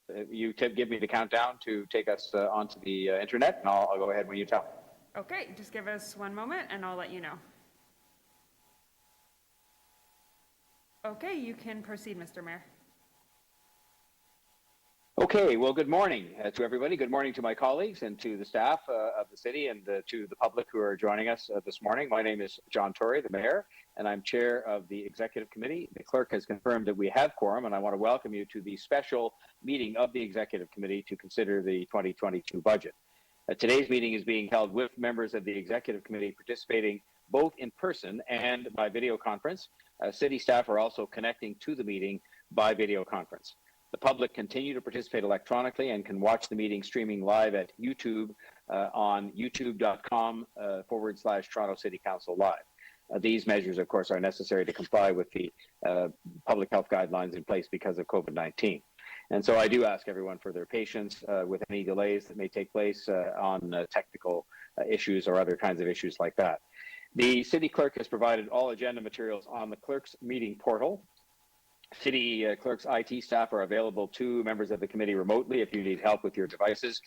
give me the countdown to take us onto the internet, and I'll go ahead when you tell. Okay, just give us one moment and I'll let you know. Okay, you can proceed, Mr. Mayor. Okay, well, good morning to everybody. Good morning to my colleagues and to the staff of the city and to the public who are joining us this morning. My name is John Tory, the mayor, and I'm chair of the executive committee. The clerk has confirmed that we have quorum, and I want to welcome you to the special meeting of the executive committee to consider the 2022 budget. Today's meeting is being held with members of the executive committee participating both in person and by video conference. City staff are also connecting to the meeting by video conference. The public continue to participate electronically and can watch the meeting streaming live at YouTube on youtube.com/Toronto City Council Live. These measures, of course, are necessary to comply with the public health guidelines in place because of COVID-19. And so I do ask everyone for their patience with any delays that may take place on technical issues or other kinds of issues like that. The city clerk has provided all agenda materials on the clerk's meeting portal. City clerk's IT staff are available to members of the committee remotely if you need help with your devices.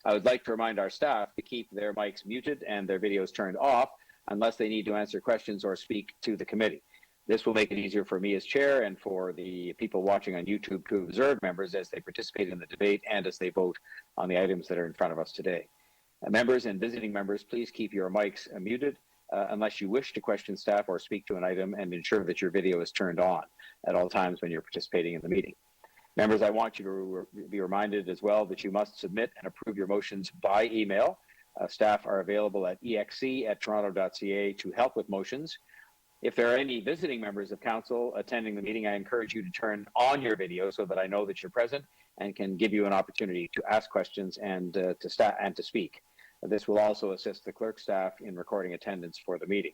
I would like to remind our staff to keep their mics muted and their videos turned off unless they need to answer questions or speak to the committee. This will make it easier for me as chair and for the people watching on YouTube to observe members as they participate in the debate and as they vote on the items that are in front of us today. Members and visiting members, please keep your mics muted unless you wish to question staff or speak to an item, and ensure that your video is turned on at all times when you're participating in the meeting. Members, I want you to be reminded as well that you must submit and approve your motions by email. Staff are available at exe@toronto.ca to help with motions. If there are any visiting members of council attending the meeting, I encourage you to turn on your video so that I know that you're present and can give you an opportunity to ask questions and to speak. This will also assist the clerk staff in recording attendance for the meeting.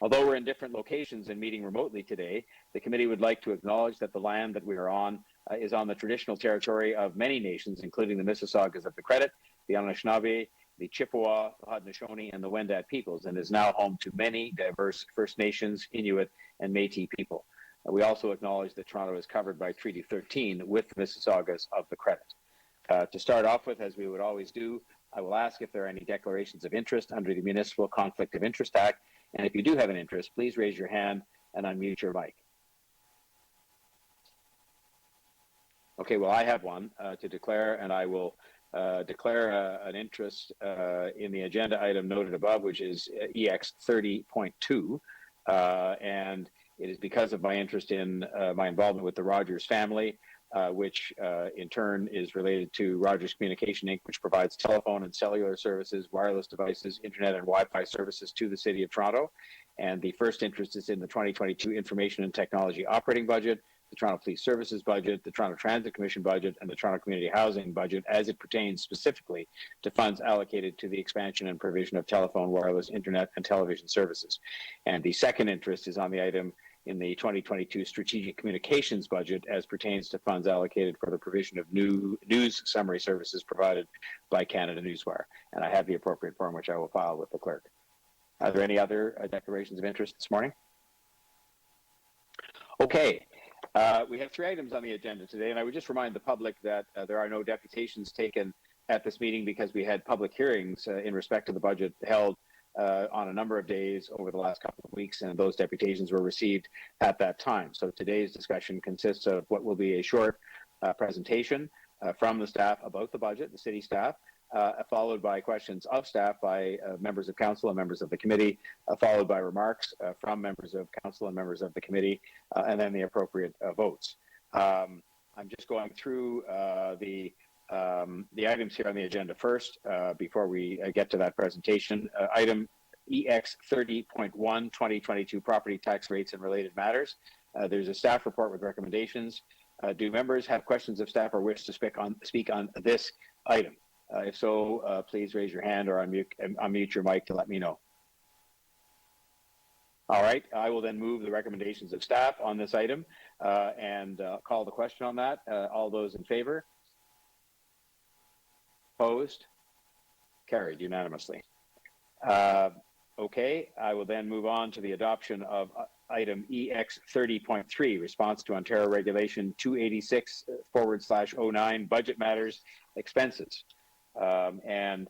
Although we're in different locations and meeting remotely today, the committee would like to acknowledge that the land that we are on is on the traditional territory of many nations, including the Mississaugas of the Credit, the Anishinaabe, the Chippewa, the Haudenosaunee, and the Wendat peoples, and is now home to many diverse First Nations, Inuit, and Métis people. We also acknowledge that Toronto is covered by Treaty 13 with the Mississaugas of the Credit. To start off with, as we would always do, I will ask if there are any declarations of interest under the Municipal Conflict of Interest Act, and if you do have an interest, please raise your hand and unmute your mic. Okay, well, I have one to declare, and I will declare an interest in the agenda item noted above, which is EX 30.2, and it is because of my interest in my involvement with the Rogers family, which in turn is related to Rogers Communication Inc., which provides telephone and cellular services, wireless devices, internet and Wi-Fi services to the City of Toronto. And the first interest is in the 2022 Information and Technology Operating Budget, the Toronto Police Services Budget, the Toronto Transit Commission Budget, and the Toronto Community Housing Budget, as it pertains specifically to funds allocated to the expansion and provision of telephone, wireless, internet, and television services. And the second interest is on the item in the 2022 Strategic Communications Budget, as pertains to funds allocated for the provision of new news summary services provided by Canada Newswire. And I have the appropriate form, which I will file with the clerk. Are there any other declarations of interest this morning? Okay. We have three items on the agenda today, and I would just remind the public that there are no deputations taken at this meeting because we had public hearings in respect to the budget held on a number of days over the last couple of weeks, and those deputations were received at that time. So today's discussion consists of what will be a short presentation from the staff about the budget, the city staff, followed by questions of staff by members of council and members of the committee, followed by remarks from members of council and members of the committee, and then the appropriate votes. I'm just going through the items here on the agenda first before we get to that presentation. Item EX 30.1, 2022 property tax rates and related matters. There's a staff report with recommendations. Do members have questions of staff or wish to speak on this item? If so, please raise your hand or unmute your mic to let me know. All right, I will then move the recommendations of staff on this item and call the question on that. All those in favor? Opposed? Carried unanimously. Okay, I will then move on to the adoption of item EX 30.3, response to Ontario Regulation 286/09, budget matters, expenses, and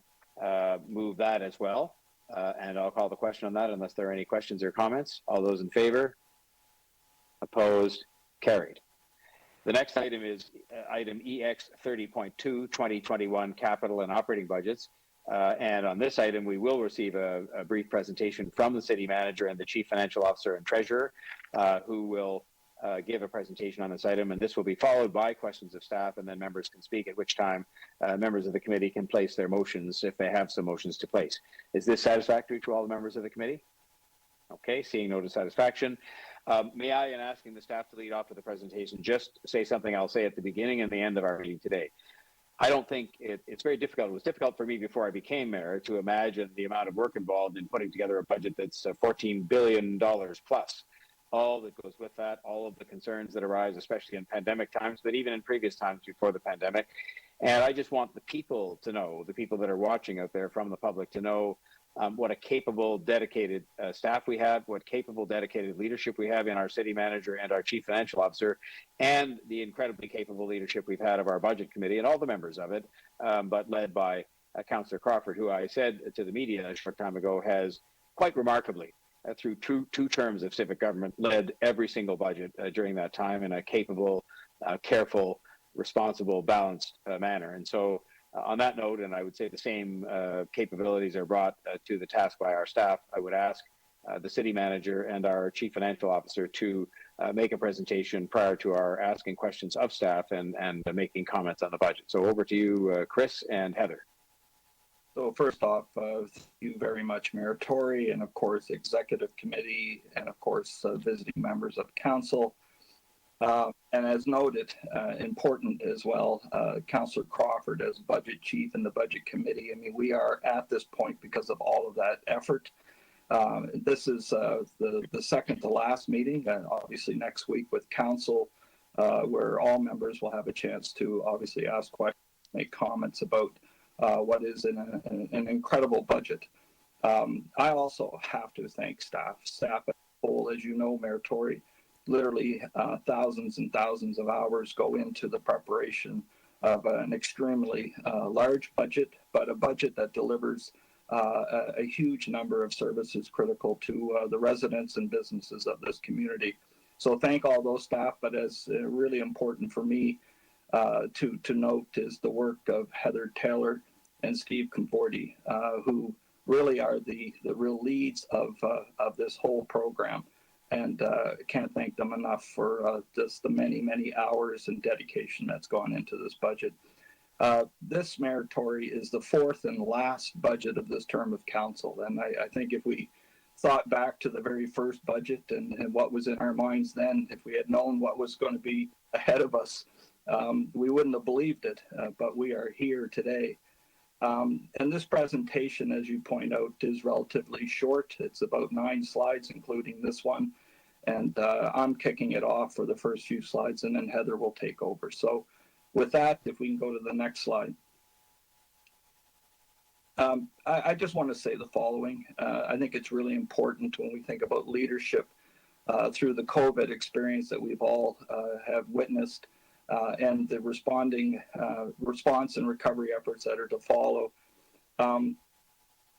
move that as well. And I'll call the question on that unless there are any questions or comments. All those in favor? Opposed? Carried. The next item is item EX 30.2, 2021 capital and operating budgets. And on this item, we will receive a brief presentation from the city manager and the chief financial officer and treasurer, who will give a presentation on this item. And this will be followed by questions of staff, and then members can speak, at which time members of the committee can place their motions if they have some motions to place. Is this satisfactory to all the members of the committee? Okay, seeing no dissatisfaction. May I, in asking the staff to lead off with the presentation, just say something I'll say at the beginning and the end of our meeting today. I don't think it's very difficult. It was difficult for me before I became mayor to imagine the amount of work involved in putting together a budget that's $14 billion plus. All that goes with that, all of the concerns that arise, especially in pandemic times, but even in previous times before the pandemic. And I just want the people to know, the people that are watching out there from the public to know what a capable, dedicated staff we have, what capable, dedicated leadership we have in our city manager and our chief financial officer, and the incredibly capable leadership we've had of our budget committee and all the members of it, but led by Councillor Crawford, who I said to the media a short time ago has quite remarkably, through two terms of civic government, led every single budget during that time in a capable, careful, responsible, balanced manner. And so on that note, and I would say the same capabilities are brought to the task by our staff, I would ask the city manager and our chief financial officer to make a presentation prior to our asking questions of staff and making comments on the budget. So over to you, Chris and Heather. So first off, thank you very much, Mayor Tory, and of course, Executive Committee, and of course, visiting members of Council. And as noted, important as well, Councillor Crawford as Budget Chief in the Budget Committee. I mean, we are at this point because of all of that effort. This is the second to last meeting, and obviously next week with Council, where all members will have a chance to obviously ask questions, make comments about what is an incredible budget. I also have to thank staff. Staff as a whole, as you know, Mayor Tory, literally thousands and thousands of hours go into the preparation of an extremely large budget, but a budget that delivers a huge number of services critical to the residents and businesses of this community. So thank all those staff, but as really important for me to note is the work of Heather Taylor and Steve Conforti, who really are the real leads of this whole program. And can't thank them enough for just the many, many hours and dedication that's gone into this budget. This, Mayor Tory, is the fourth and last budget of this term of council. And I think if we thought back to the very first budget and what was in our minds then, if we had known what was going to be ahead of us, we wouldn't have believed it, but we are here today. And this presentation, as you point out, is relatively short. It's about 9 slides, including this one. And I'm kicking it off for the first few slides, and then Heather will take over. So with that, if we can go to the next slide. I just want to say the following. I think it's really important when we think about leadership through the COVID experience that we've all have witnessed and the response and recovery efforts that are to follow.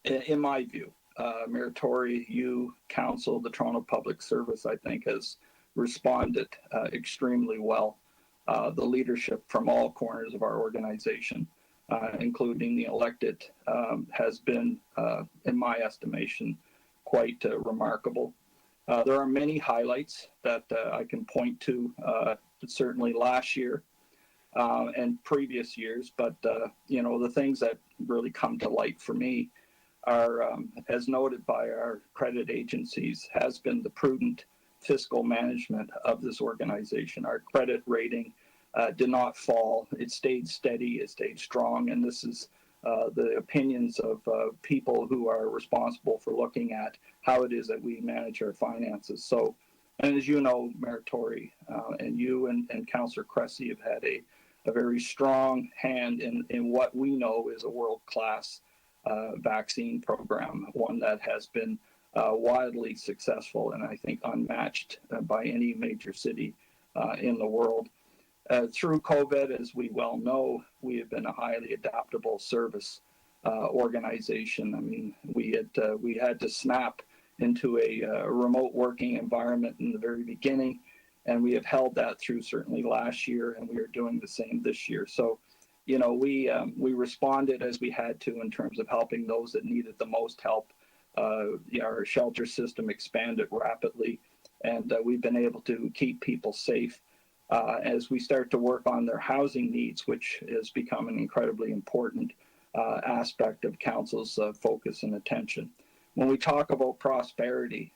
In my view, Mayor Tory, you, Council, the Toronto Public Service, I think, has responded extremely well. The leadership from all corners of our organization, including the elected, has been, in my estimation, quite remarkable. There are many highlights that I can point to, certainly last year and previous years, but you know, the things that really come to light for me are, as noted by our credit agencies, has been the prudent fiscal management of this organization. Our credit rating did not fall. It stayed steady, it stayed strong, and this is the opinions of people who are responsible for looking at how it is that we manage our finances. So, and as you know, Mayor Tory, and you and Councillor Cressy have had a very strong hand in what we know is a world-class vaccine program, one that has been wildly successful and I think unmatched by any major city in the world. Through COVID, as we well know, we have been a highly adaptable service organization. I mean, we had to snap into a remote working environment in the very beginning, and we have held that through certainly last year, and we are doing the same this year. So, you know, we responded as we had to in terms of helping those that needed the most help. Our shelter system expanded rapidly, and we've been able to keep people safe as we start to work on their housing needs, which has become an incredibly important aspect of Council's focus and attention. When we talk about prosperity,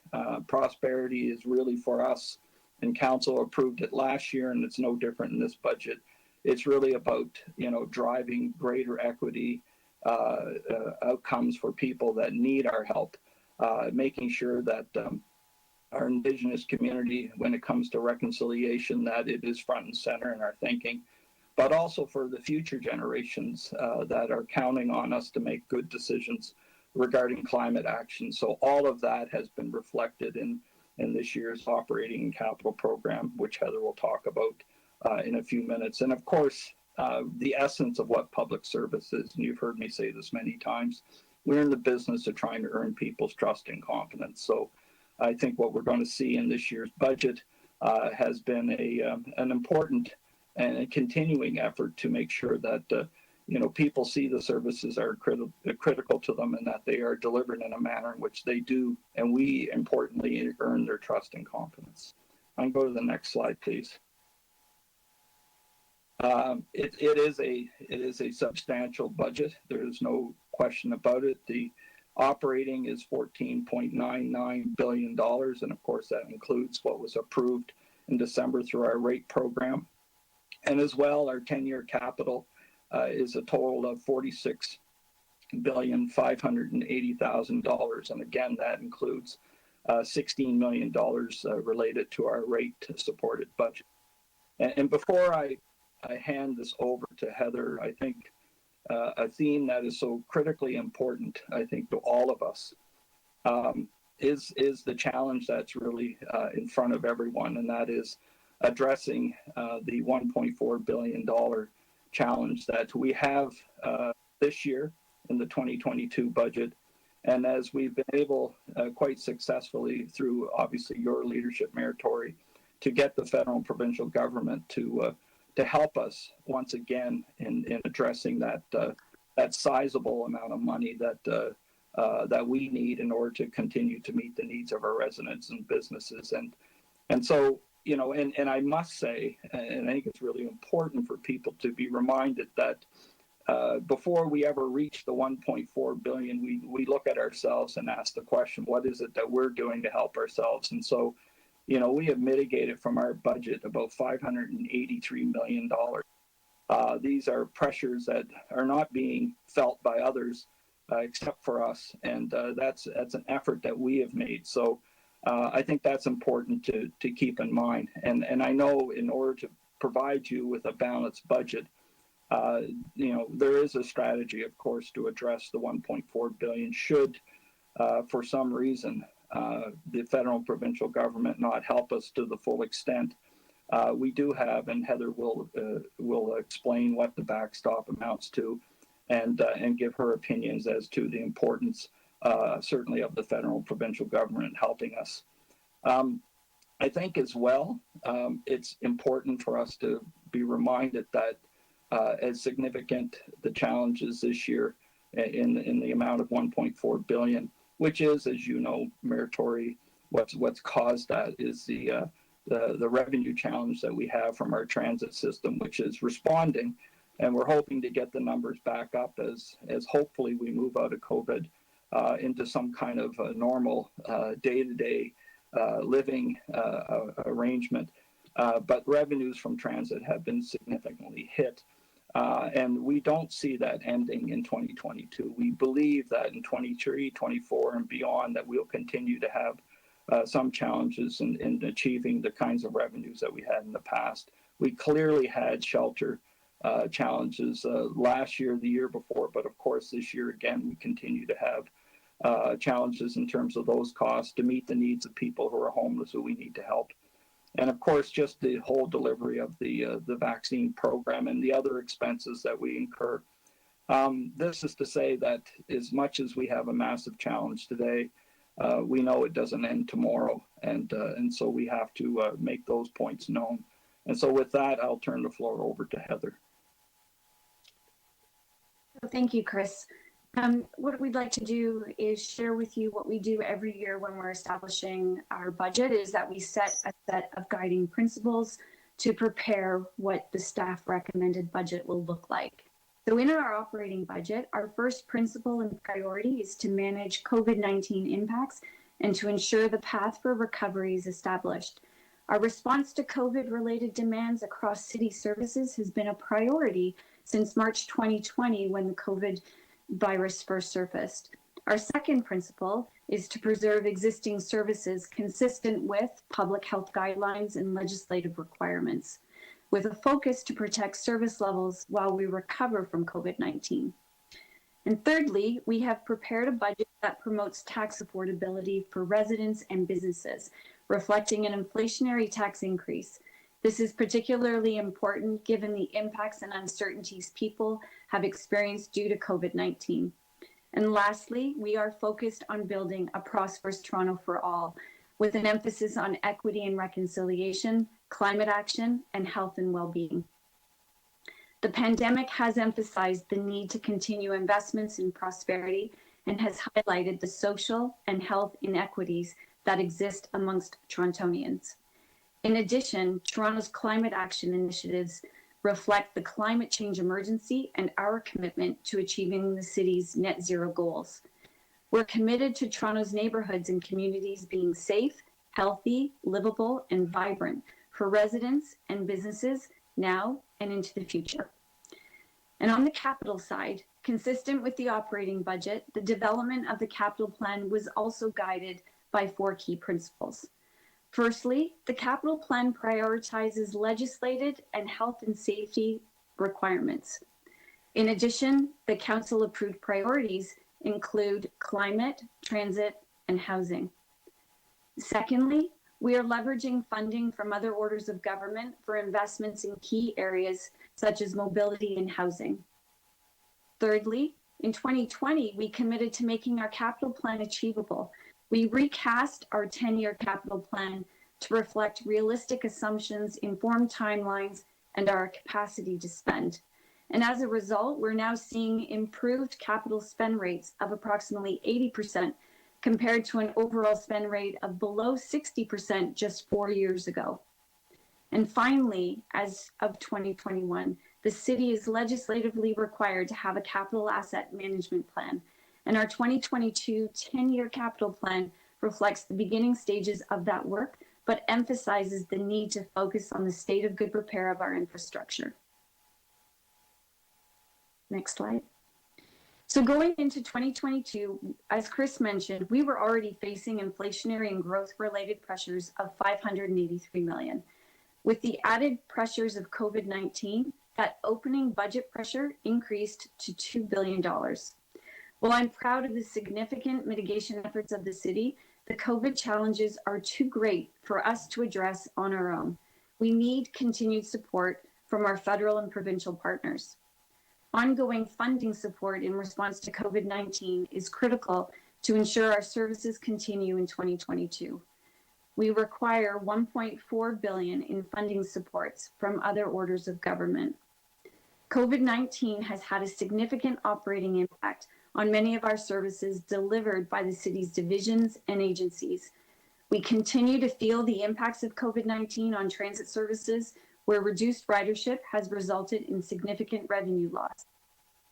prosperity is really for us, and Council approved it last year, and it's no different in this budget. It's really about, you know, driving greater equity outcomes for people that need our help, making sure that our Indigenous community, when it comes to reconciliation, that it is front and center in our thinking, but also for the future generations that are counting on us to make good decisions regarding climate action. So all of that has been reflected in this year's operating and capital program, which Heather will talk about in a few minutes. And of course, the essence of what public service is, and you've heard me say this many times, we're in the business of trying to earn people's trust and confidence. So I think what we're going to see in this year's budget has been an important and a continuing effort to make sure that you know, people see the services are critical to them and that they are delivered in a manner in which they do, and we importantly earn their trust and confidence. I can go to the next slide, please. It is a substantial budget. There is no question about it. The operating is $14.99 billion, and of course that includes what was approved in December through our rate program. And as well, our 10-year capital is a total of $46,580,000, and again that includes $16 million related to our rate-supported budget. And before I hand this over to Heather, I think a theme that is so critically important, I think, to all of us is the challenge that's really in front of everyone, and that is addressing the $1.4 billion challenge that we have this year in the 2022 budget. And as we've been able quite successfully through obviously your leadership, Mayor Tory, to get the federal and provincial government to help us once again in addressing that sizable amount of money that we need in order to continue to meet the needs of our residents and businesses. And so, you know, and I must say, and I think it's really important for people to be reminded that before we ever reach the 1.4 billion, we look at ourselves and ask the question, what is it that we're doing to help ourselves? And so, you know, we have mitigated from our budget about $583 million. These are pressures that are not being felt by others except for us, and that's an effort that we have made. So I think that's important to keep in mind. And I know in order to provide you with a balanced budget, you know, there is a strategy, of course, to address the 1.4 billion should, for some reason, the federal and provincial government not help us to the full extent. We do have, and Heather will explain what the backstop amounts to, and give her opinions as to the importance, certainly, of the federal and provincial government helping us. I think as well, it's important for us to be reminded that as significant the challenges this year in the amount of 1.4 billion, which is, as you know, Mayor Tory, what's caused that is the revenue challenge that we have from our transit system, which is responding, and we're hoping to get the numbers back up as hopefully we move out of COVID into some kind of a normal day-to-day living arrangement. But revenues from transit have been significantly hit. And we don't see that ending in 2022. We believe that in 23, 24, and beyond that we'll continue to have some challenges in achieving the kinds of revenues that we had in the past. We clearly had shelter challenges last year, the year before, but of course this year again we continue to have challenges in terms of those costs to meet the needs of people who are homeless who we need to help. And of course, just the whole delivery of the vaccine program and the other expenses that we incur. This is to say that as much as we have a massive challenge today, we know it doesn't end tomorrow, and so we have to make those points known. And so with that, I'll turn the floor over to Heather. Thank you, Chris. What we'd like to do is share with you what we do every year when we're establishing our budget, is that we set a set of guiding principles to prepare what the staff recommended budget will look like. So in our operating budget, our first principle and priority is to manage COVID-19 impacts and to ensure the path for recovery is established. Our response to COVID-related demands across city services has been a priority since March 2020, when the COVID virus first surfaced. Our second principle is to preserve existing services consistent with public health guidelines and legislative requirements, with a focus to protect service levels while we recover from COVID-19. And thirdly, we have prepared a budget that promotes tax affordability for residents and businesses, reflecting an inflationary tax increase. This is particularly important given the impacts and uncertainties people have experienced due to COVID-19. And lastly, we are focused on building a prosperous Toronto for all, with an emphasis on equity and reconciliation, climate action, and health and well-being. The pandemic has emphasized the need to continue investments in prosperity and has highlighted the social and health inequities that exist amongst Torontonians. In addition, Toronto's climate action initiatives reflect the climate change emergency and our commitment to achieving the city's net zero goals. We're committed to Toronto's neighborhoods and communities being safe, healthy, livable, and vibrant for residents and businesses now and into the future. And on the capital side, consistent with the operating budget, the development of the capital plan was also guided by 4 key principles. Firstly, the capital plan prioritizes legislated and health and safety requirements. In addition, the council approved priorities include climate, transit, and housing. Secondly, we are leveraging funding from other orders of government for investments in key areas such as mobility and housing. Thirdly, in 2020, we committed to making our capital plan achievable. We recast our 10-year capital plan to reflect realistic assumptions, informed timelines, and our capacity to spend. And as a result, we're now seeing improved capital spend rates of approximately 80% compared to an overall spend rate of below 60% just 4 years ago. And finally, as of 2021, the city is legislatively required to have a capital asset management plan. And our 2022 10-year capital plan reflects the beginning stages of that work, but emphasizes the need to focus on the state of good repair of our infrastructure. Next slide. So going into 2022, as Chris mentioned, we were already facing inflationary and growth-related pressures of $583 million. With the added pressures of COVID-19, that opening budget pressure increased to $2 billion. While I'm proud of the significant mitigation efforts of the city, the COVID challenges are too great for us to address on our own. We need continued support from our federal and provincial partners. Ongoing funding support in response to COVID-19 is critical to ensure our services continue in 2022. We require $1.4 billion in funding supports from other orders of government. COVID-19 has had a significant operating impact on many of our services delivered by the city's divisions and agencies. We continue to feel the impacts of COVID-19 on transit services, where reduced ridership has resulted in significant revenue loss.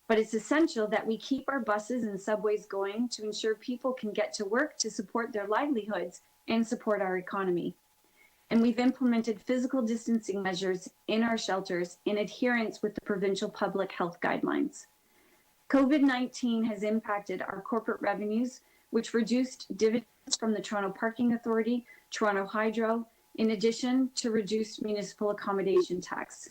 But it's essential that we keep our buses and subways going to ensure people can get to work to support their livelihoods and support our economy. And we've implemented physical distancing measures in our shelters in adherence with the provincial public health guidelines. COVID-19 has impacted our corporate revenues, which reduced dividends from the Toronto Parking Authority, Toronto Hydro, in addition to reduced municipal accommodation tax.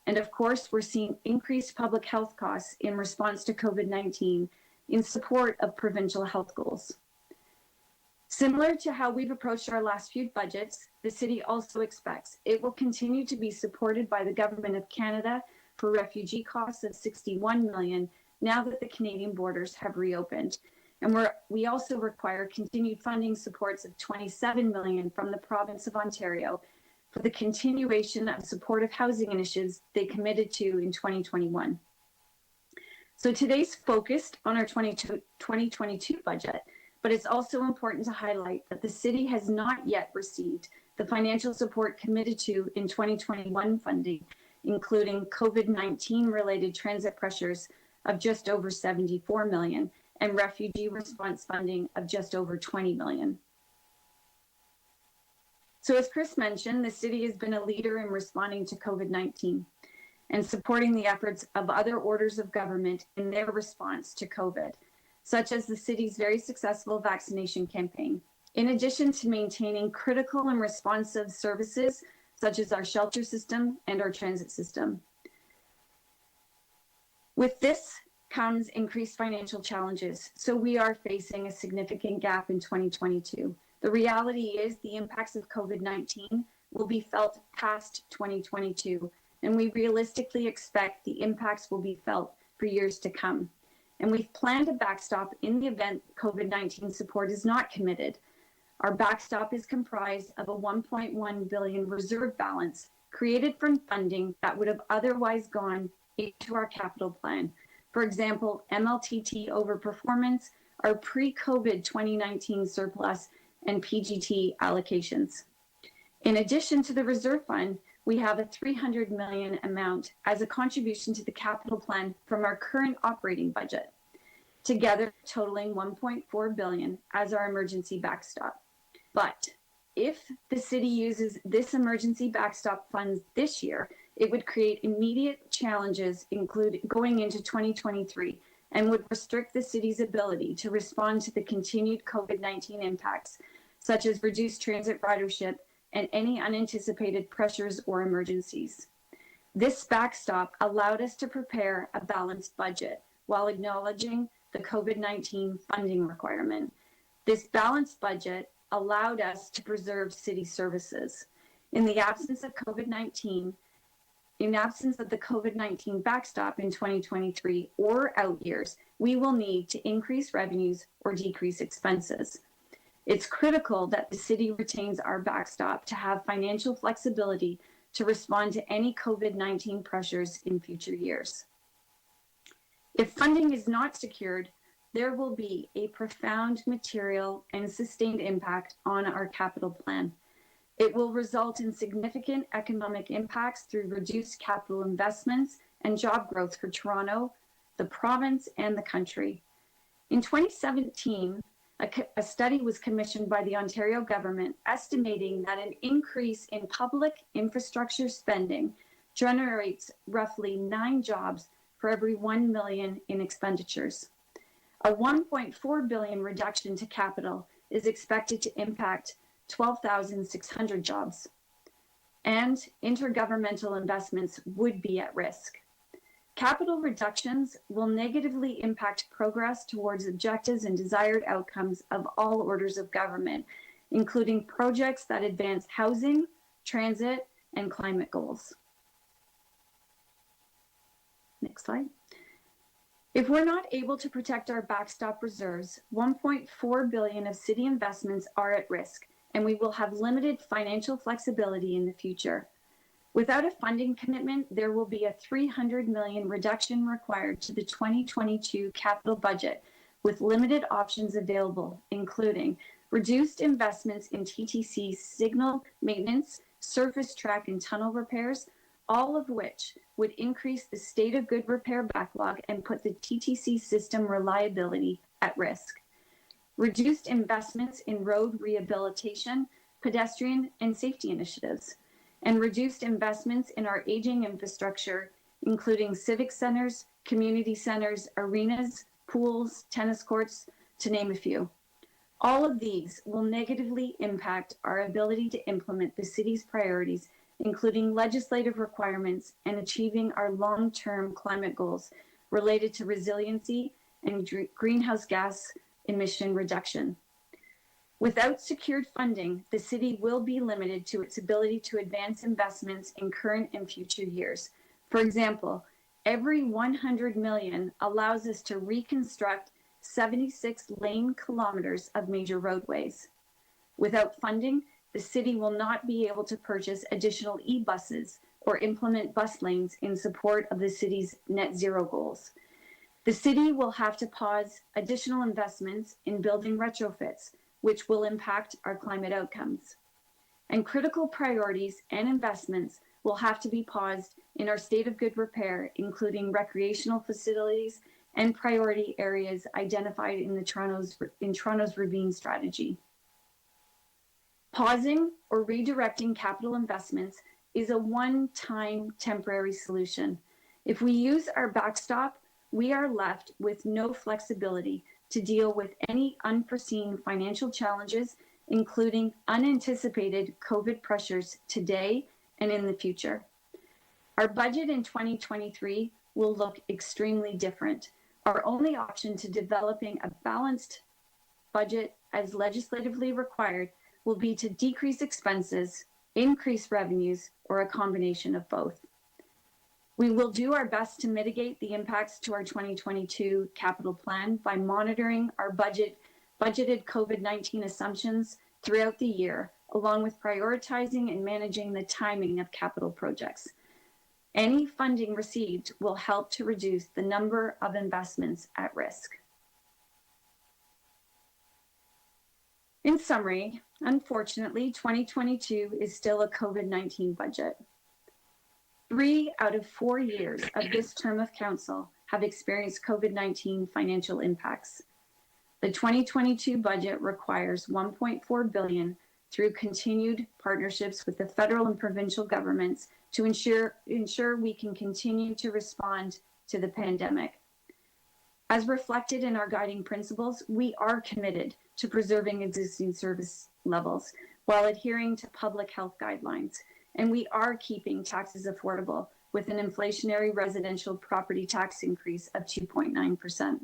And of course, we're seeing increased public health costs in response to COVID-19 in support of provincial health goals. Similar to how we've approached our last few budgets, the city also expects it will continue to be supported by the Government of Canada for refugee costs of $61 million now that the Canadian borders have reopened. And we also require continued funding supports of $27 million from the province of Ontario for the continuation of supportive housing initiatives they committed to in 2021. So today's focused on our 2022 budget, but it's also important to highlight that the city has not yet received the financial support committed to in 2021 funding, including COVID-19 related transit pressures of just over $74 million and refugee response funding of just over $20 million. So as Chris mentioned, the city has been a leader in responding to COVID-19 and supporting the efforts of other orders of government in their response to COVID, such as the city's very successful vaccination campaign. In addition to maintaining critical and responsive services, such as our shelter system and our transit system. With this comes increased financial challenges, so we are facing a significant gap in 2022. The reality is the impacts of COVID-19 will be felt past 2022, and we realistically expect the impacts will be felt for years to come. And we've planned a backstop in the event COVID-19 support is not committed. Our backstop is comprised of a $1.1 billion reserve balance created from funding that would have otherwise gone into our capital plan. For example, MLTT overperformance, our pre-COVID 2019 surplus, and PGT allocations. In addition to the reserve fund, we have a $300 million amount as a contribution to the capital plan from our current operating budget, together totaling $1.4 billion as our emergency backstop. But if the city uses this emergency backstop funds this year, it would create immediate challenges, including going into 2023, and would restrict the city's ability to respond to the continued COVID-19 impacts, such as reduced transit ridership and any unanticipated pressures or emergencies. This backstop allowed us to prepare a balanced budget while acknowledging the COVID-19 funding requirement. This balanced budget allowed us to preserve city services. In the absence of COVID-19, in absence of the COVID-19 backstop in 2023 or out years, we will need to increase revenues or decrease expenses. It's critical that the city retains our backstop to have financial flexibility to respond to any COVID-19 pressures in future years. If funding is not secured, there will be a profound material and sustained impact on our capital plan. It will result in significant economic impacts through reduced capital investments and job growth for Toronto, the province, and the country. In 2017, a study was commissioned by the Ontario government estimating that an increase in public infrastructure spending generates roughly 9 jobs for every 1 million in expenditures. A $1.4 billion reduction to capital is expected to impact 12,600 jobs, and intergovernmental investments would be at risk. Capital reductions will negatively impact progress towards objectives and desired outcomes of all orders of government, including projects that advance housing, transit, and climate goals. Next slide. If we're not able to protect our backstop reserves, $1.4 billion of city investments are at risk, and we will have limited financial flexibility in the future. Without a funding commitment, there will be a $300 million reduction required to the 2022 capital budget, with limited options available, including reduced investments in TTC signal maintenance, surface track and tunnel repairs, all of which would increase the state of good repair backlog and put the TTC system reliability at risk. Reduced investments in road rehabilitation, pedestrian and safety initiatives, and reduced investments in our aging infrastructure, including civic centers, community centers, arenas, pools, tennis courts, to name a few. All of these will negatively impact our ability to implement the city's priorities including legislative requirements and achieving our long-term climate goals related to resiliency and greenhouse gas emission reduction. Without secured funding, the city will be limited to its ability to advance investments in current and future years. For example, every 100 million allows us to reconstruct 76 lane kilometers of major roadways. Without funding, the city will not be able to purchase additional e-buses or implement bus lanes in support of the city's net zero goals. The city will have to pause additional investments in building retrofits, which will impact our climate outcomes. And critical priorities and investments will have to be paused in our state of good repair, including recreational facilities and priority areas identified in Toronto's Ravine strategy. Pausing or redirecting capital investments is a one-time temporary solution. If we use our backstop, we are left with no flexibility to deal with any unforeseen financial challenges, including unanticipated COVID pressures today and in the future. Our budget in 2023 will look extremely different. Our only option to developing a balanced budget as legislatively required will be to decrease expenses, increase revenues, or a combination of both. We will do our best to mitigate the impacts to our 2022 capital plan by monitoring our budgeted COVID-19 assumptions throughout the year, along with prioritizing and managing the timing of capital projects. Any funding received will help to reduce the number of investments at risk. In summary, unfortunately, 2022 is still a COVID-19 budget. 3 out of 4 years of this term of council have experienced COVID-19 financial impacts. The 2022 budget requires $1.4 billion through continued partnerships with the federal and provincial governments to ensure we can continue to respond to the pandemic. As reflected in our guiding principles, we are committed to preserving existing service levels while adhering to public health guidelines. And we are keeping taxes affordable with an inflationary residential property tax increase of 2.9%.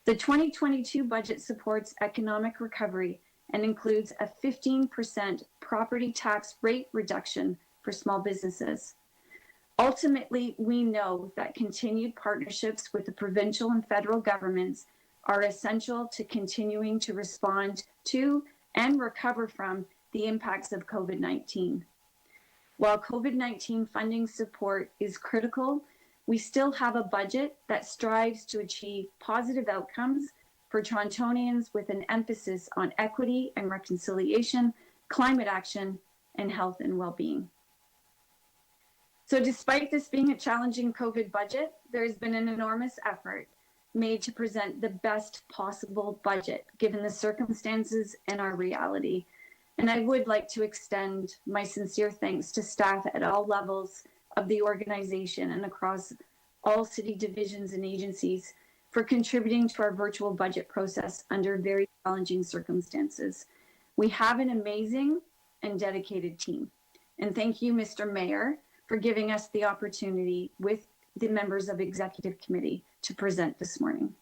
The 2022 budget supports economic recovery and includes a 15% property tax rate reduction for small businesses. Ultimately, we know that continued partnerships with the provincial and federal governments are essential to continuing to respond to and recover from the impacts of COVID-19. While COVID-19 funding support is critical, we still have a budget that strives to achieve positive outcomes for Torontonians with an emphasis on equity and reconciliation, climate action, and health and well-being. So despite this being a challenging COVID budget, there has been an enormous effort made to present the best possible budget given the circumstances and our reality. And I would like to extend my sincere thanks to staff at all levels of the organization and across all city divisions and agencies for contributing to our virtual budget process under very challenging circumstances. We have an amazing and dedicated team. And thank you, Mr. Mayor, for giving us the opportunity with the members of Executive Committee to present this morning.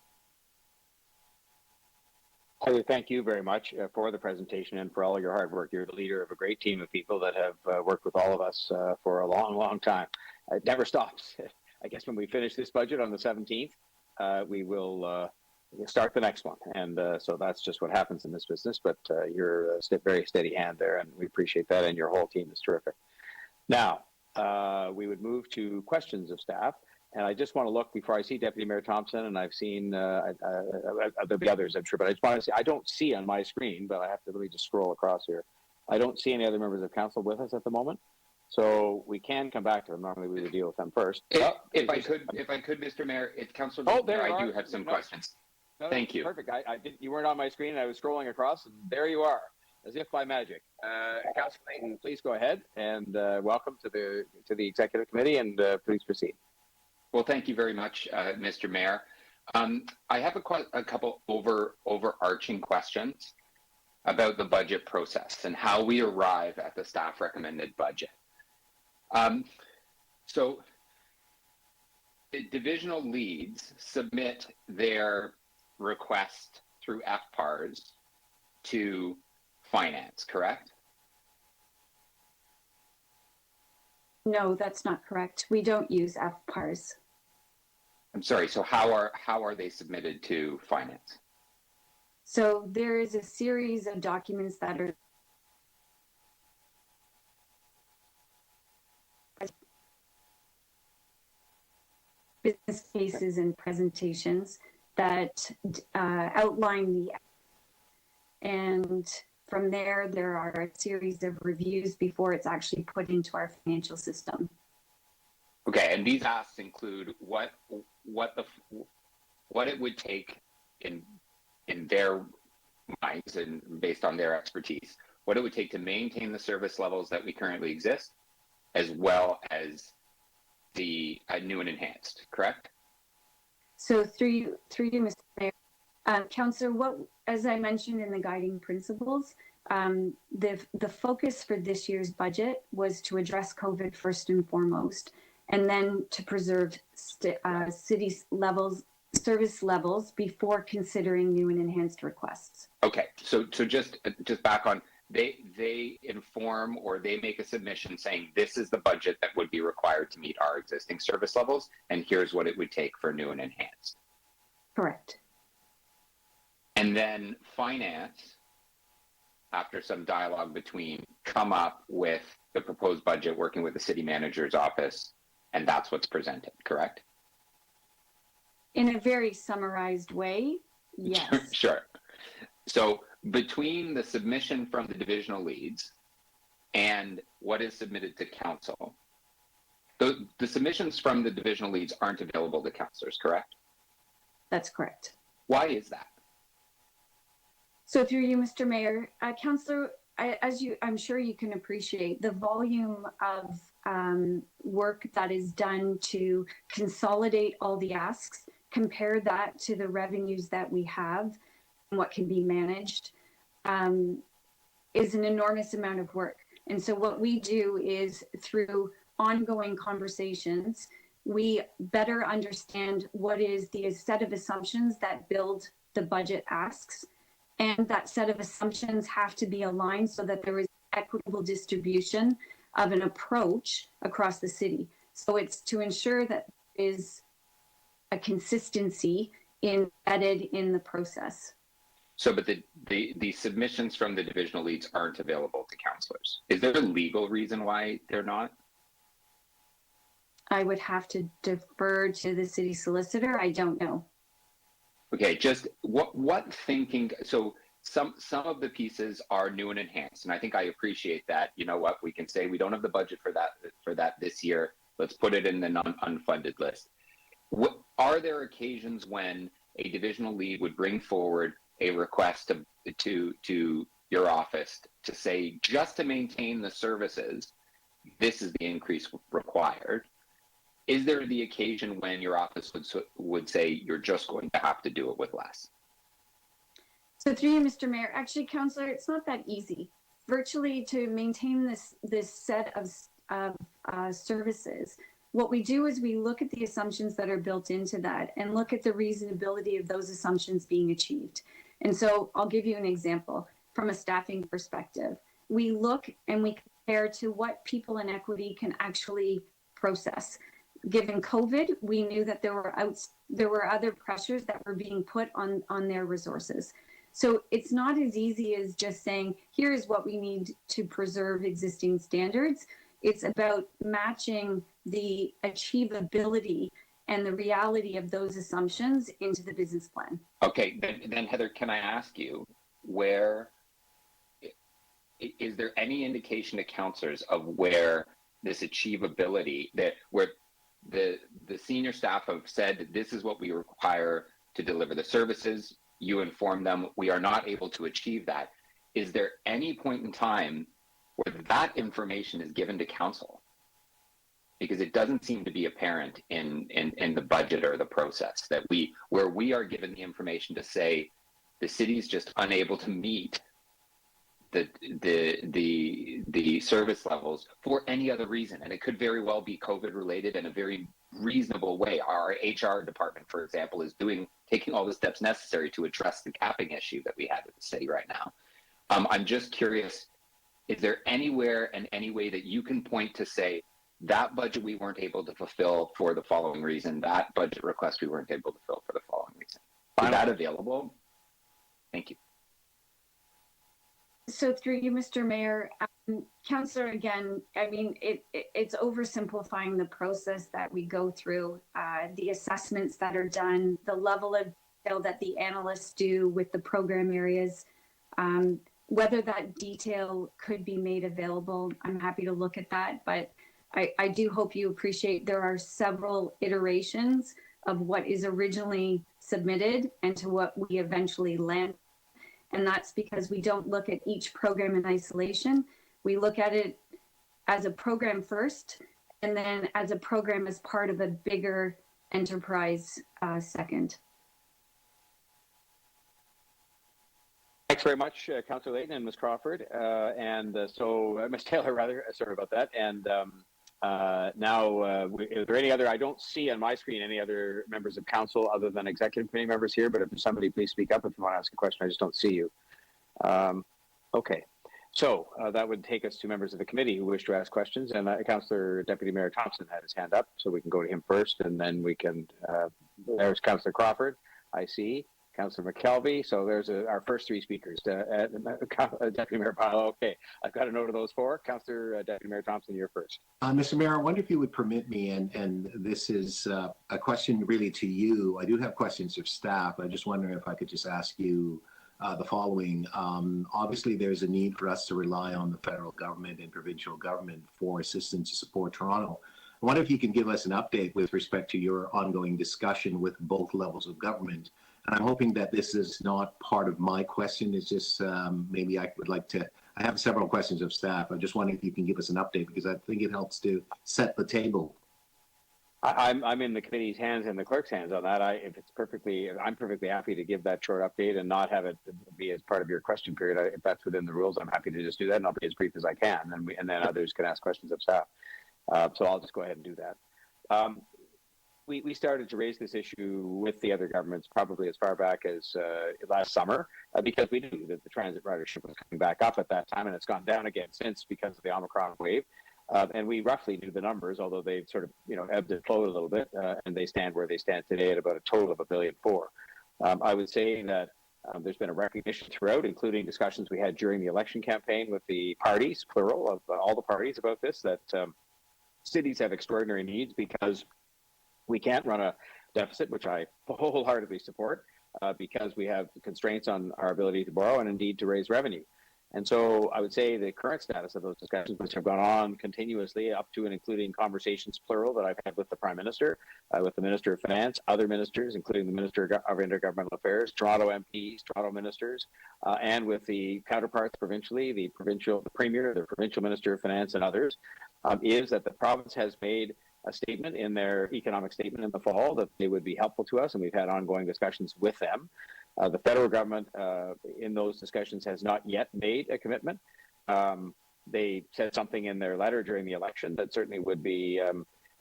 Heather, thank you very much for the presentation and for all your hard work. You're the leader of a great team of people that have worked with all of us for a long, long time. It never stops. I guess when we finish this budget on the 17th, we will start the next one. And so that's just what happens in this business, but you're a very steady hand there, and we appreciate that, and your whole team is terrific. Now, we would move to questions of staff. And I just want to look before I see Deputy Mayor Thompson, and I've seen, there'll be others, I'm sure, but I just want to see, I don't see on my screen, but I have to really just scroll across here. I don't see any other members of council with us at the moment. So we can come back to them. Normally we would deal with them first. If I could, Mr. Mayor, it's Councillor. Oh, there I do have some questions. No, thank you. Perfect. I didn't. You weren't on my screen. I was scrolling across, and there you are, as if by magic. Councillor Layton, please go ahead, and welcome to the Executive Committee, and please proceed. Well, thank you very much, Mr. Mayor. I have a couple overarching questions about the budget process and how we arrive at the staff recommended budget. So the divisional leads submit their request through FPARs to finance, correct? No, that's not correct. We don't use FPARs. I'm sorry, so how are they submitted to finance? So there is a series of documents that are business cases and presentations that outline the, and from there are a series of reviews before it's actually put into our financial system. Okay, and these asks include what it would take in their minds and based on their expertise, what it would take to maintain the service levels that we currently exist, as well as the new and enhanced, correct? So through you, Mr. Mayor, Councillor, as I mentioned in the guiding principles, the focus for this year's budget was to address COVID first and foremost, and then to preserve city levels, service levels before considering new and enhanced requests. Okay, so just back on, they inform or they make a submission saying this is the budget that would be required to meet our existing service levels, and here's what it would take for new and enhanced. Correct. And then finance, after some dialogue between, come up with the proposed budget working with the city manager's office, and that's what's presented, correct? In a very summarized way, yes. Sure. So between the submission from the divisional leads and what is submitted to council, the submissions from the divisional leads aren't available to councillors, correct? That's correct. Why is that? So through you, Mr. Mayor, Councillor, I'm sure you can appreciate the volume of work that is done to consolidate all the asks, compare that to the revenues that we have and what can be managed, is an enormous amount of work. And so what we do is through ongoing conversations, we better understand what is the set of assumptions that build the budget asks. And that set of assumptions have to be aligned so that there is equitable distribution of an approach across the city. So it's to ensure that there is a consistency embedded in the process. So, but the submissions from the divisional leads aren't available to councillors. Is there a legal reason why they're not? I would have to defer to the city solicitor. I don't know. Okay, just what thinking, so some of the pieces are new and enhanced, and I think I appreciate that. You know what, we can say we don't have the budget for that this year. Let's put it in the unfunded list. Are there occasions when a divisional lead would bring forward a request to your office to say, just to maintain the services, this is the increase required? Is there the occasion when your office would say you're just going to have to do it with less? So through you, Mr. Mayor, actually, Councillor, it's not that easy. Virtually to maintain this set of services, what we do is we look at the assumptions that are built into that and look at the reasonability of those assumptions being achieved. And so I'll give you an example from a staffing perspective. We look and we compare to what people in equity can actually process. Given COVID, we knew that there were other pressures that were being put on their resources. So it's not as easy as just saying, here is what we need to preserve existing standards. It's about matching the achievability and the reality of those assumptions into the business plan. Okay, then Heather, can I ask you, is there any indication to councillors of where this achievability, where the senior staff have said this is what we require to deliver the services, you inform them we are not able to achieve that? Is there any point in time where that information is given to council? Because it doesn't seem to be apparent in the budget or the process that where we are given the information to say the city's just unable to meet the service levels for any other reason, and it could very well be COVID related in a very reasonable way. Our HR department, for example, is taking all the steps necessary to address the capping issue that we have in the city right now. I'm just curious, is there anywhere and any way that you can point to say that budget we weren't able to fulfill for the following reason, that budget request we weren't able to fill for the following reason? Is that available? Thank you. So through you, Mr. Mayor, Councillor, again, I mean, it's oversimplifying the process that we go through, the assessments that are done, the level of detail that the analysts do with the program areas. Whether that detail could be made available, I'm happy to look at that, but I do hope you appreciate there are several iterations of what is originally submitted and to what we eventually land. And that's because we don't look at each program in isolation. We look at it as a program first, and then as a program as part of a bigger enterprise second. Thanks very much, Councillor Layton and Ms. Crawford. Ms. Taylor, rather, sorry about that. And now, is there any other, I don't see on my screen any other members of council other than executive committee members here, but if there's somebody, please speak up if you want to ask a question. I just don't see you. Okay, so that would take us to members of the committee who wish to ask questions. And Councillor Deputy Mayor Thompson had his hand up, so we can go to him first, and then we can, there's Councillor Crawford, I see. Councillor McKelvey. So there's our first three speakers. Deputy Mayor Pyle. Okay, I've got a note of those four. Councillor Deputy Mayor Thompson, you're first. Mr. Mayor, I wonder if you would permit me, and this is a question really to you. I do have questions of staff. I just wondering if I could just ask you the following. Obviously, there's a need for us to rely on the federal government and provincial government for assistance to support Toronto. I wonder if you can give us an update with respect to your ongoing discussion with both levels of government. And I'm hoping that this is not part of my question. It's just maybe I would like to, I have several questions of staff. I just wondering if you can give us an update because I think it helps to set the table. I'm in the committee's hands and the clerk's hands on that. I'm perfectly happy to give that short update and not have it be as part of your question period. If that's within the rules, I'm happy to just do that, and I'll be as brief as I can, and then others can ask questions of staff. So I'll just go ahead and do that. We started to raise this issue with the other governments probably as far back as last summer because we knew that the transit ridership was coming back up at that time, and it's gone down again since because of the Omicron wave. And we roughly knew the numbers, although they've sort of ebbed and flowed a little bit, and they stand where they stand today at about a total of $1.4 billion. I would say that there's been a recognition throughout, including discussions we had during the election campaign with the parties, plural of all the parties about this, that cities have extraordinary needs because we can't run a deficit, which I wholeheartedly support, because we have constraints on our ability to borrow and indeed to raise revenue. And so I would say the current status of those discussions, which have gone on continuously up to and including conversations, plural, that I've had with the Prime Minister, with the Minister of Finance, other ministers, including the Minister of Intergovernmental Affairs, Toronto MPs, Toronto ministers, and with the counterparts provincially, the Premier, the Provincial Minister of Finance, and others, is that the province has made a statement in their economic statement in the fall that they would be helpful to us, and we've had ongoing discussions with them. The federal government in those discussions has not yet made a commitment. They said something in their letter during the election that certainly would be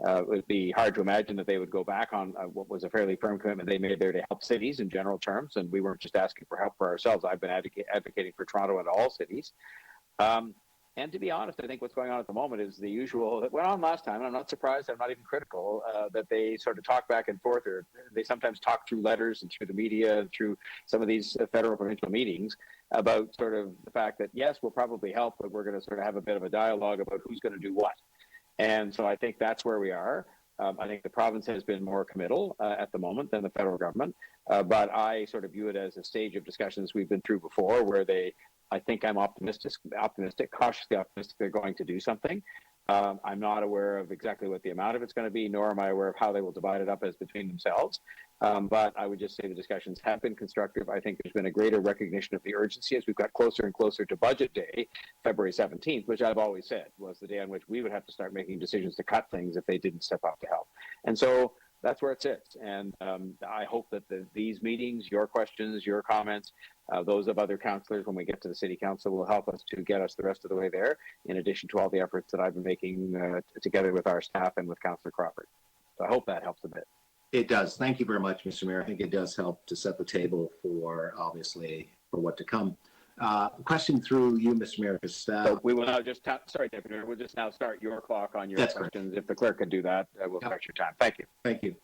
hard to imagine that they would go back on what was a fairly firm commitment they made there to help cities in general terms, and we weren't just asking for help for ourselves. I've been advocating for Toronto and all cities. And to be honest, I think what's going on at the moment is the usual that went on last time. And I'm not surprised, I'm not even critical, that they sort of talk back and forth, or they sometimes talk through letters and through the media and through some of these federal provincial meetings about sort of the fact that, yes, we'll probably help, but we're going to sort of have a bit of a dialogue about who's going to do what. And so I think that's where we are. I think the province has been more committal at the moment than the federal government, but I sort of view it as a stage of discussions we've been through before where I think I'm optimistic, cautiously optimistic they're going to do something. I'm not aware of exactly what the amount of it's going to be, nor am I aware of how they will divide it up as between themselves. But I would just say the discussions have been constructive. I think there's been a greater recognition of the urgency as we've got closer and closer to budget day, February 17th, which I've always said was the day on which we would have to start making decisions to cut things if they didn't step up to help. And so that's where it sits. And I hope that these meetings, your questions, your comments, those of other councillors when we get to the city council will help us to get us the rest of the way there, in addition to all the efforts that I've been making together with our staff and with Councillor Crawford. So I hope that helps a bit. It does. Thank you very much, Mr. Mayor. I think it does help to set the table for, obviously, for what to come. Question through you, Mr. Mayor, to staff. So we will now just, sorry, Deputy Mayor, we'll just now start your clock on your That's questions. Correct. If the clerk could do that, we'll start your time. Thank you. Thank you.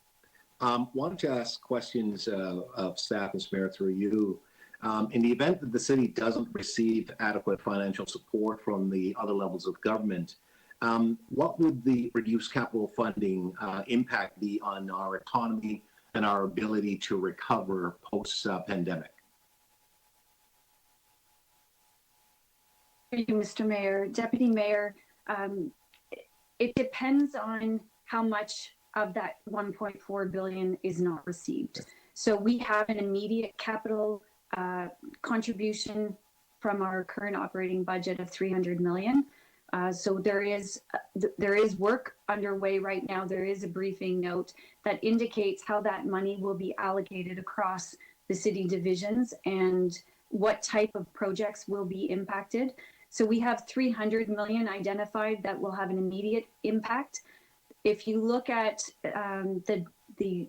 Wanted to ask questions of staff, Mr. Mayor, through you. In the event that the city doesn't receive adequate financial support from the other levels of government, what would the reduced capital funding impact be on our economy and our ability to recover post-pandemic? Thank you, Mr. Mayor. Deputy Mayor, it depends on how much of that 1.4 billion is not received. So we have an immediate capital contribution from our current operating budget of 300 million. So there is work underway right now. There is a briefing note that indicates how that money will be allocated across the city divisions and what type of projects will be impacted. So we have 300 million identified that will have an immediate impact. If you look at the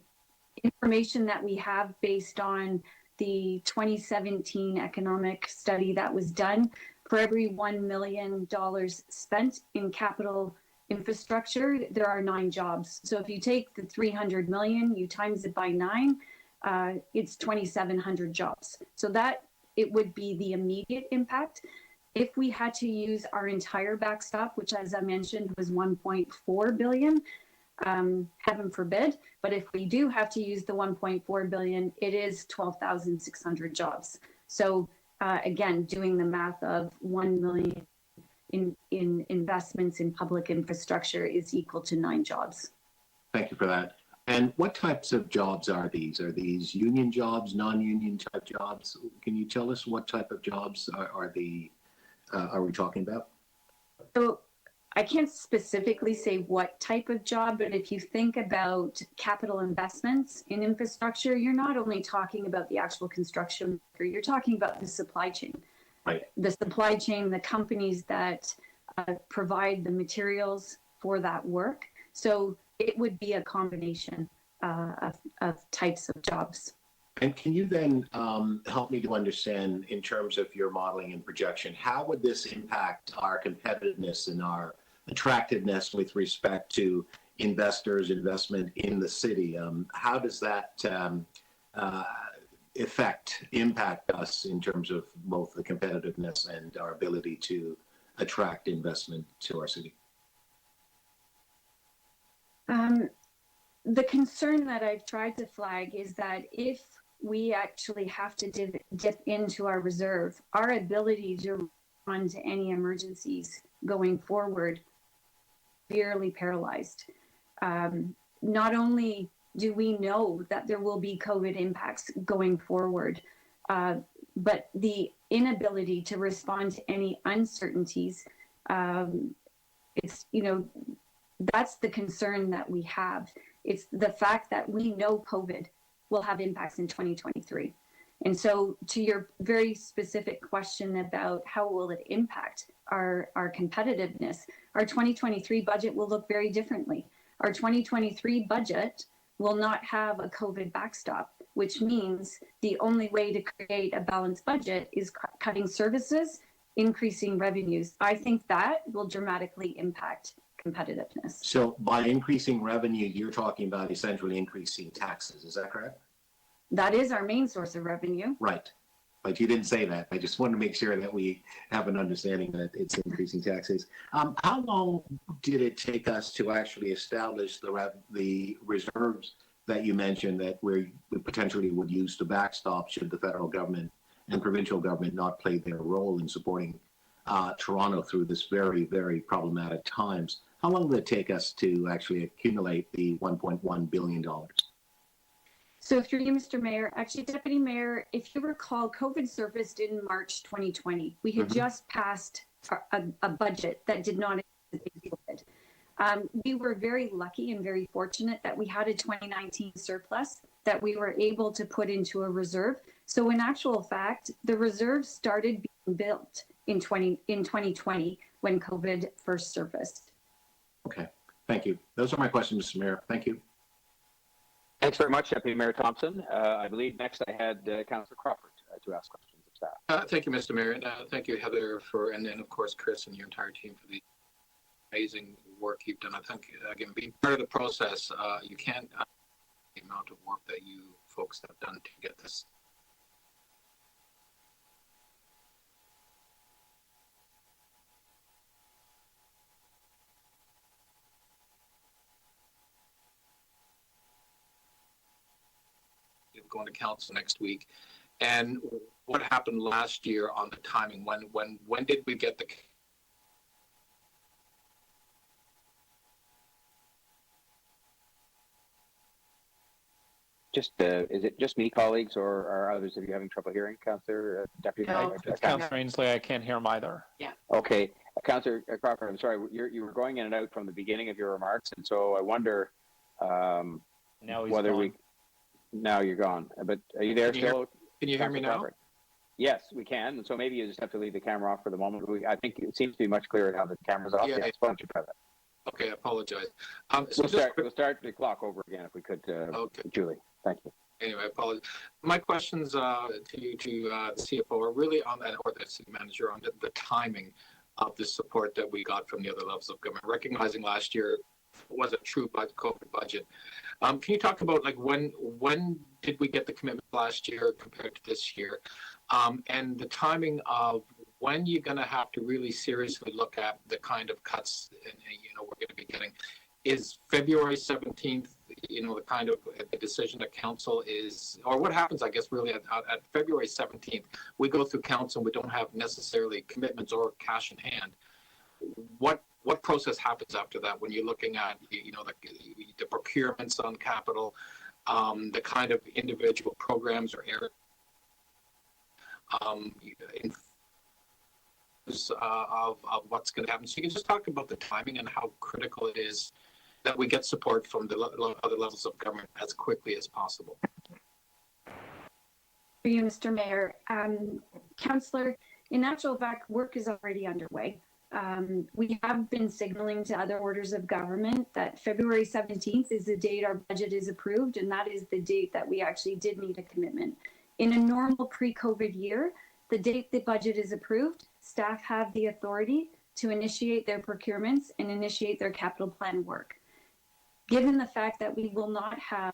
information that we have based on the 2017 economic study that was done, for every $1 million spent in capital infrastructure, there are 9 jobs. So if you take the 300 million, you times it by 9, it's 2,700 jobs. So that it would be the immediate impact. If we had to use our entire backstop, which as I mentioned was 1.4 billion, heaven forbid, but if we do have to use the 1.4 billion, it is 12,600 jobs. So again, doing the math of 1 million in investments in public infrastructure is equal to 9 jobs. Thank you for that. And what types of jobs are these? Are these union jobs, non-union type jobs? Can you tell us what type of jobs are we talking about? So I can't specifically say what type of job, but if you think about capital investments in infrastructure, you're not only talking about the actual construction, you're talking about the supply chain. Right. The supply chain, the companies that provide the materials for that work. So it would be a combination of types of jobs. And can you then help me to understand, in terms of your modeling and projection, how would this impact our competitiveness and our attractiveness with respect to investors' investment in the city? How does that impact us in terms of both the competitiveness and our ability to attract investment to our city? The concern that I've tried to flag is that if we actually have to dip into our reserve, our ability to respond to any emergencies going forward severely paralyzed. Not only do we know that there will be COVID impacts going forward, but the inability to respond to any uncertainties, that's the concern that we have. It's the fact that we know COVID will have impacts in 2023. And so to your very specific question about how will it impact our competitiveness, our 2023 budget will look very differently. Our 2023 budget will not have a COVID backstop, which means the only way to create a balanced budget is cutting services, increasing revenues. I think that will dramatically impact competitiveness. So by increasing revenue, you're talking about essentially increasing taxes. Is that correct? That is our main source of revenue. Right. But you didn't say that. I just want to make sure that we have an understanding that it's increasing taxes. How long did it take us to actually establish the reserves that you mentioned that we potentially would use to backstop should the federal government and provincial government not play their role in supporting Toronto through this very, very problematic times? How long did it take us to actually accumulate the $1.1 billion? So through you, Mr. Mayor, actually, Deputy Mayor, if you recall, COVID surfaced in March 2020. We had just passed a budget that did not anticipate COVID. We were very lucky and very fortunate that we had a 2019 surplus that we were able to put into a reserve. So in actual fact, the reserve started being built in 2020 when COVID first surfaced. Okay, thank you. Those are my questions, Mr. Mayor. Thank you. Thanks very much, Deputy Mayor Thompson. I believe next I had Councillor Crawford to ask questions of staff. Thank you, Mr. Mayor. And thank you, Heather, and then, of course, Chris and your entire team for the amazing work you've done. I think, again, being part of the process, you can't the amount of work that you folks have done to get this. Going to council next week. And what happened last year on the timing? When did we get the Just, is it just me, colleagues, or are others of you having trouble hearing, Councillor Deputy No, Mayor? it's Councillor Ainsley. I can't hear him either. Okay, Councillor Crawford, I'm sorry, you were going in and out from the beginning of your remarks, and so I wonder Now he's whether gone. we. Now you're gone, but are you there Can you still? Can you hear me Councillor now? Crawford? Yes, we can. And so maybe you just have to leave the camera off for the moment. I think it seems to be much clearer now that the camera's off. Yeah, Yes, why don't you try that? Okay, I apologize. We'll start the clock over again if we could, Okay. Julie. Thank you. Anyway, I apologize. My questions to you, to the CFO, are really on that, or the city manager, on the timing of the support that we got from the other levels of government. Recognizing last year was a true COVID budget. Can you talk about, like, when did we get the commitment last year compared to this year, and the timing of when you're going to have to really seriously look at the kind of cuts we're going to be getting? Is February 17th, the kind of the decision that council is, or what happens, I guess, really at February 17th, we go through council, we don't have necessarily commitments or cash in hand. What process happens after that when you're looking at, the procurements on capital, the kind of individual programs or areas, of what's going to happen? So you can just talk about the timing and how critical it is that we get support from the other levels of government as quickly as possible. For you, Mr. Mayor. Councillor, in actual fact, work is already underway. We have been signaling to other orders of government that February 17th is the date our budget is approved, and that is the date that we actually did need a commitment. In a normal pre-COVID year, the date the budget is approved, staff have the authority to initiate their procurements and initiate their capital plan work. Given the fact that we will not have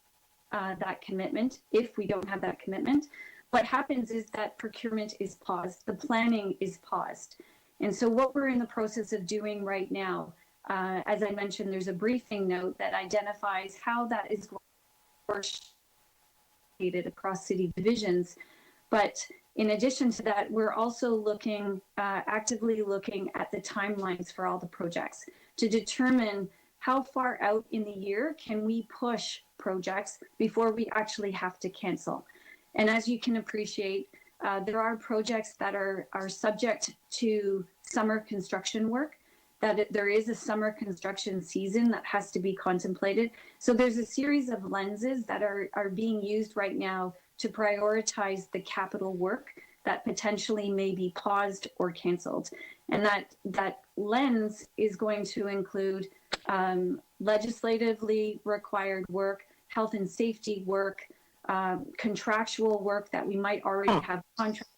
that commitment, if we don't have that commitment, what happens is that procurement is paused, the planning is paused. And so what we're in the process of doing right now, as I mentioned, there's a briefing note that identifies how that is going to be across city divisions. But in addition to that, we're also actively looking at the timelines for all the projects to determine how far out in the year can we push projects before we actually have to cancel. And as you can appreciate, there are projects that are subject to summer construction work, that there is a summer construction season that has to be contemplated. So there's a series of lenses that are being used right now to prioritize the capital work that potentially may be paused or canceled. And that lens is going to include legislatively required work, health and safety work, contractual work that we might already have contracts.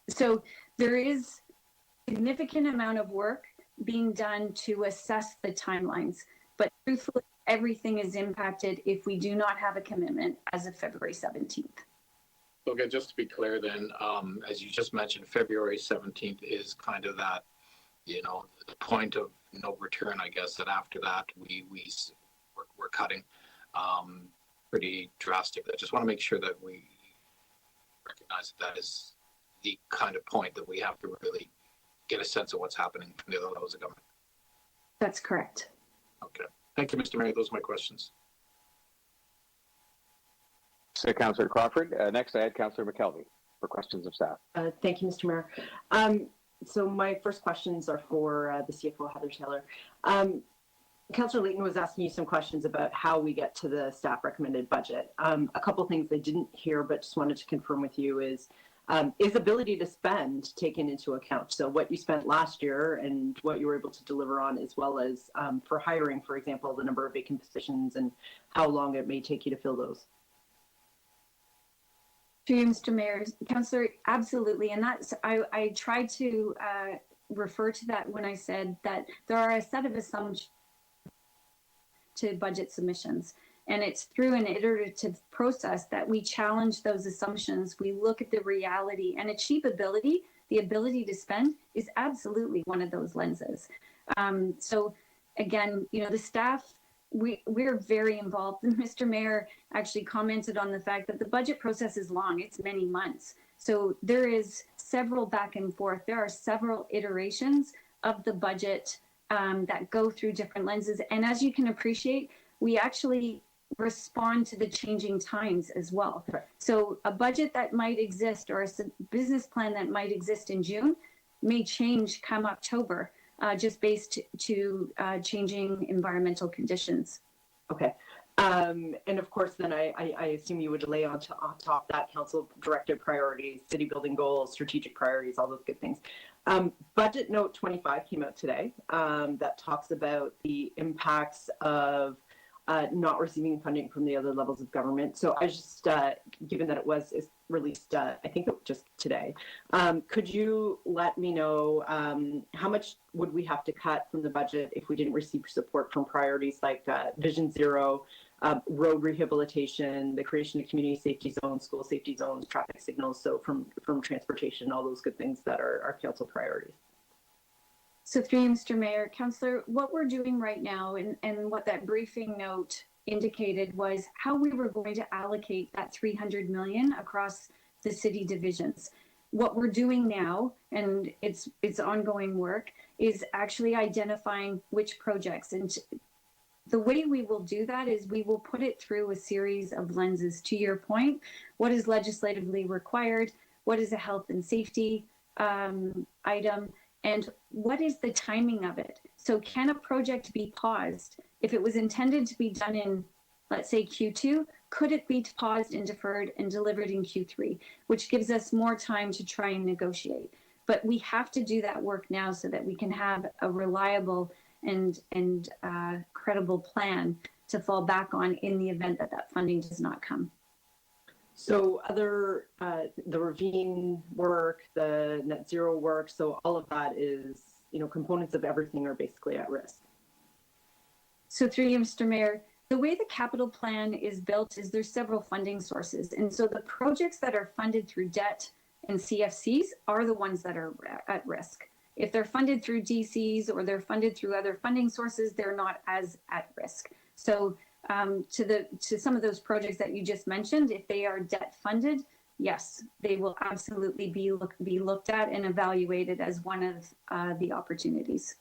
So there is a significant amount of work being done to assess the timelines, but truthfully, everything is impacted if we do not have a commitment as of February 17th. Okay, just to be clear then, as you just mentioned, February 17th is kind of that, the point of no return, I guess, that after that we're cutting pretty drastically. I just want to make sure that we recognize that is the kind of point that we have to really get a sense of what's happening from the other levels of government. That's correct. Okay. Thank you, Mr. Mayor. Those are my questions. So, Councillor Crawford. Next, I had Councillor McKelvey for questions of staff. Thank you, Mr. Mayor. So my first questions are for the CFO, Heather Taylor. Councillor Layton was asking you some questions about how we get to the staff recommended budget. A couple things I didn't hear, but just wanted to confirm with you is ability to spend taken into account? So what you spent last year and what you were able to deliver on, as well as for hiring, for example, the number of vacant positions and how long it may take you to fill those. Through you, Mr. Mayor, Councillor, absolutely. And that's, I tried to refer to that when I said that there are a set of assumptions to budget submissions. And it's through an iterative process that we challenge those assumptions. We look at the reality, and achievability, the ability to spend, is absolutely one of those lenses. So again, you know, the staff, we're very involved. And Mr. Mayor actually commented on the fact that the budget process is long. It's many months. So there is several back and forth. There are several iterations of the budget that go through different lenses. And as you can appreciate, we actually respond to the changing times as well. Right. So a budget that might exist or a business plan that might exist in June may change come October, just based to changing environmental conditions. Okay. And of course, then I assume you would lay on top that council directed priorities, city building goals, strategic priorities, all those good things. Budget note 25 came out today that talks about the impacts of not receiving funding from the other levels of government. So I just, given that it was released, I think just today, could you let me know how much would we have to cut from the budget if we didn't receive support from priorities like Vision Zero, road rehabilitation, the creation of community safety zones, school safety zones, traffic signals, so from transportation, all those good things that are our council priorities? So through you, Mr. Mayor, Councillor, what we're doing right now and what that briefing note indicated was how we were going to allocate that 300 million across the city divisions. What we're doing now, and it's ongoing work, is actually identifying which projects. And the way we will do that is we will put it through a series of lenses. To your point, what is legislatively required? What is a health and safety item? And what is the timing of it? So can a project be paused? If it was intended to be done in, let's say, Q2, could it be paused and deferred and delivered in Q3, which gives us more time to try and negotiate? But we have to do that work now so that we can have a reliable and credible plan to fall back on in the event that that funding does not come. So other, the ravine work, the net zero work, so all of that is, you know, components of everything are basically at risk. So through you, Mr. Mayor, the way the capital plan is built is there's several funding sources. And so the projects that are funded through debt and CFCs are the ones that are at risk. If they're funded through DCs or they're funded through other funding sources, they're not as at risk. So to some of those projects that you just mentioned, if they are debt funded, yes, they will absolutely be looked at and evaluated as one of the opportunities.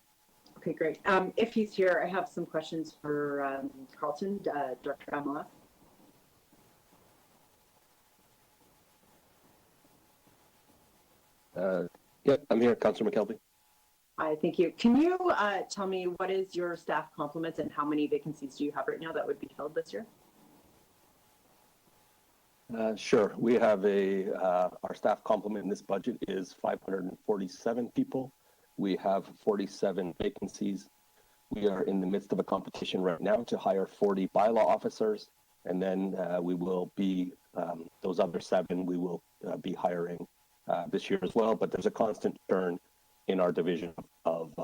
Okay, great. If he's here, I have some questions for Carlton, Director Amala. Yeah, I'm here, Councillor McKelvey. Hi, thank you. Can you tell me what is your staff complement and how many vacancies do you have right now that would be filled this year? Sure. We have our staff complement in this budget is 547 people. We have 47 vacancies. We are in the midst of a competition right now to hire 40 bylaw officers, and then we will be, those other 7 we will be hiring this year as well. But there's a constant churn in our division of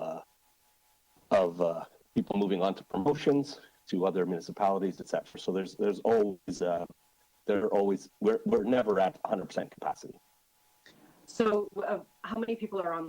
people moving on to promotions to other municipalities, et cetera. So there's always, we're never at 100% capacity. So how many people are on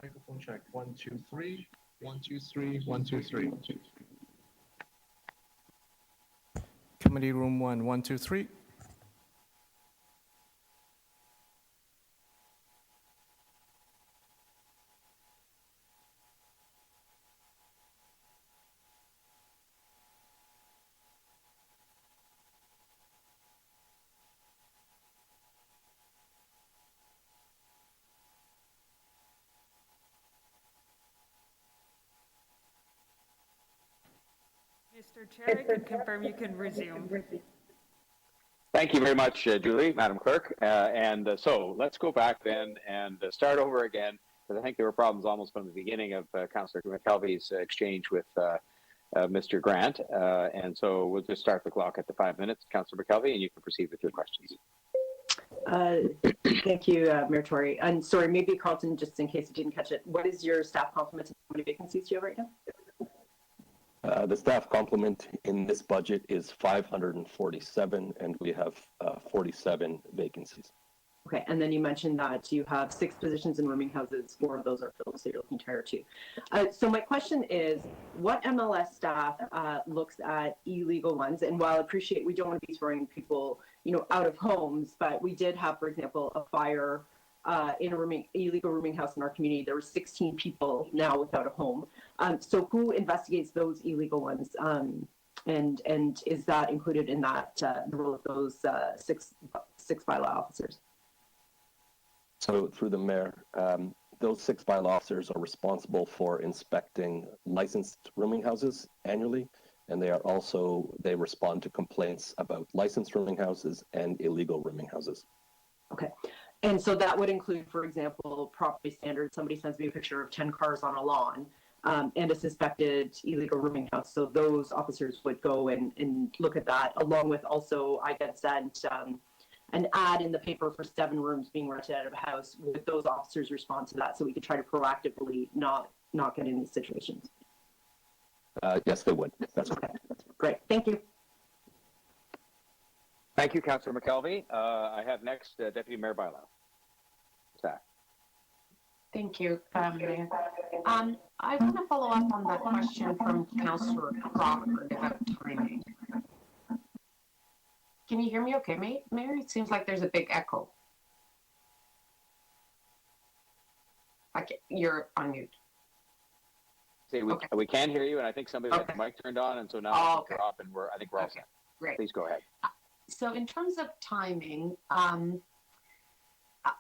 Microphone check. 1, 2, 3. 1, 2, 3. 1, 2, 3. Committee room 1, 1, 2, 3. Mr. Chair, I can confirm you can resume. Thank you very much, Julie, Madam Clerk. So let's go back then and start over again, because I think there were problems almost from the beginning of Councillor McKelvey's exchange with Mr. Grant. And so we'll just start the clock at the 5 minutes, Councillor McKelvey, and you can proceed with your questions. Thank you, Mayor Tory. And sorry, maybe Carlton, just in case you didn't catch it, what is your staff complement and how many vacancies do you have right now? The staff complement in this budget is 547, and we have 47 vacancies. Okay, and then you mentioned that you have 6 positions in rooming houses, 4 of those are filled, so you're looking to hire 2. So my question is, what MLS staff looks at illegal ones? And while I appreciate we don't want to be throwing people, out of homes, but we did have, for example, a fire in a illegal rooming house in our community. There were 16 people now without a home. So who investigates those illegal ones? And is that included in that the role of those six bylaw officers? So through the mayor, those 6 bylaw officers are responsible for inspecting licensed rooming houses annually, and they respond to complaints about licensed rooming houses and illegal rooming houses. Okay. And so that would include, for example, property standards. Somebody sends me a picture of 10 cars on a lawn and a suspected illegal rooming house. So those officers would go and look at that, along with also I get sent an ad in the paper for 7 rooms being rented out of a house. Would those officers respond to that so we could try to proactively not get in these situations? Yes, they would. That's okay. Great. Thank you. Thank you, Councillor McKelvey. I have next Deputy Mayor Bylaw. Staff. Thank you, Mayor. I want to follow up on that question from Councillor Crawford about timing. Can you hear me okay, Mayor? It seems like there's a big echo. Okay, you're on mute. See, we can hear you, and I think somebody had the mic turned on, and so now we're off, and I think we're all set. Great. Please go ahead. So in terms of timing,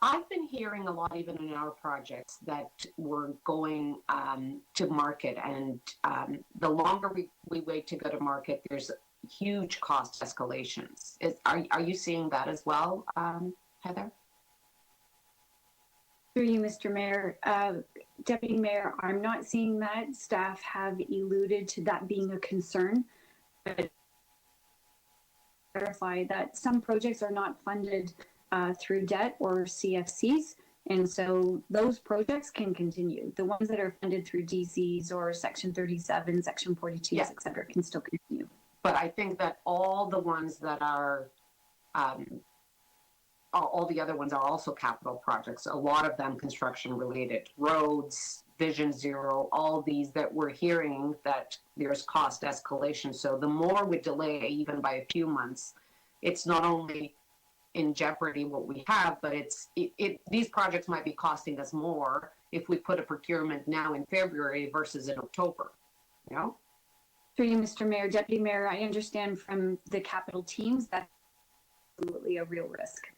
I've been hearing a lot, even in our projects, that we're going to market, and the longer we wait to go to market, there's huge cost escalations. Are you seeing that as well, Heather? Through you, Mr. Mayor. Deputy Mayor, I'm not seeing that. Staff have alluded to that being a concern. But clarify that some projects are not funded through debt or CFCs, and so those projects can continue. The ones that are funded through DCs or Section 37, Section 42, et cetera, can still continue. But I think that all the ones that are, all the other ones are also capital projects. A lot of them construction related, roads, Vision Zero, all these that we're hearing that there's cost escalation. So the more we delay, even by a few months, it's not only in jeopardy what we have, but these projects might be costing us more if we put a procurement now in February versus in October. You know? Through you, Mr. Mayor, Deputy Mayor, I understand from the capital teams that's absolutely a real risk.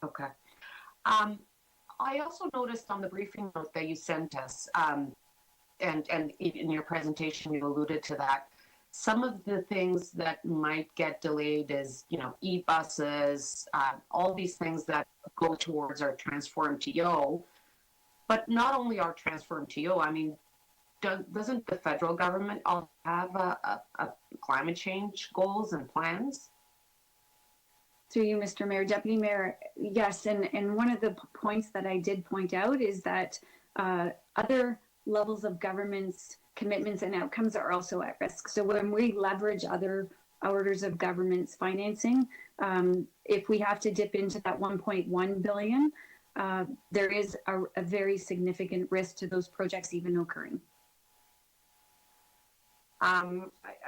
Okay. I also noticed on the briefing note that you sent us, and in your presentation you alluded to that, some of the things that might get delayed is, e-buses, all these things that go towards our Transform TO, but not only our Transform TO, I mean, doesn't the federal government all have a climate change goals and plans? Through you, Mr. Mayor, Deputy Mayor, yes, and one of the points that I did point out is that other levels of government's commitments and outcomes are also at risk. So when we leverage other orders of government's financing, if we have to dip into that 1.1 billion, there is a very significant risk to those projects even occurring. I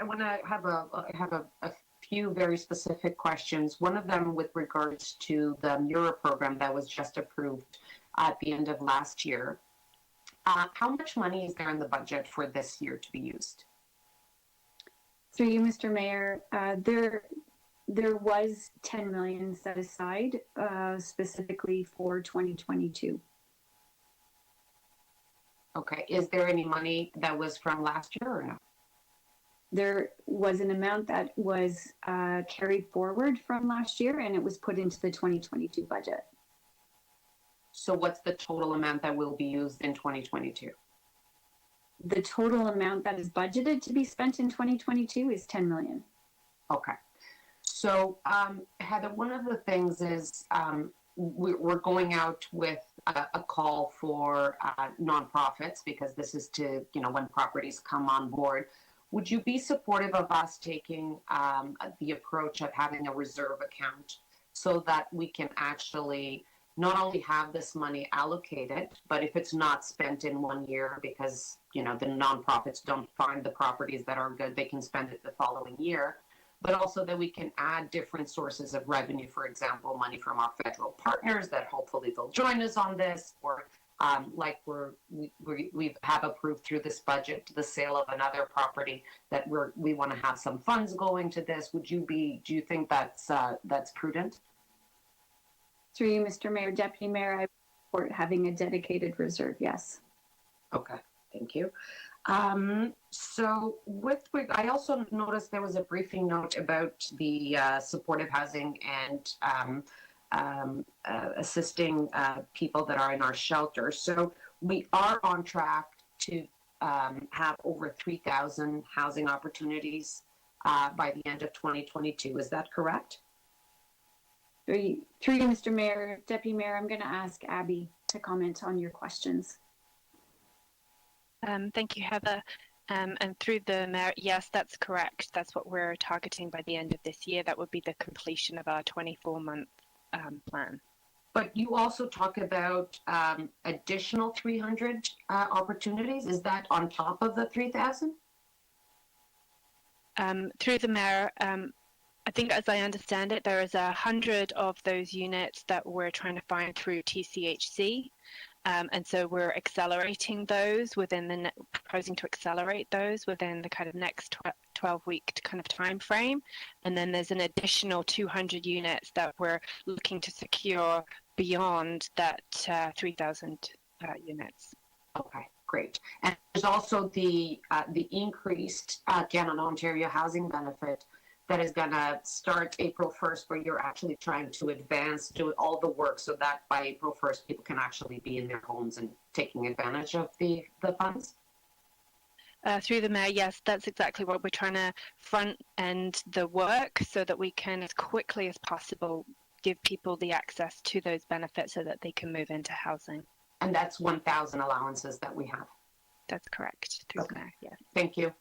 want to have a few very specific questions. One of them with regards to the Mura program that was just approved at the end of last year. How much money is there in the budget for this year to be used? Through you, Mr. Mayor, there was 10 million set aside specifically for 2022. Okay, is there any money that was from last year or no? There was an amount that was carried forward from last year, and it was put into the 2022 budget. So what's the total amount that will be used in 2022? The total amount that is budgeted to be spent in 2022 is 10 million. Okay. So, Heather, one of the things is we're going out with a call for nonprofits, because this is to, when properties come on board. Would you be supportive of us taking the approach of having a reserve account so that we can actually not only have this money allocated, but if it's not spent in 1 year because, the nonprofits don't find the properties that are good, they can spend it the following year, but also that we can add different sources of revenue, for example, money from our federal partners that hopefully they'll join us on this, or like we have approved through this budget the sale of another property that we want to have some funds going to this. Do you think that's prudent? Through you, Mr. Mayor, Deputy Mayor, I support having a dedicated reserve, yes. Okay, thank you. So I also noticed there was a briefing note about the supportive housing and assisting people that are in our shelters. So we are on track to have over 3,000 housing opportunities by the end of 2022. Is that correct? Through you, Mr. Mayor, Deputy Mayor, I'm going to ask Abby to comment on your questions. Thank you, Heather. And through the mayor, yes, that's correct. That's what we're targeting by the end of this year. That would be the completion of our 24-month plan. But you also talk about additional 300 opportunities. Is that on top of the 3,000? Through the mayor, I think, as I understand it, there is 100 of those units that we're trying to find through TCHC. And so we're accelerating those proposing to accelerate those within the kind of next 12-week kind of time frame. And then there's an additional 200 units that we're looking to secure beyond that 3,000 units. Okay, great. And there's also the increased Canada Ontario housing benefit that is going to start April 1st, where you're actually trying to do all the work so that by April 1st, people can actually be in their homes and taking advantage of the funds? Through the mayor, yes, that's exactly what we're trying to front end the work so that we can, as quickly as possible, give people the access to those benefits so that they can move into housing. And that's 1,000 allowances that we have? That's correct, through the mayor, yes. Thank you.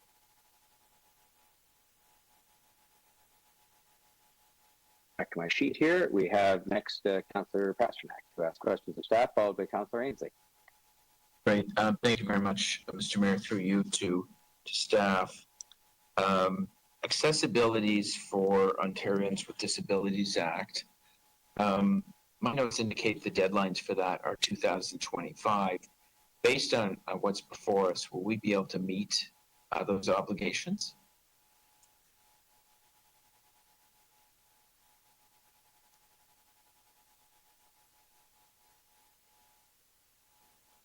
Back to my sheet here. We have next Councillor Pasternak to ask questions of staff, followed by Councillor Ainsley. Great. Thank you very much, Mr. Mayor, through you to staff. Accessibilities for Ontarians with Disabilities Act. My notes indicate the deadlines for that are 2025. Based on what's before us, will we be able to meet those obligations?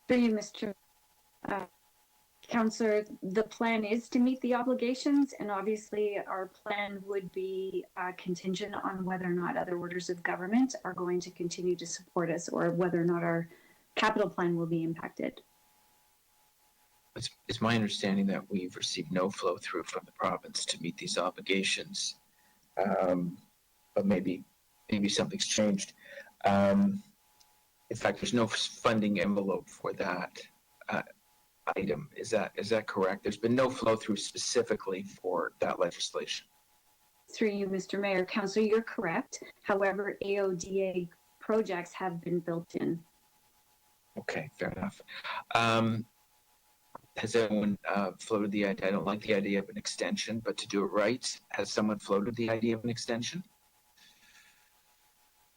Through you, Mr. Councillor, the plan is to meet the obligations, and obviously our plan would be contingent on whether or not other orders of government are going to continue to support us, or whether or not our capital plan will be impacted. It's my understanding that we've received no flow through from the province to meet these obligations, but maybe something's changed. In fact, there's no funding envelope for that item. Is that correct? There's been no flow through specifically for that legislation. Through you, Mr. Mayor, Councillor, you're correct. However, AODA projects have been built in Okay, fair enough. Has anyone floated the idea? I don't like the idea of an extension, but to do it right, has someone floated the idea of an extension?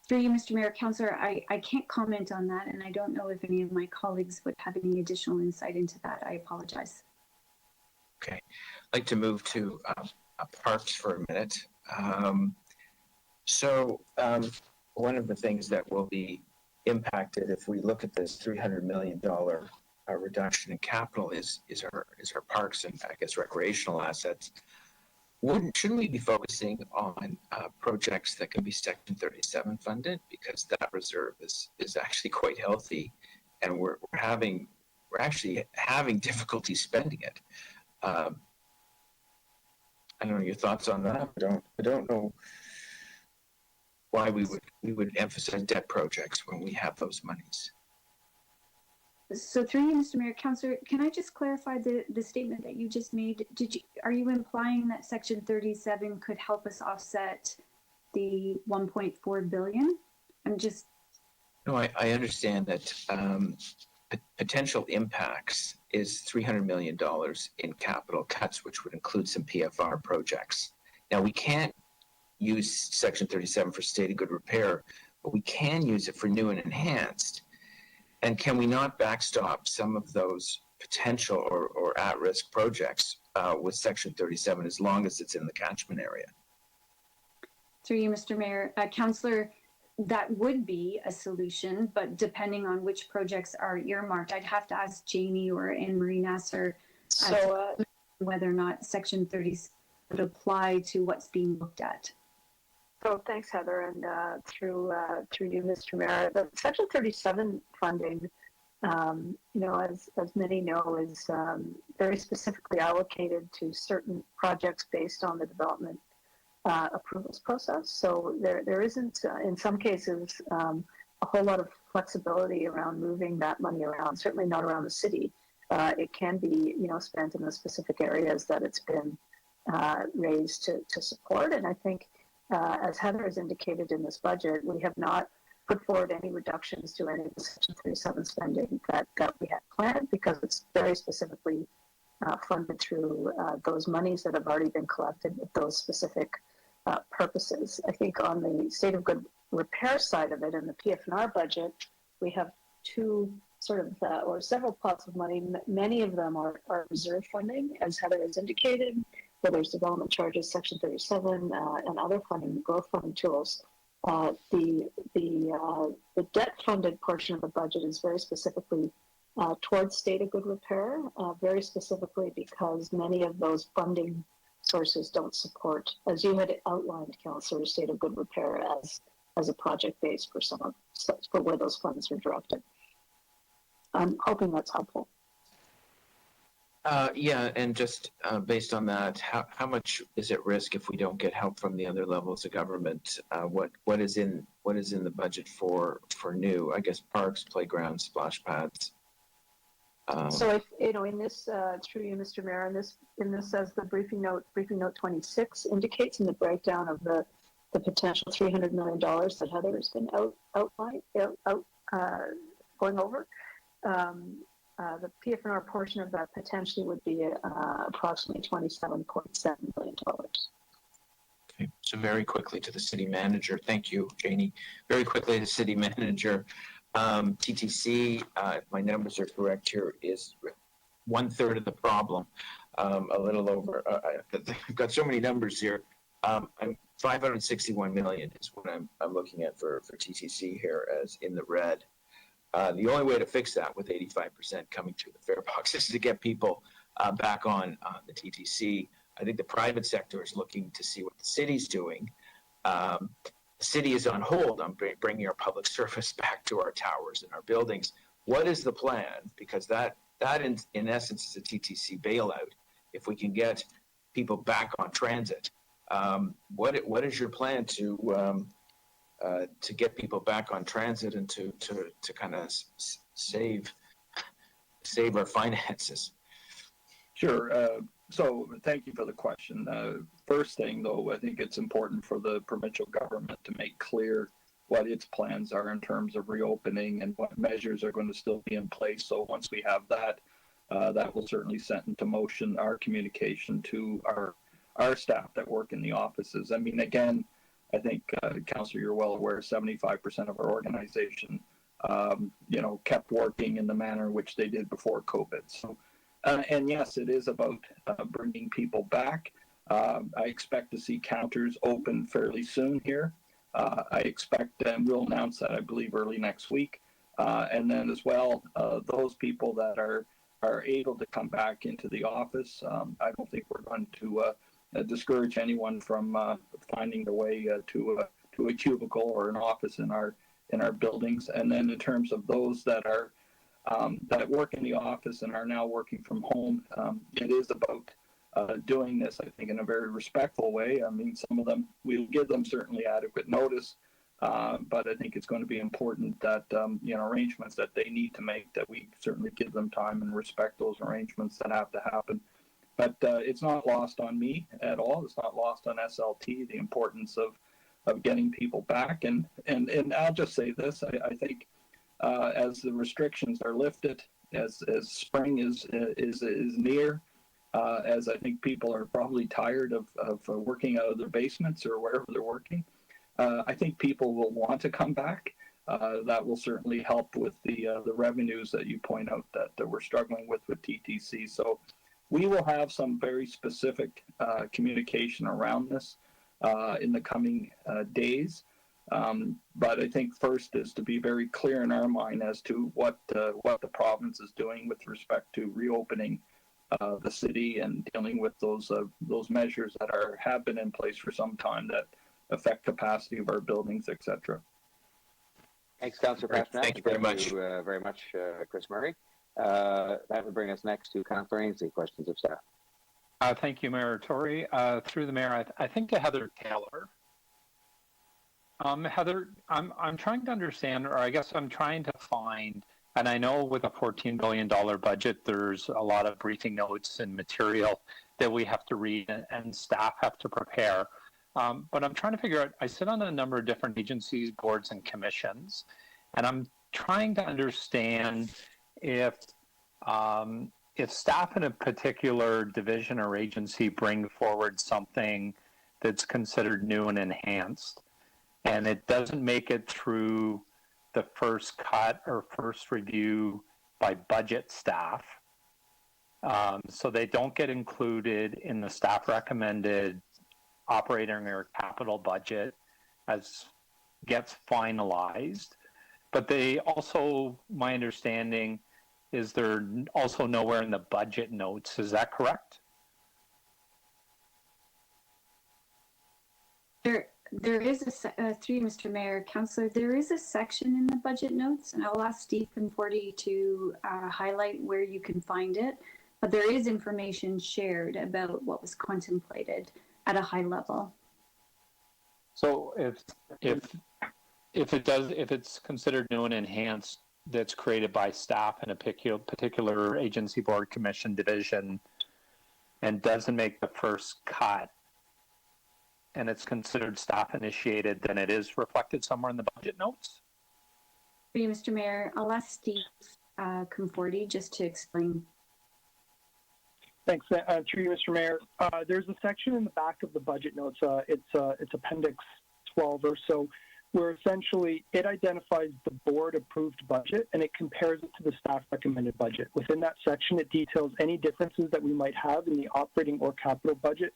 Through you, Mr. Mayor, Councillor, I can't comment on that, and I don't know if any of my colleagues would have any additional insight into that. I apologize. Okay, I'd like to move to parks for a minute. One of the things that will be impacted if we look at this $300 million reduction in capital is our parks and I guess recreational assets. Shouldn't we be focusing on projects that can be Section 37 funded, because that reserve is actually quite healthy, and we're actually having difficulty spending it. I don't know your thoughts on that. I don't know why we would emphasize debt projects when we have those monies. So through you, Mr. Mayor, Councillor, can I just clarify the statement that you just made? Are you implying that Section 37 could help us offset the 1.4 billion? No, I understand that potential impacts is $300 million in capital cuts, which would include some PFR projects. Now, we can't use Section 37 for state of good repair, but we can use it for new and enhanced. And can we not backstop some of those potential or at-risk projects with Section 37 as long as it's in the catchment area? Through you, Mr. Mayor, Councillor, that would be a solution, but depending on which projects are earmarked, I'd have to ask Janie or Anne-Marie Nasser whether or not Section 37 would apply to what's being looked at. So thanks, Heather, and through you, Mr. Mayor. The Section 37 funding, as many know, is very specifically allocated to certain projects based on the development approvals process. So there isn't, in some cases, a whole lot of flexibility around moving that money around. Certainly not around the city. It can be, spent in the specific areas that it's been raised to support, and I think. As Heather has indicated in this budget, we have not put forward any reductions to any of the Section 37 spending that we had planned, because it's very specifically funded through those monies that have already been collected with those specific purposes. I think on the state of good repair side of it, in the PF&R budget, we have two or several pots of money. Many of them are reserve funding, as Heather has indicated, whether it's development charges, Section 37, and other growth funding tools. The debt-funded portion of the budget is very specifically towards state of good repair, very specifically because many of those funding sources don't support, as you had outlined, Councillor, state of good repair as a project base for where those funds are directed. I'm hoping that's helpful. And just based on that, how much is at risk if we don't get help from the other levels of government? What is in the budget for new? I guess parks, playgrounds, splash pads. So if in this through you, Mr. Mayor, in this as the briefing note 26 indicates in the breakdown of the potential $300 million that Heather has been going over. The PF&R portion of that potentially would be approximately $27.7 million. Okay, so very quickly to the city manager. Thank you, Janie. Very quickly to city manager. TTC, if my numbers are correct here, is 1/3 of the problem. A little over. I've got so many numbers here. I'm 561 million is what I'm looking at for TTC here as in the red. The only way to fix that with 85% coming through the fare box is to get people back on the TTC. I think the private sector is looking to see what the city's doing. The city is on hold on bringing our public service back to our towers and our buildings. What is the plan? Because that in essence is a TTC bailout. If we can get people back on transit, what is your plan to get people back on transit and to kind of save our finances? Sure. So thank you for the question. First thing, though, I think it's important for the provincial government to make clear what its plans are in terms of reopening and what measures are going to still be in place. So once we have that, that will certainly set into motion our communication to our staff that work in the offices. I mean, again, I think, Councillor, you're well aware, 75% of our organization, kept working in the manner in which they did before COVID. So, and yes, it is about bringing people back. I expect to see counters open fairly soon here. I expect, and we'll announce that, I believe, early next week. And then as well, those people that are able to come back into the office, I don't think we're going to discourage anyone from finding their way to a cubicle or an office in our buildings. And then in terms of those that are that work in the office and are now working from home, it is about doing this, I think, in a very respectful way. I mean, some of them, we'll give them certainly adequate notice, but I think it's going to be important that, arrangements that they need to make, that we certainly give them time and respect those arrangements that have to happen. But it's not lost on me at all. It's not lost on SLT, the importance of getting people back. And I'll just say this, I think as the restrictions are lifted, as spring is near, as I think people are probably tired of working out of their basements or wherever they're working, I think people will want to come back. That will certainly help with the revenues that you point out that we're struggling with TTC. So we will have some very specific communication around this in the coming days. But I think first is to be very clear in our mind as to what the province is doing with respect to reopening the city and dealing with those measures that have been in place for some time that affect capacity of our buildings, etc. Thanks, Councillor Pasternak. Thank you very much. Thank you very much, Chris Murray. That would bring us next to Councillor Ainsley, questions of staff. Thank you, Mayor Tory. Through the mayor, I think to Heather Taylor. Heather, I'm trying to understand, or I guess I'm trying to find, and I know with a $14 billion budget, there's a lot of briefing notes and material that we have to read and staff have to prepare. But I'm trying to figure out, I sit on a number of different agencies, boards, and commissions, and I'm trying to understand if staff in a particular division or agency bring forward something that's considered new and enhanced, and it doesn't make it through the first cut or first review by budget staff, so they don't get included in the staff recommended operating or capital budget as gets finalized. But they also, my understanding is they're also nowhere in the budget notes. Is that correct? There is through Mr. Mayor, Councillor, there is a section in the budget notes, and I'll ask Steve Conforti to highlight where you can find it. But there is information shared about what was contemplated at a high level. So if it's considered new and enhanced, that's created by staff in a particular agency, board, commission, division, and doesn't make the first cut, and it's considered staff initiated, then it is reflected somewhere in the budget notes? For you, Mr. Mayor, I'll ask Steve Conforti just to explain. Thanks. Through you, Mr. Mayor. There's a section in the back of the budget notes. It's Appendix 12 or so, where essentially it identifies the board-approved budget and it compares it to the staff-recommended budget. Within that section, it details any differences that we might have in the operating or capital budget,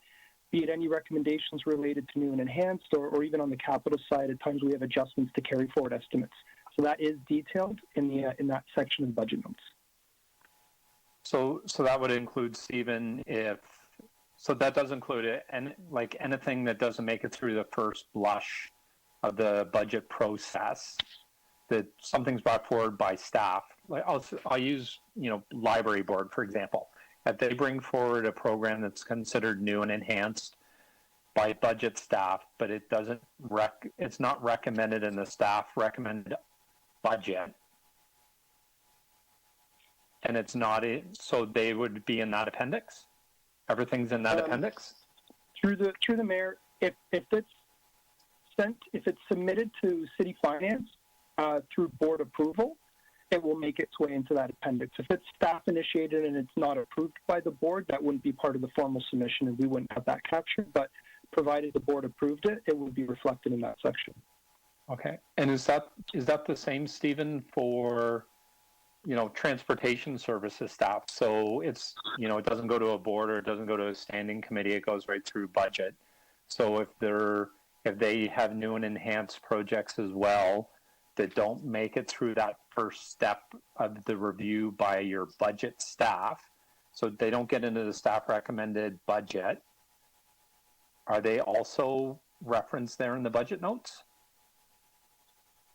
be it any recommendations related to new and enhanced, or even on the capital side, at times we have adjustments to carry forward estimates. So that is detailed in that section of the budget notes. So that would include, Stephen, so that does include it, and like anything that doesn't make it through the first blush of the budget process, that something's brought forward by staff. Like I'll use, library board, for example. If they bring forward a program that's considered new and enhanced by budget staff, but it's not recommended in the staff recommended budget, and it's not, so they would be in that appendix? Everything's in that appendix? Through the mayor, if it's if it's submitted to city finance through board approval, it will make its way into that appendix. If it's staff initiated and it's not approved by the board, that wouldn't be part of the formal submission and we wouldn't have that captured. But provided the board approved it, it would be reflected in that section. Okay. And is that the same, Stephen, for, transportation services staff? So it's, it doesn't go to a board or it doesn't go to a standing committee, it goes right through budget. So if they have new and enhanced projects as well that don't make it through that first step of the review by your budget staff, so they don't get into the staff recommended budget, are they also referenced there in the budget notes?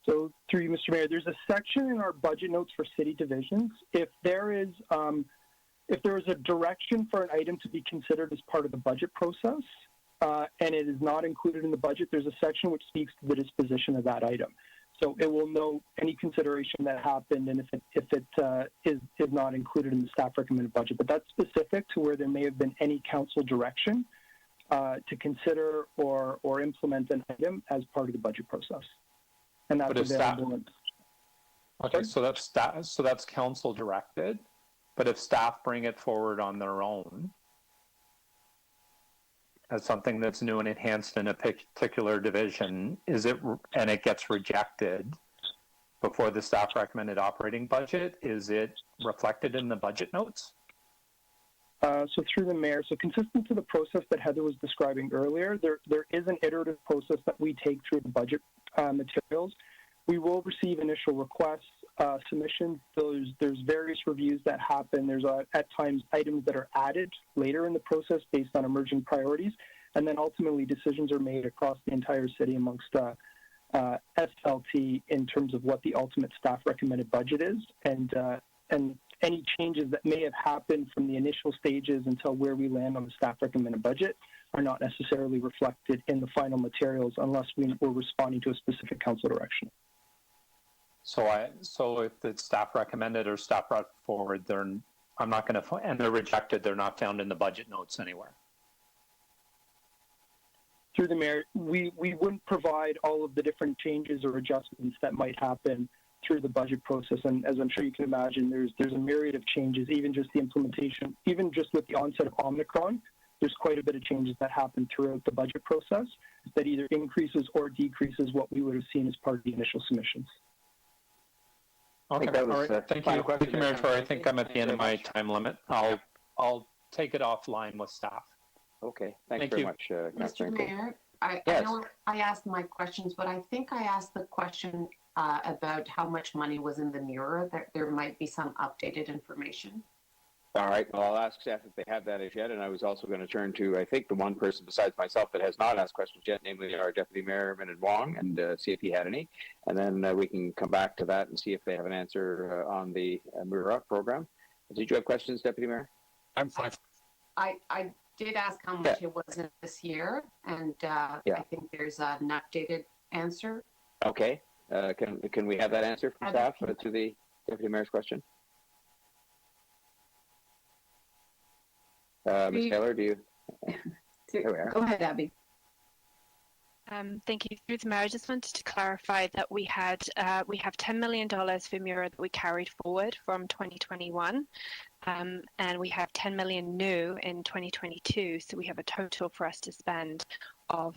So through you, Mr. Mayor, there's a section in our budget notes for city divisions. If there is a direction for an item to be considered as part of the budget process, and it is not included in the budget, there's a section which speaks to the disposition of that item. So it will note any consideration that happened and if it is not included in the staff recommended budget. But that's specific to where there may have been any council direction to consider or implement an item as part of the budget process. And that's available. Okay, so that's council directed, but if staff bring it forward on their own as something that's new and enhanced in a particular division, and it gets rejected before the staff recommended operating budget, is it reflected in the budget notes? So through the mayor, so consistent to the process that Heather was describing earlier, there is an iterative process that we take through the budget materials. We will receive initial requests, submissions. There's various reviews that happen. There's at times items that are added later in the process based on emerging priorities, and then ultimately decisions are made across the entire city amongst SLT in terms of what the ultimate staff recommended budget is, and any changes that may have happened from the initial stages until where we land on the staff recommended budget are not necessarily reflected in the final materials unless we're responding to a specific council direction. So if it's staff recommended or staff brought forward, I'm not going to, and they're rejected, they're not found in the budget notes anywhere. Through the mayor, we wouldn't provide all of the different changes or adjustments that might happen through the budget process. And as I'm sure you can imagine, there's a myriad of changes, even just the implementation, even just with the onset of Omicron, there's quite a bit of changes that happen throughout the budget process that either increases or decreases what we would have seen as part of the initial submissions. Okay, all right. Thank you, Mayor Tory. I think I'm at the end of my time limit. I'll take it offline with staff. Okay, thanks very much, Mr. Mayor. I know I asked my questions, but I think I asked the question about how much money was in the mirror. There might be some updated information. All right. Well, I'll ask staff if they have that as yet. And I was also going to turn to, I think, the one person besides myself that has not asked questions yet, namely our Deputy Mayor, Minid Wong, and see if he had any. And then we can come back to that and see if they have an answer on the Mirror Up program. Did you have questions, Deputy Mayor? I'm fine. I did ask how much it was in this year, and I think there's an updated answer. Okay. Can we have that answer from staff to the Deputy Mayor's question? Ms. Taylor, do you? There we are. Go ahead, Abby. Thank you. Through the mayor, I just wanted to clarify that we have $10 million for Mirror that we carried forward from 2021, and we have 10 million new in 2022. So we have a total for us to spend of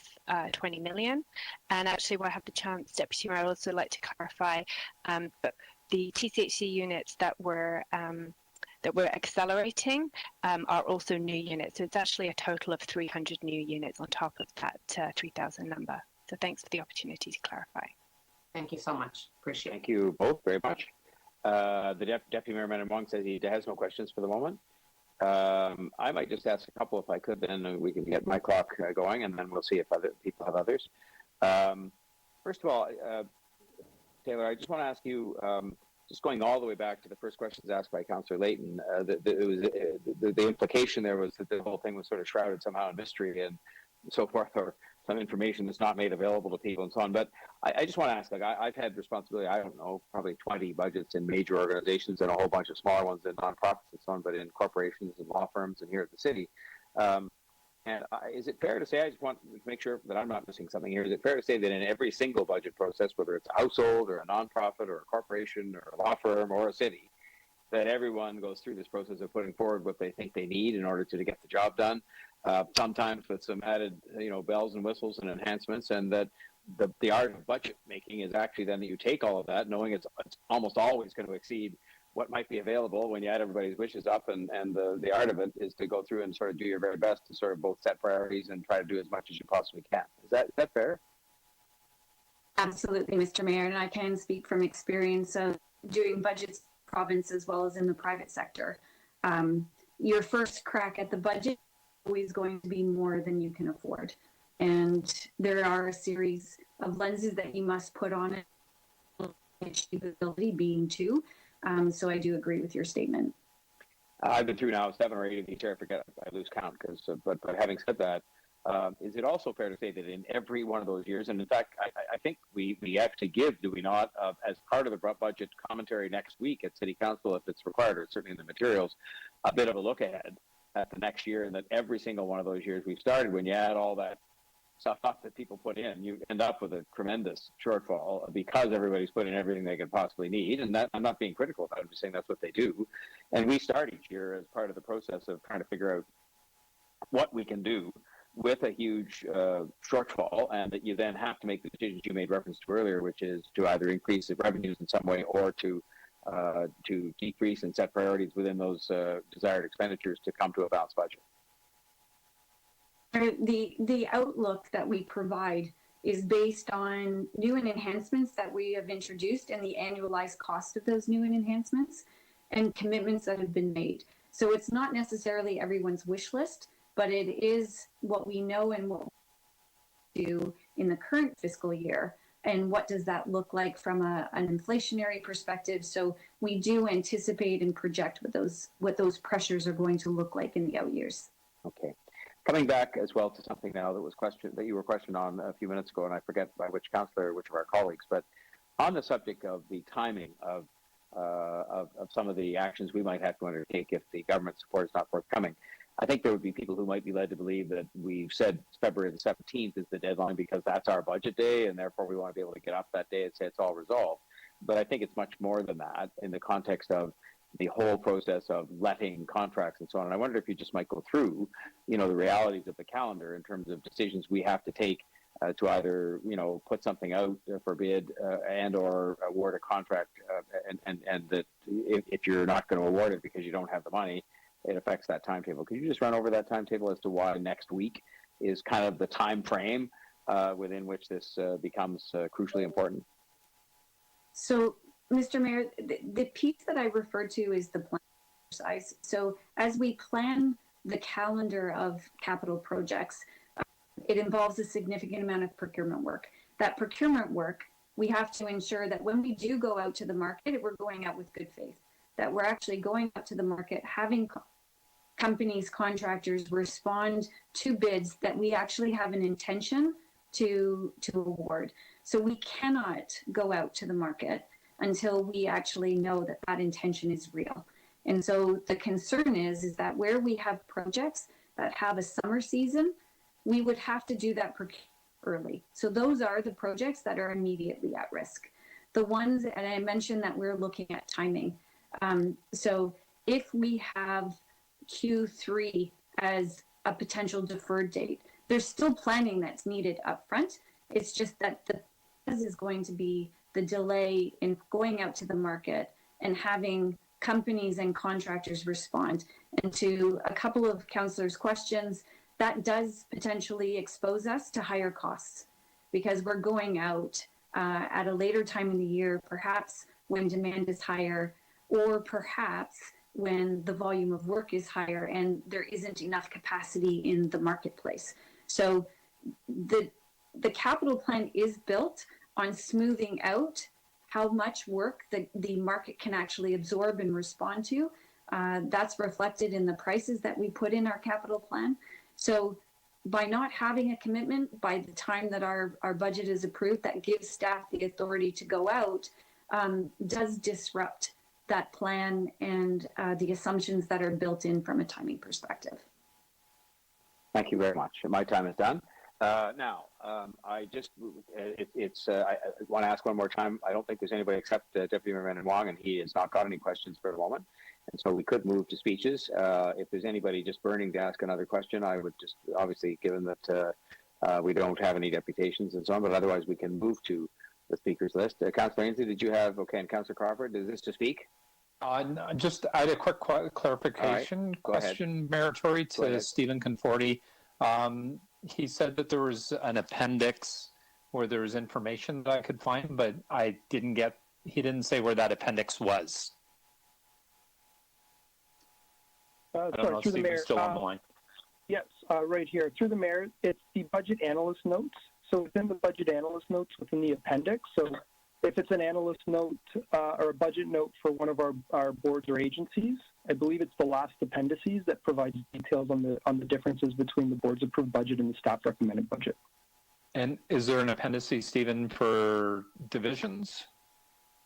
20 million. And actually, while I have the chance, Deputy Mayor, I'd also like to clarify, but the TCHC units that we're accelerating are also new units. So it's actually a total of 300 new units on top of that 3,000 number. So thanks for the opportunity to clarify. Thank you so much. Appreciate it. Thank you both very much. The Deputy Mayor Minid Wong says he has no questions for the moment. I might just ask a couple if I could, then we can get my clock going, and then we'll see if other people have others. First of all, Taylor, I just want to ask you, just going all the way back to the first questions asked by Councillor Layton, the implication there was that the whole thing was sort of shrouded somehow in mystery and so forth, or some information that's not made available to people and so on. But I just want to ask, like, I've had responsibility, I don't know, probably 20 budgets in major organizations and a whole bunch of smaller ones in nonprofits and so on, but in corporations and law firms and here at the city. And is it fair to say, I just want to make sure that I'm not missing something here, is it fair to say that in every single budget process, whether it's a household or a nonprofit or a corporation or a law firm or a city, that everyone goes through this process of putting forward what they think they need in order to get the job done, sometimes with some added, bells and whistles and enhancements, and that the art of budget making is actually then that you take all of that, knowing it's almost always going to exceed what might be available when you add everybody's wishes up, and the art of it is to go through and sort of do your very best to sort of both set priorities and try to do as much as you possibly can. Is that fair? Absolutely, Mr. Mayor, and I can speak from experience of doing budgets in the province as well as in the private sector. Your first crack at the budget is always going to be more than you can afford. And there are a series of lenses that you must put on it, achievability being two. So I do agree with your statement. I've been through now 7 or 8 of these here. I forget, I lose count. But having said that, is it also fair to say that in every one of those years, and in fact, I think we actually give, do we not, as part of the budget commentary next week at City Council, if it's required, or certainly in the materials, a bit of a look ahead at the next year, and that every single one of those years we've started, when you add all that stuff up that people put in, you end up with a tremendous shortfall because everybody's put in everything they could possibly need. And that, I'm not being critical of that, I'm just saying that's what they do. And we start each year as part of the process of trying to figure out what we can do with a huge shortfall, and that you then have to make the decisions you made reference to earlier, which is to either increase the revenues in some way or to decrease and set priorities within those desired expenditures to come to a balanced budget. The outlook that we provide is based on new and enhancements that we have introduced and the annualized cost of those new and enhancements and commitments that have been made. So it's not necessarily everyone's wish list, but it is what we know and what we do in the current fiscal year. And what does that look like from an inflationary perspective? So we do anticipate and project what those pressures are going to look like in the out years. Okay. Coming back as well to something now that you were questioned on a few minutes ago, and I forget by which councillor, which of our colleagues, but on the subject of the timing of some of the actions we might have to undertake if the government support is not forthcoming, I think there would be people who might be led to believe that we've said February the 17th is the deadline because that's our budget day, and therefore we want to be able to get up that day and say it's all resolved. But I think it's much more than that in the context of the whole process of letting contracts and so on. And I wonder if you just might go through, the realities of the calendar in terms of decisions we have to take to either, put something out for bid and or award a contract, and that if you're not going to award it because you don't have the money, it affects that timetable. Could you just run over that timetable as to why next week is kind of the time frame within which this becomes crucially important? So, Mr. Mayor, the piece that I referred to is the plan exercise. So as we plan the calendar of capital projects, it involves a significant amount of procurement work. That procurement work, we have to ensure that when we do go out to the market, we're going out with good faith, that we're actually going out to the market, having companies, contractors respond to bids that we actually have an intention to award. So we cannot go out to the market until we actually know that that intention is real. And so the concern is that where we have projects that have a summer season, we would have to do that early. So those are the projects that are immediately at risk. The ones, and I mentioned that we're looking at timing. So if we have Q3 as a potential deferred date, there's still planning that's needed up front. It's just that the is going to be the delay in going out to the market and having companies and contractors respond. And to a couple of councillors' questions, that does potentially expose us to higher costs because we're going out at a later time in the year, perhaps when demand is higher, or perhaps when the volume of work is higher and there isn't enough capacity in the marketplace. So the capital plan is built on smoothing out how much work the market can actually absorb and respond to. That's reflected in the prices that we put in our capital plan. So by not having a commitment by the time that our budget is approved, that gives staff the authority to go out, does disrupt that plan and the assumptions that are built in from a timing perspective. Thank you very much. My time is done. Now, I want to ask one more time. I don't think there's anybody except Deputy Mayor Brennan Wong, and he has not got any questions for the moment. And so we could move to speeches. If there's anybody just burning to ask another question, I would just, obviously, given that we don't have any deputations and so on, but otherwise we can move to the speakers list. Councillor Ainsley, did you have, okay, and Councillor Crawford, is this to speak? Just I had a quick clarification question, Mayor Tory, to Stephen Conforti. He said that there was an appendix where there was information that I could find, but he didn't say where that appendix was. I don't know if Stephen's still on the line. Yes, right here. Through the mayor, it's the budget analyst notes. So within the budget analyst notes within the appendix, so if it's an analyst note or a budget note for one of our boards or agencies, I believe it's the last appendices that provides details on the differences between the board's approved budget and the staff recommended budget. And is there an appendices, Stephen, for divisions?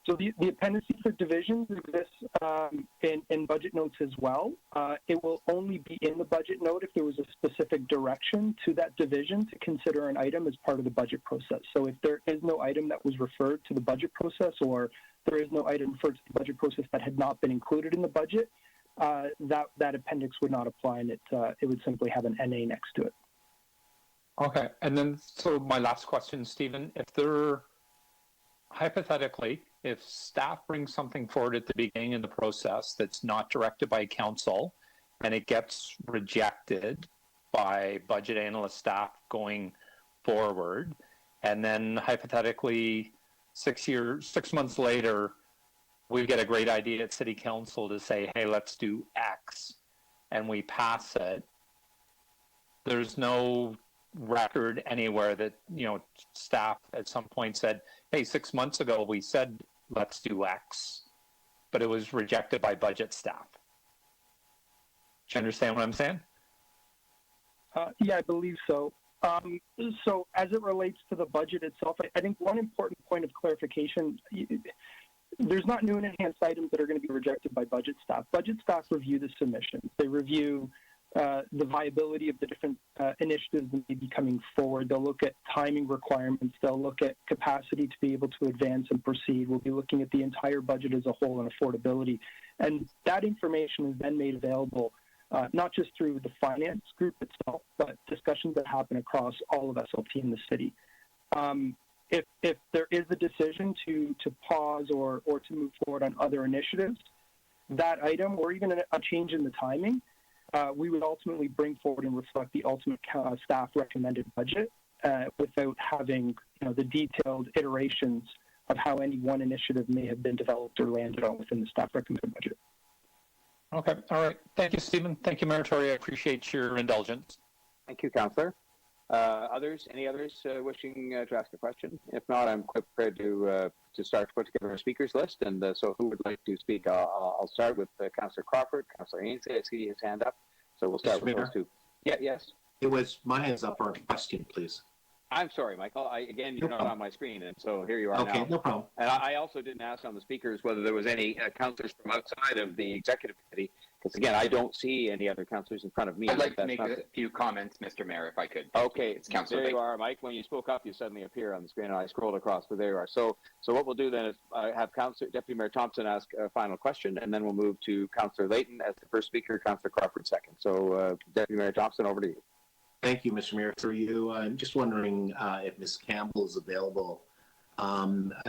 So the appendices for divisions exists in budget notes as well. It will only be in the budget note if there was a specific direction to that division to consider an item as part of the budget process. So if there is no item that was referred to the budget process, or there is no item referred to the budget process that had not been included in the budget, that appendix would not apply, and it would simply have an NA next to it. Okay, and then so my last question, Stephen, hypothetically, if staff brings something forward at the beginning of the process that's not directed by council and it gets rejected by budget analyst staff going forward, and then hypothetically 6 months later, we get a great idea at city council to say, hey, let's do X, and we pass it, there's no record anywhere that, staff at some point said, hey, 6 months ago we said let's do X, but it was rejected by budget staff. Do you understand what I'm saying? Yeah, I believe so. So as it relates to the budget itself, I think one important point of clarification, there's not new and enhanced items that are going to be rejected by budget staff. Budget staff review the submissions. They review the viability of the different initiatives that may be coming forward. They'll look at timing requirements. They'll look at capacity to be able to advance and proceed. We'll be looking at the entire budget as a whole and affordability. And that information is then made available not just through the finance group itself, but discussions that happen across all of SLT in the city. If there is a decision to pause or to move forward on other initiatives, that item, or even a change in the timing, we would ultimately bring forward and reflect the ultimate staff recommended budget without having the detailed iterations of how any one initiative may have been developed or landed on within the staff recommended budget. Okay, all right. Thank you, Stephen. Thank you, Mayor Tory. I appreciate your indulgence. Thank you, Councillor. Any others wishing to ask a question? If not, I'm quite prepared to start to put together a speakers list. And so who would like to speak? I'll start with Councillor Crawford. Councillor Ainsley, I see his hand up. So we'll start with those two. Yeah, yes. My hand's up for a question, please. I'm sorry, Michael. Again, you're not on my screen, and so here you are now. Okay, no problem. And I also didn't ask on the speakers whether there was any councillors from outside of the executive committee, because again, I don't see any other councillors in front of me. I'd like to make a few comments, Mr. Mayor, if I could. Okay, it's Councillor. There you are, Mike. When you spoke up, you suddenly appear on the screen, and I scrolled across, but there you are. So what we'll do then is have Deputy Mayor Thompson ask a final question, and then we'll move to Councillor Layton as the first speaker, Councillor Crawford second. So Deputy Mayor Thompson, over to you. Thank you, Mr. Mayor. Through you, I'm just wondering if Ms. Campbell is available.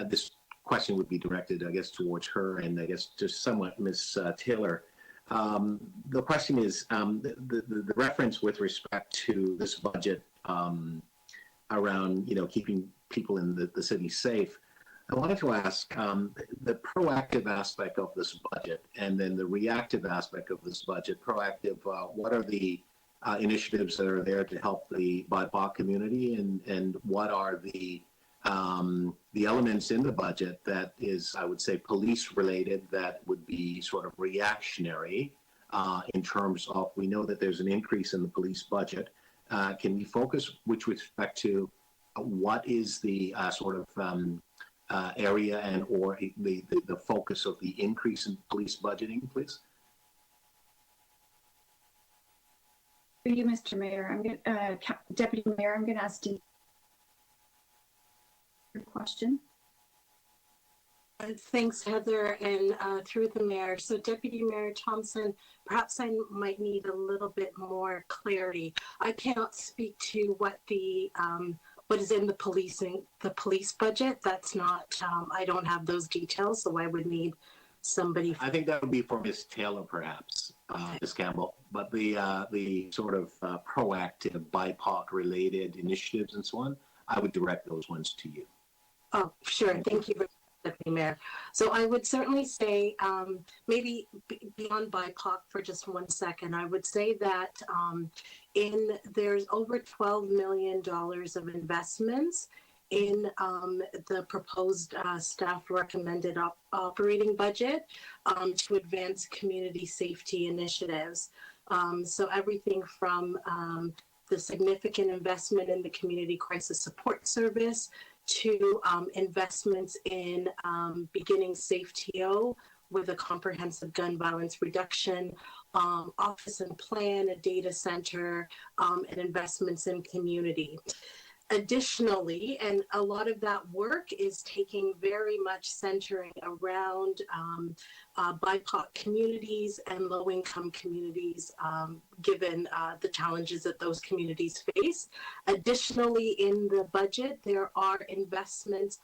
This question would be directed, I guess, towards her, and I guess just somewhat Ms. Taylor. The question is the reference with respect to this budget around keeping people in the city safe. I wanted to ask the proactive aspect of this budget, and then the reactive aspect of this budget. Proactive, what are the initiatives that are there to help the BIPOC community, and what are the elements in the budget that is, I would say, police related, that would be sort of reactionary in terms of, we know that there's an increase in the police budget. Can we focus with respect to what is the sort of area and or the focus of the increase in police budgeting, please? For you, Mr. Mayor, I'm going Deputy Mayor, I'm going to ask Steve your question. Thanks, Heather, and through the mayor. So Deputy Mayor Thompson, perhaps I might need a little bit more clarity. I cannot speak to what is in the police budget. That's not, I don't have those details, so I would need somebody. I think that would be for Ms. Taylor, perhaps, Ms. Campbell. But the sort of proactive BIPOC-related initiatives and so on, I would direct those ones to you. Oh, sure. Thank you, Deputy Mayor. So I would certainly say, maybe beyond BIPOC for just 1 second, I would say that there's over $12 million of investments in the proposed staff recommended operating budget to advance community safety initiatives. So everything from the significant investment in the Community Crisis Support Service to investments in beginning SafeTO with a comprehensive gun violence reduction, office and plan, a data center, and investments in community. Additionally, and a lot of that work is taking very much centering around BIPOC communities and low-income communities, given the challenges that those communities face. Additionally, in the budget, there are investments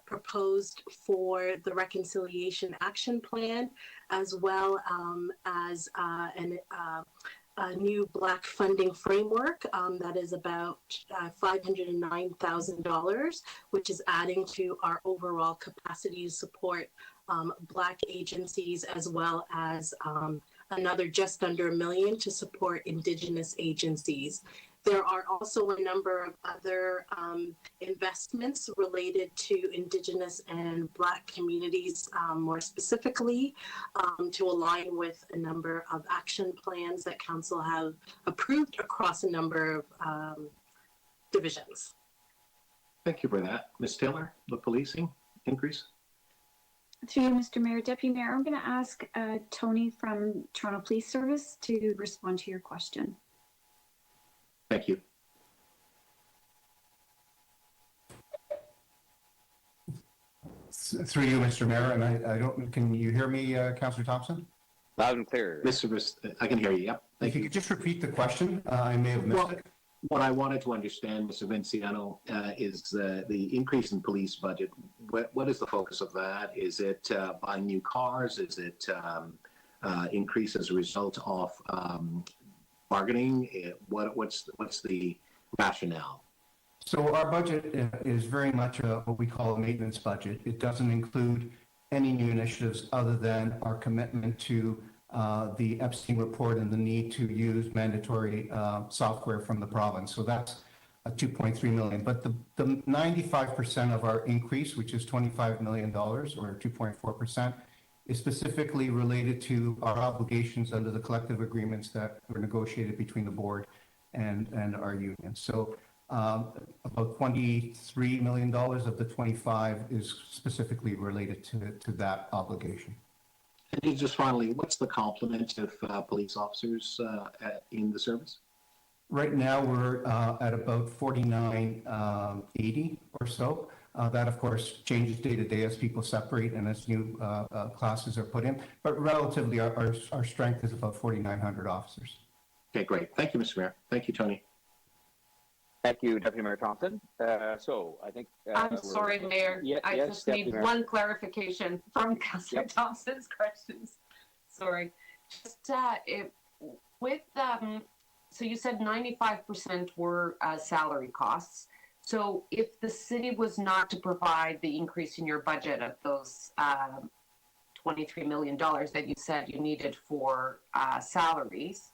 proposed for the Reconciliation Action Plan, as well as a new Black funding framework that is about $509,000, which is adding to our overall capacity to support Black agencies, as well as another just under $1 million to support Indigenous agencies. There are also a number of other investments related to Indigenous and Black communities, more specifically, to align with a number of action plans that Council have approved across a number of divisions. Thank you for that. Ms. Taylor, the policing increase? Through you, Mr. Mayor. Deputy Mayor, I'm going to ask Tony from Toronto Police Service to respond to your question. Thank you. Through you, Mr. Mayor, and I don't, can you hear me, Councillor Thompson? Loud and clear. I can hear you, yep. If you could just repeat the question, I may have missed it. What I wanted to understand, Mr. Vinciano, is the increase in police budget. What is the focus of that? Is it buying new cars? Is it increase as a result of bargaining? What's the rationale? So our budget is very much what we call a maintenance budget. It doesn't include any new initiatives other than our commitment to the Epstein report and the need to use mandatory software from the province. So that's $2.3 million. But the 95% of our increase, which is $25 million or 2.4%, is specifically related to our obligations under the collective agreements that were negotiated between the board and our union. So about $23 million of the 25 is specifically related to that obligation. And just finally, what's the complement of police officers in the service? Right now, we're at about 4980 or so. That, of course, changes day to day as people separate and as new classes are put in. But relatively, our strength is about 4,900 officers. Okay, great. Thank you, Mr. Mayor. Thank you, Tony. Thank you, Deputy Mayor Thompson. So I think I'm sorry, Mayor. I just need one clarification from Councillor Thompson's questions. Sorry. Just so you said 95% were salary costs. So if the city was not to provide the increase in your budget of those $23 million that you said you needed for salaries,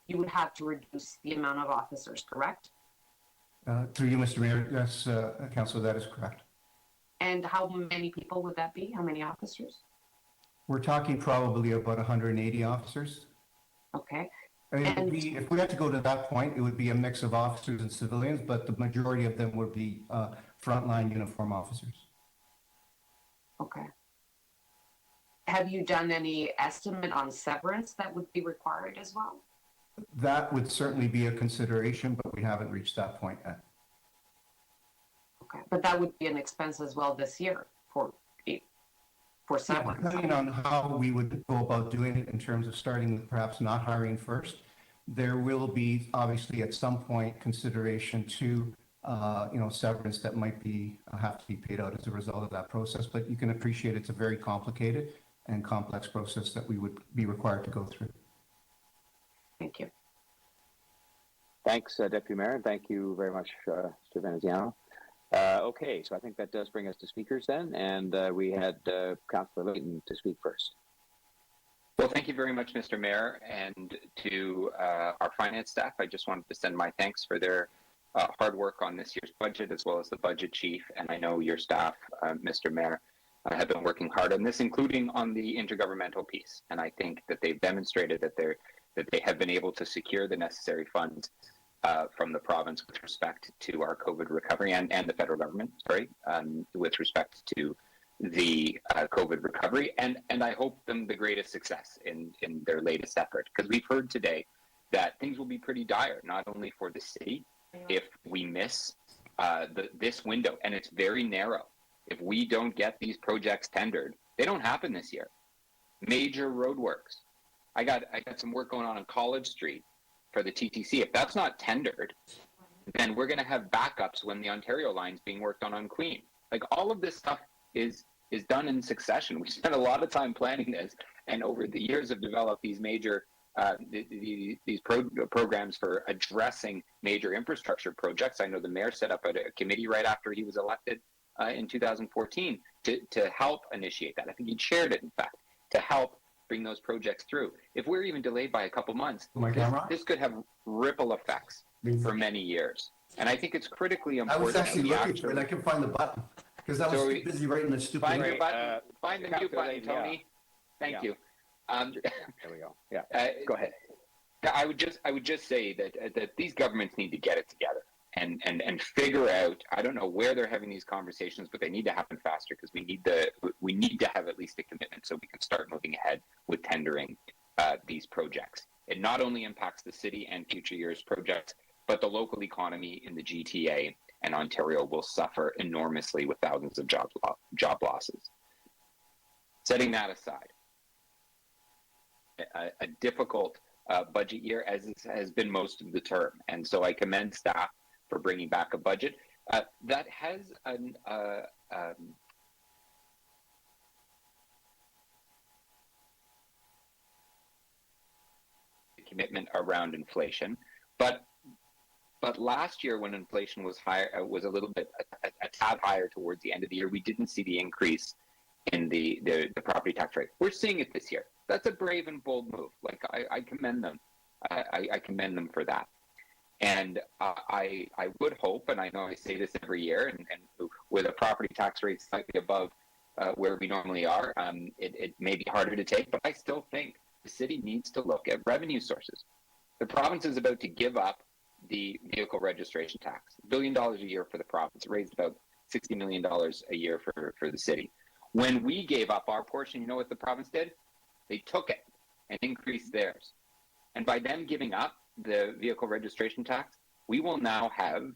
you would have to reduce the amount of officers, correct? Through you, Mr. Mayor, yes, Councillor, that is correct. And how many people would that be? How many officers? We're talking probably about 180 officers. Okay. I mean, if we had to go to that point, it would be a mix of officers and civilians, but the majority of them would be frontline uniform officers. Okay. Have you done any estimate on severance that would be required as well? That would certainly be a consideration, but we haven't reached that point yet. Okay, but that would be an expense as well this year for someone. Depending on how we would go about doing it in terms of starting with perhaps not hiring first, there will be obviously at some point consideration to severance that might have to be paid out as a result of that process. But you can appreciate it's a very complicated and complex process that we would be required to go through. Thank you. Thanks, Deputy Mayor, and thank you very much, Mr. Veneziano. Okay, so I think that does bring us to speakers then, and we had Councillor Layton to speak first. Well, thank you very much, Mr. Mayor, and to our finance staff. I just wanted to send my thanks for their hard work on this year's budget, as well as the budget chief, and I know your staff, Mr. Mayor, have been working hard on this, including on the intergovernmental piece, and I think that they've demonstrated that they have been able to secure the necessary funds from the province with respect to our COVID recovery and the federal government, with respect to the COVID recovery. And I hope them the greatest success in their latest effort, because we've heard today that things will be pretty dire, not only for the city, if we miss this window, and it's very narrow. If we don't get these projects tendered, they don't happen this year. Major roadworks. I got some work going on College Street for the TTC. If that's not tendered, then we're going to have backups when the Ontario line's being worked on Queen. Like, all of this stuff is done in succession. We spent a lot of time planning this, and over the years have developed these major programs for addressing major infrastructure projects. I know the mayor set up a committee right after he was elected in 2014 to help initiate that. I think he chaired it, in fact, to help bring those projects through. If we're even delayed by a couple months, this could have ripple effects for many years. And I think it's critically important. I was actually looking for it. I couldn't find the button because I was too busy writing the stupid. Find your button. Find the mute button, Tony. Thank you. There we go. Yeah. Go ahead. I would just say that these governments need to get it together and figure out. I don't know where they're having these conversations, but they need to happen faster, because we need to have at least a commitment so we can start moving ahead with tendering these projects. It not only impacts the city and future years projects, but the local economy in the GTA and Ontario will suffer enormously with thousands of job losses. Setting that aside, a difficult budget year, as has been most of the term, and so I commend staff for bringing back a budget that has a commitment around inflation, but last year, when inflation was higher, was a little bit a tad higher towards the end of the year, we didn't see the increase in the property tax rate. We're seeing it this year. That's a brave and bold move. Like, I commend them. I commend them for that. And I would hope, and I know I say this every year, and with a property tax rate slightly above where we normally are, it may be harder to take, but I still think the city needs to look at revenue sources. The province is about to give up the vehicle registration tax, $1 billion a year for the province. It raised about $60 million a year for the city. When we gave up our portion, you know what the province did? They took it and increased theirs. And by them giving up the vehicle registration tax, we will now have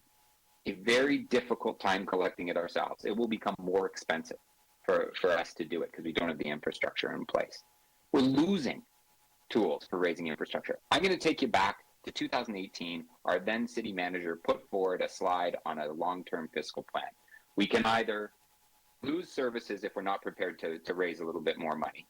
a very difficult time collecting it ourselves. It will become more expensive for us to do it because we don't have the infrastructure in place. We're losing tools for raising infrastructure. I'm going to take you back to 2018. Our then city manager put forward a slide on a long-term fiscal plan. We can either lose services if we're not prepared to raise a little bit more money.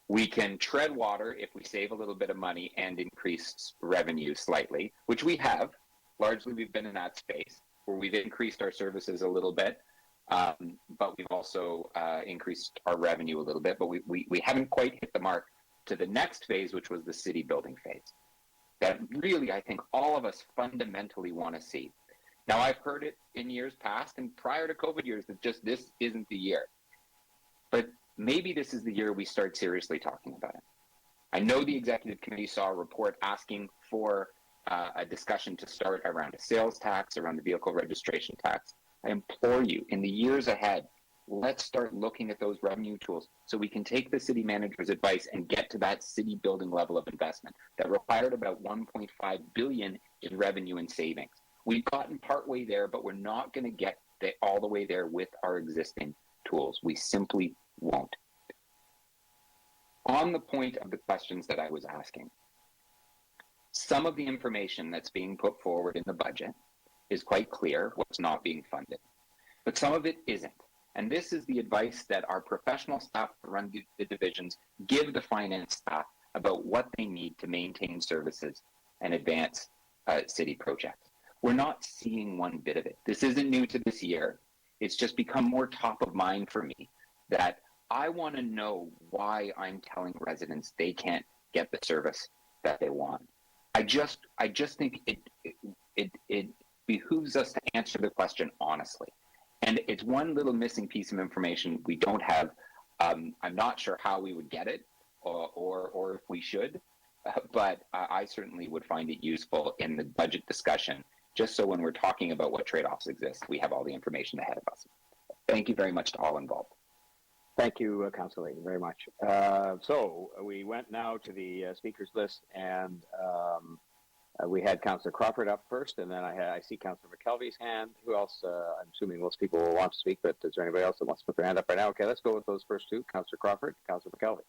We can tread water if we save a little bit of money and increase revenue slightly, which we have. Largely, we've been in that space where we've increased our services a little bit, but we've also increased our revenue a little bit, but we haven't quite hit the mark to the next phase, which was the city building phase. That really, I think all of us fundamentally want to see. Now, I've heard it in years past and prior to COVID years that just this isn't the year. But maybe this is the year we start seriously talking about it. I know the executive committee saw a report asking for a discussion to start around a sales tax, around the vehicle registration tax. I implore you, in the years ahead, let's start looking at those revenue tools so we can take the city manager's advice and get to that city building level of investment that required about 1.5 billion in revenue and savings. We've gotten partway there, but we're not going to get all the way there with our existing tools. We simply won't. On the point of the questions that I was asking, some of the information that's being put forward in the budget is quite clear what's not being funded, but some of it isn't. And this is the advice that our professional staff that run the divisions give the finance staff about what they need to maintain services and advance city projects. We're not seeing one bit of it. This isn't new to this year. It's just become more top of mind for me that I want to know why I'm telling residents they can't get the service that they want. I just think it behooves us to answer the question honestly. And it's one little missing piece of information we don't have. I'm not sure how we would get it or if we should, but I certainly would find it useful in the budget discussion, just so when we're talking about what trade-offs exist, we have all the information ahead of us. Thank you very much to all involved. Thank you, Councillor Layton, very much. So we went now to the speakers list, and we had Councillor Crawford up first, and then I see Councillor McKelvey's hand. Who else? I'm assuming most people will want to speak, but is there anybody else that wants to put their hand up right now? Okay, let's go with those first two. Councillor Crawford, Councillor McKelvey.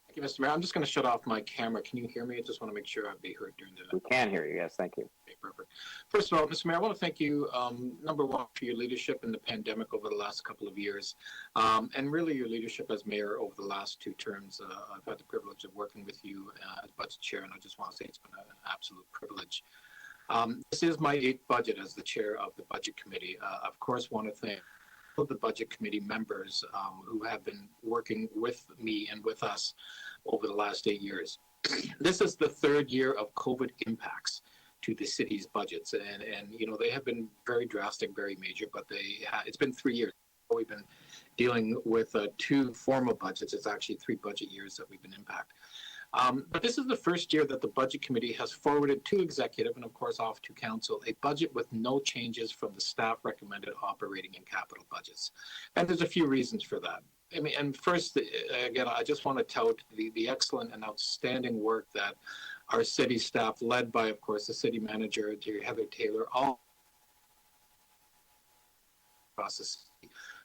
Thank you, Mr. Mayor. I'm just going to shut off my camera. Can you hear me? I just want to make sure I'll be heard during the... We can hear you, yes, thank you. Okay, perfect. First of all, Mr. Mayor, I want to thank you, number one, for your leadership in the pandemic over the last couple of years, and really your leadership as mayor over the last 2 terms. I've had the privilege of working with you as budget chair, and I just want to say it's been an absolute privilege. This is my 8th budget as the chair of the budget committee. Of course, want to thank all of the budget committee members who have been working with me and with us over the last 8 years. This is the 3rd year of COVID impacts to the city's budgets, and you know, they have been very drastic, very major, but it's been 3 years. We've been dealing with 2 formal budgets. It's actually 3 budget years that we've been impacted. But this is the first year that the budget committee has forwarded to executive and of course off to council a budget with no changes from the staff recommended operating and capital budgets. And there's a few reasons for that. I mean, and first, again, I just want to tout the excellent and outstanding work that our city staff, led by, of course, the city manager, Heather Taylor, all process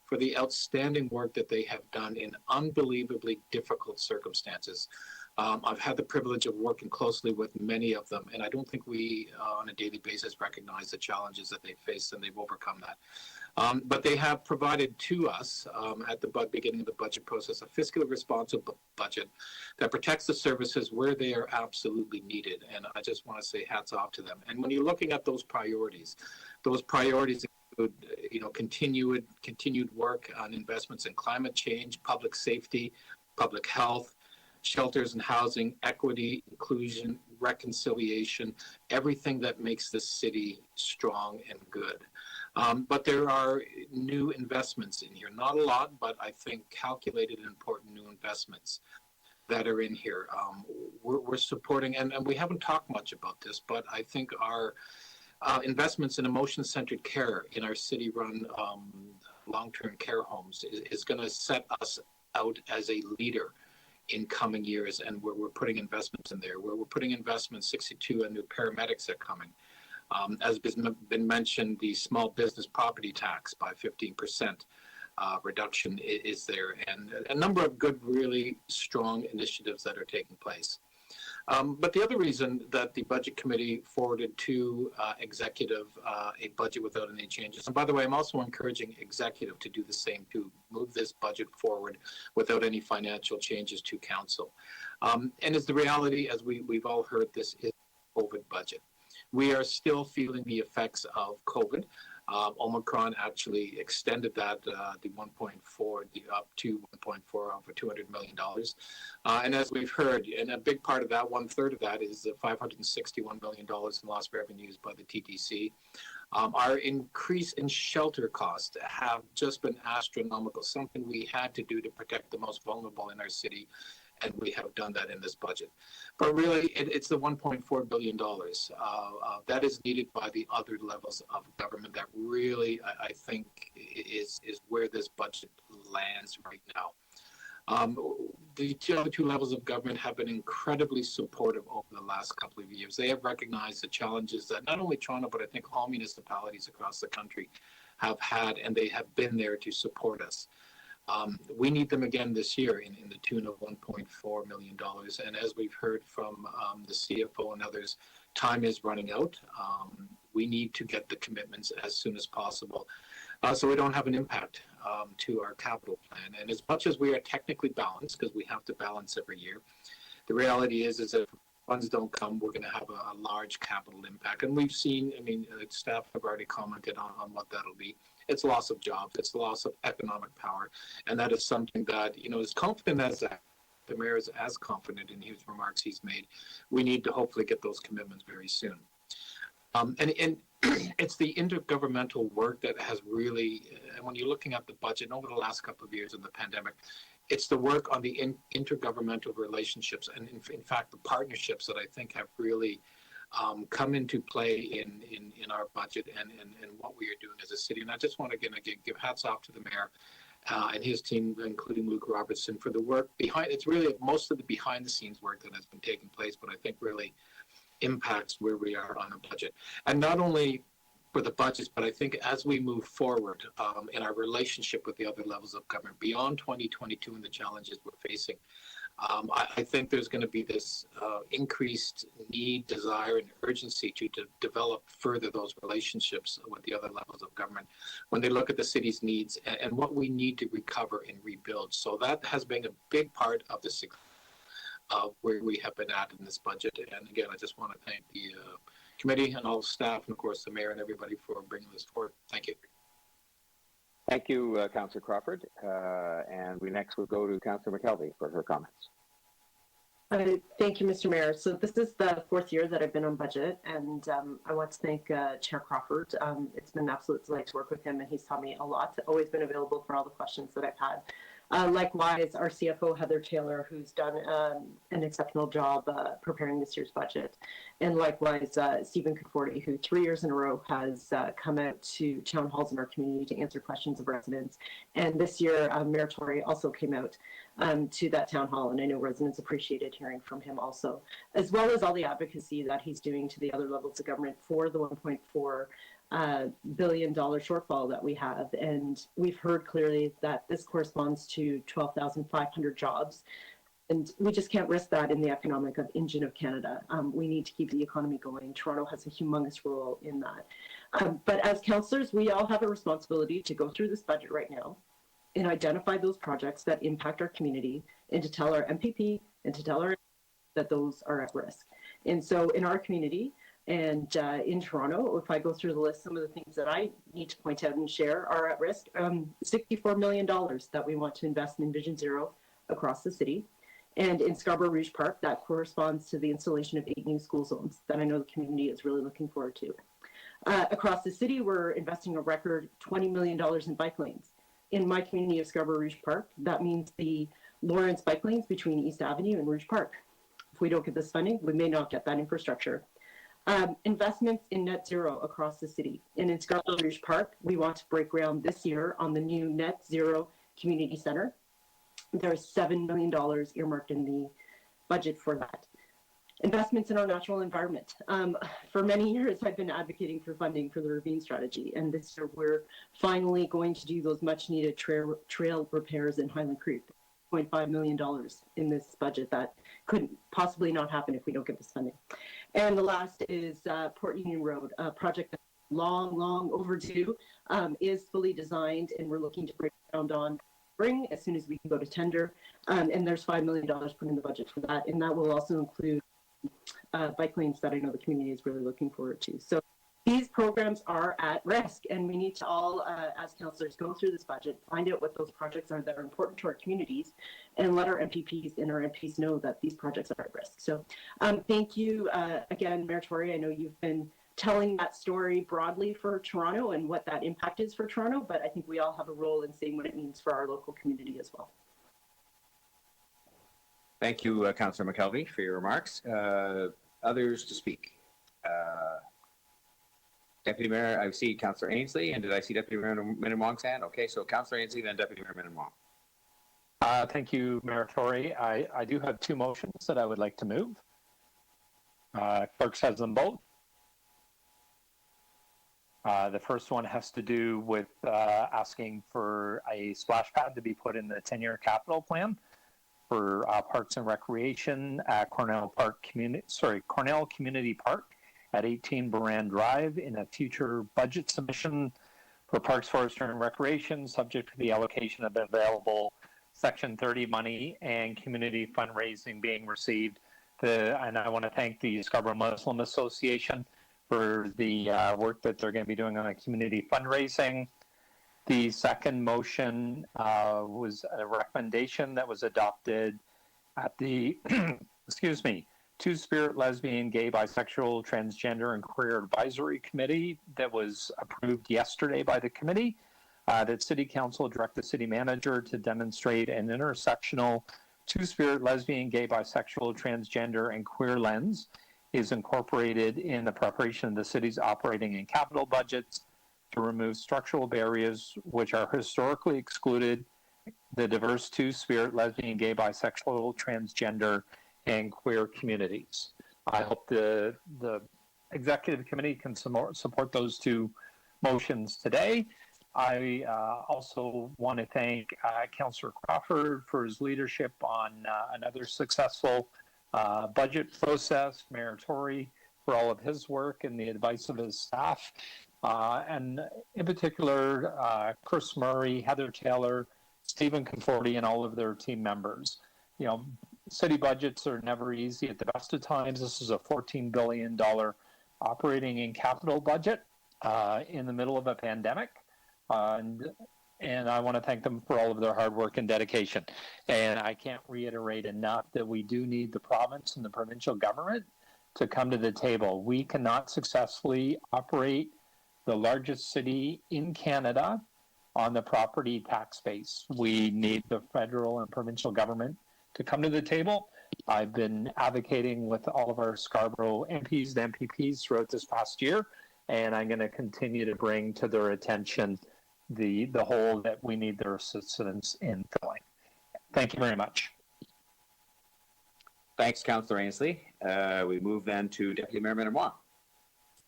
for the outstanding work that they have done in unbelievably difficult circumstances. I've had the privilege of working closely with many of them, and I don't think we, on a daily basis, recognize the challenges that they face, and they've overcome that. But they have provided to us, at the beginning of the budget process, a fiscally responsible budget that protects the services where they are absolutely needed, and I just want to say hats off to them. And when you're looking at those priorities include, you know, continued work on investments in climate change, public safety, public health, shelters and housing, equity, inclusion, reconciliation, everything that makes this city strong and good. But there are new investments in here. Not a lot, but I think calculated and important new investments that are in here. We're supporting, and we haven't talked much about this, but I think our investments in emotion-centered care in our city-run long-term care homes is going to set us out as a leader in coming years, and we're putting investments in there. We're putting investments, 62 new paramedics are coming. As has been mentioned, the small business property tax by 15% reduction is there, and a number of good, really strong initiatives that are taking place. But the other reason that the budget committee forwarded to executive a budget without any changes, and by the way, I'm also encouraging executive to do the same, to move this budget forward without any financial changes to council. And as the reality, as we've all heard, this is a COVID budget. We are still feeling the effects of COVID. Omicron actually extended that, the 1.4, up to 1.4 over $200 million. And as we've heard, and a big part of that, 1/3 of that is the $561 million in lost revenues by the TTC. Our increase in shelter costs have just been astronomical, something we had to do to protect the most vulnerable in our city. and we have done that in this budget. But really, it's the $1.4 billion that is needed by the other levels of government that really, I think, is where this budget lands right now. The other two levels of government have been incredibly supportive over the last couple of years. They have recognized the challenges that not only Toronto, but I think all municipalities across the country have had, and they have been there to support us. We need them again this year in the tune of $1.4 million. And as we've heard from the CFO and others, time is running out. We need to get the commitments as soon as possible so we don't have an impact to our capital plan. And as much as we are technically balanced, because we have to balance every year, the reality is if funds don't come, we're going to have a large capital impact. And we've seen, staff have already commented on what that'll be. It's loss of jobs, it's loss of economic power. And that is something that, as confident as that, the mayor is as confident in his remarks he's made, we need to hopefully get those commitments very soon. And it's the intergovernmental work that has really, when you're looking at the budget over the last couple of years of the pandemic, it's the work on the intergovernmental relationships and in fact the partnerships that I think have really come into play in our budget and what we are doing as a city. And I just want to again give hats off to the mayor and his team, including Luke Robertson, for the work behind. It's really most of the behind the scenes work that has been taking place, but I think really impacts where we are on a budget. And not only for the budgets, but I think as we move forward in our relationship with the other levels of government beyond 2022 and the challenges we're facing, I think there's going to be this increased need, desire, and urgency to develop further those relationships with the other levels of government when they look at the city's needs and what we need to recover and rebuild. So that has been a big part of the where we have been at in this budget. And again, I just want to thank the committee and all staff, and of course the mayor and everybody for bringing this forward. Thank you. Thank you, Councillor Crawford. And we next will go to Councillor McKelvey for her comments. Thank you, Mr. Mayor. So this is the fourth year that I've been on budget, and I want to thank Chair Crawford. It's been an absolute delight to work with him, and he's taught me a lot. Always been available for all the questions that I've had. Likewise, our CFO, Heather Taylor, who's done an exceptional job preparing this year's budget. And likewise, Stephen Conforti, who 3 years in a row has come out to town halls in our community to answer questions of residents. And this year, Mayor Tory also came out to that town hall, and I know residents appreciated hearing from him also, as well as all the advocacy that he's doing to the other levels of government for the $1.4 billion shortfall that we have. And we've heard clearly that this corresponds to 12,500 jobs. And we just can't risk that in the economic engine of Canada. We need to keep the economy going. Toronto has a humongous role in that. But as councillors, we all have a responsibility to go through this budget right now and identify those projects that impact our community and to tell our MPP and to tell our that those are at risk. And so in our community, and in Toronto, if I go through the list, some of the things that I need to point out and share are at risk. $64 million that we want to invest in Vision Zero across the city. And in Scarborough Rouge Park, that corresponds to the installation of 8 new school zones that I know the community is really looking forward to. Across the city, we're investing a record $20 million in bike lanes. In my community of Scarborough Rouge Park, that means the Lawrence bike lanes between East Avenue and Rouge Park. If we don't get this funding, we may not get that infrastructure. Investments in net zero across the city. And in Scarborough Rouge Park, we want to break ground this year on the new net zero community center. There's $7 million earmarked in the budget for that. Investments in our natural environment. For many years, I've been advocating for funding for the ravine strategy. And this year, we're finally going to do those much needed trail repairs in Highland Creek. $0.5 million in this budget that could possibly not happen if we don't get this funding. And the last is Port Union Road, a project that's long overdue, is fully designed, and we're looking to break ground on spring as soon as we can go to tender. And there's $5 million put in the budget for that, and that will also include bike lanes that I know the community is really looking forward to. So these programs are at risk, and we need to all, as councillors, go through this budget, find out what those projects are that are important to our communities, and let our MPPs and our MPs know that these projects are at risk. So thank you again, Mayor Tory. I know you've been telling that story broadly for Toronto and what that impact is for Toronto, but I think we all have a role in saying what it means for our local community as well. Thank you, Councillor McKelvey, for your remarks. Others to speak? Deputy Mayor, I see Councillor Ainsley, and did I see Deputy Mayor Minnan-Wong's hand? Okay, so Councillor Ainsley, then Deputy Mayor Minnan-Wong. Thank you, Mayor Tory. I do have two motions that I would like to move. Clerk says them both. The first one has to do with asking for a splash pad to be put in the 10-year capital plan for Parks and Recreation at Cornell Community Park at 18 Buran Drive in a future budget submission for Parks, Forestry, and Recreation, subject to the allocation of available Section 30 money and community fundraising being received. And I want to thank the Scarborough Muslim Association for the work that they're going to be doing on a community fundraising. The second motion was a recommendation that was adopted at the, excuse me, Two-Spirit, Lesbian, Gay, Bisexual, Transgender, and Queer Advisory Committee that was approved yesterday by the committee. That City Council direct the City Manager to demonstrate an intersectional Two-Spirit, Lesbian, Gay, Bisexual, Transgender, and Queer lens is incorporated in the preparation of the city's operating and capital budgets to remove structural barriers which are historically excluded the diverse Two-Spirit, Lesbian, Gay, Bisexual, Transgender, and Queer communities. I hope the Executive Committee can support those two motions today. I also want to thank Councillor Crawford for his leadership on another successful budget process, Mayor Tory for all of his work and the advice of his staff, and in particular, Chris Murray, Heather Taylor, Stephen Conforti, and all of their team members. You know, city budgets are never easy at the best of times. This is a $14 billion operating and capital budget in the middle of a pandemic. And I want to thank them for all of their hard work and dedication. And I can't reiterate enough that we do need the province and the provincial government to come to the table. We cannot successfully operate the largest city in Canada on the property tax base. We need the federal and provincial government to come to the table. I've been advocating with all of our Scarborough MPs and MPPs throughout this past year, and I'm going to continue to bring to their attention the hole that we need their assistance in filling. Thank you very much. Thanks, Councillor Ainsley. We move then to Deputy Mayor Minnan-Wong.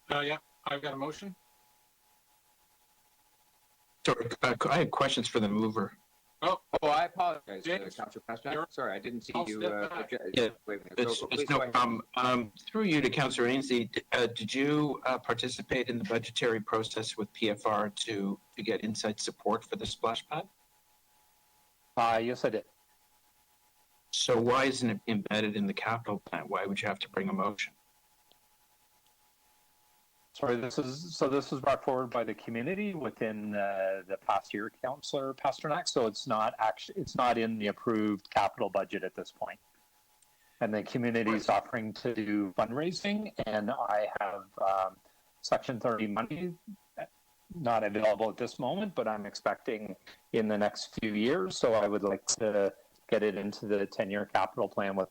Yeah, I've got a motion. Sorry, I have questions for the mover. Oh, I apologize, James, Councillor Pasternak. Sorry, I didn't see I'll you. step back. Yeah, Please it's go no ahead. problem. Through you to Councillor Ainsley, did you participate in the budgetary process with PFR to get inside support for the splash pad? Yes, I did. So why isn't it embedded in the capital plan? Why would you have to bring a motion? Sorry, this was brought forward by the community within the past year, Councillor Pasternak. So it's not in the approved capital budget at this point. And the community is offering to do fundraising, and I have Section 30 money not available at this moment, but I'm expecting in the next few years. So I would like to get it into the 10-year capital plan with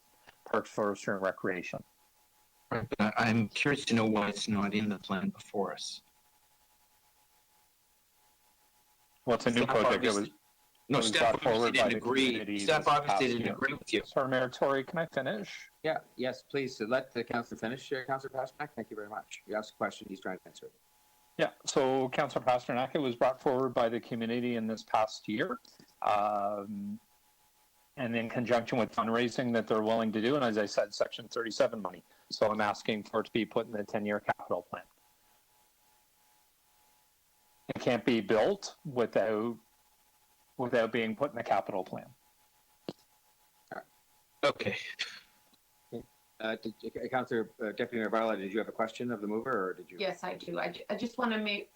Parks, Forestry, and Recreation. Right, but I'm curious to know why it's not in the plan before us. What's a new project? No, staff obviously didn't agree. Staff obviously didn't agree with you. Sorry, Mayor Tory, can I finish? Yeah, yes, please. Let the councillor finish. Councillor Pasternak, thank you very much. You asked a question, he's trying to answer it. Yeah, so Councillor Pasternak, it was brought forward by the community in this past year. And in conjunction with fundraising that they're willing to do, and as I said, Section 37 money. So I'm asking for it to be put in the 10-year capital plan. It can't be built without being put in the capital plan. Okay. Councillor Deputy Mayor Barla, did you have a question of the mover, or did you? Yes, I do. I just want to make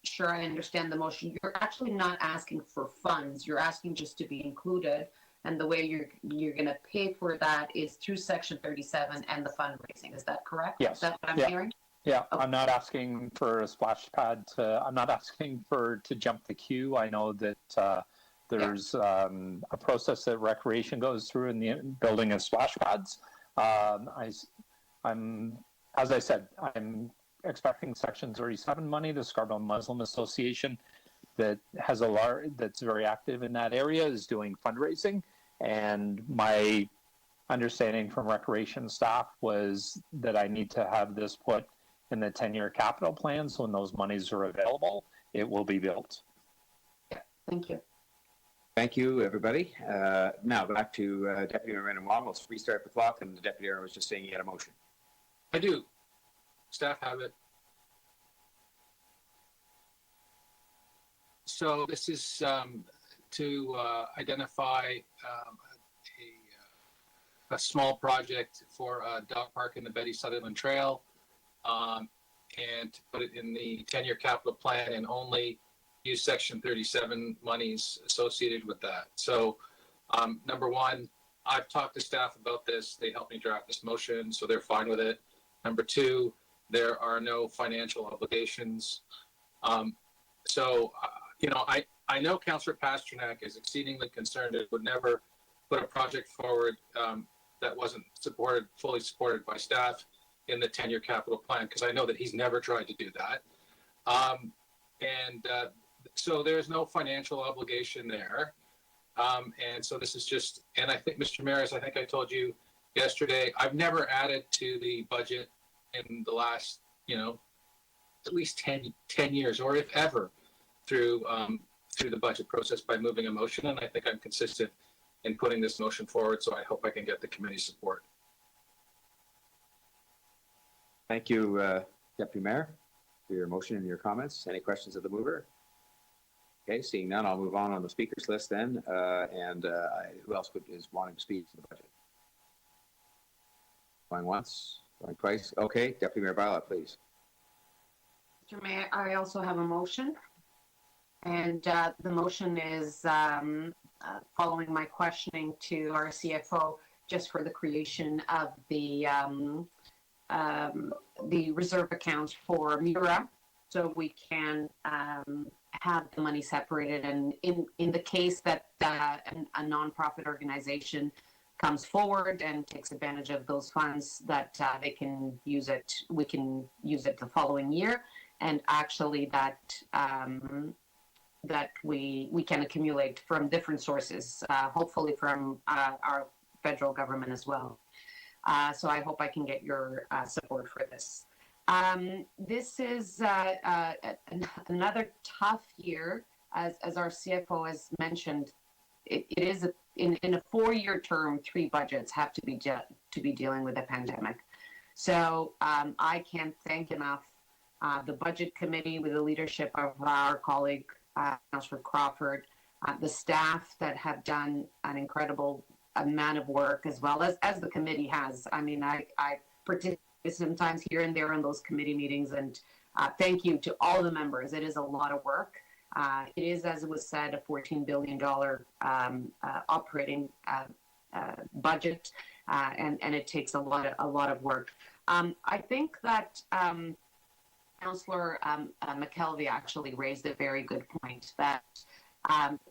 sure I understand the motion. You're actually not asking for funds. You're asking just to be included. And the way you're going to pay for that is through Section 37 and the fundraising. Is that correct? Yes. Is that what I'm hearing? Yeah, Okay. I'm not asking for a splash pad I'm not asking to jump the queue. I know that There's a process that recreation goes through in the building of splash pads. I'm, as I said, I'm expecting Section 37 money. The Scarborough Muslim Association that has that's very active in that area is doing fundraising. And my understanding from recreation staff was that I need to have this put in the 10-year capital plan. So when those monies are available, it will be built. Thank you. Thank you, everybody. Now back to Deputy Mayor Brendan Wong. We'll restart the clock, and the Deputy Mayor was just saying he had a motion. I do. Staff have it. So this is to identify a small project for a dog park in the Betty Sutherland Trail, and to put it in the 10-year capital plan and only use Section 37 monies associated with that. So number one, I've talked to staff about this. They helped me draft this motion, so they're fine with it. Number two, there are no financial obligations. You know, I know Councillor Pasternak is exceedingly concerned it would never put a project forward that wasn't fully supported by staff in the 10-year capital plan, because I know that he's never tried to do that. So there's no financial obligation there. And so this is just, and I think, Mr. Mayor, as I think I told you yesterday, I've never added to the budget in the last, you know, at least 10 years, or if ever, through the budget process by moving a motion. And I think I'm consistent in putting this motion forward, so I hope I can get the committee support. Thank you, Deputy Mayor, for your motion and your comments. Any questions of the mover? Okay, seeing none, I'll move on the speakers list then. Who else is wanting to speak to the budget? Going once, going twice. Okay, Deputy Mayor Bartlett, please. Mr. Mayor, I also have a motion. And the motion is following my questioning to our CFO just for the creation of the reserve account for Mura, so we can have the money separated. And in the case that a nonprofit organization comes forward and takes advantage of those funds, that they can use it, we can use it the following year, and actually that we can accumulate from different sources, hopefully from our federal government as well. So I hope I can get your support for this. This is another tough year, as our CFO has mentioned. It is in a 4-year term. 3 budgets have to be dealing with a pandemic. So I can't thank enough the budget committee with the leadership of our colleague Councillor Crawford, the staff that have done an incredible amount of work, as well as the committee has. I mean, I participate sometimes here and there in those committee meetings, and thank you to all the members. It is a lot of work. It is, as it was said, a $14 billion operating budget, and it takes a lot of work. I think that Councillor McKelvey actually raised a very good point, that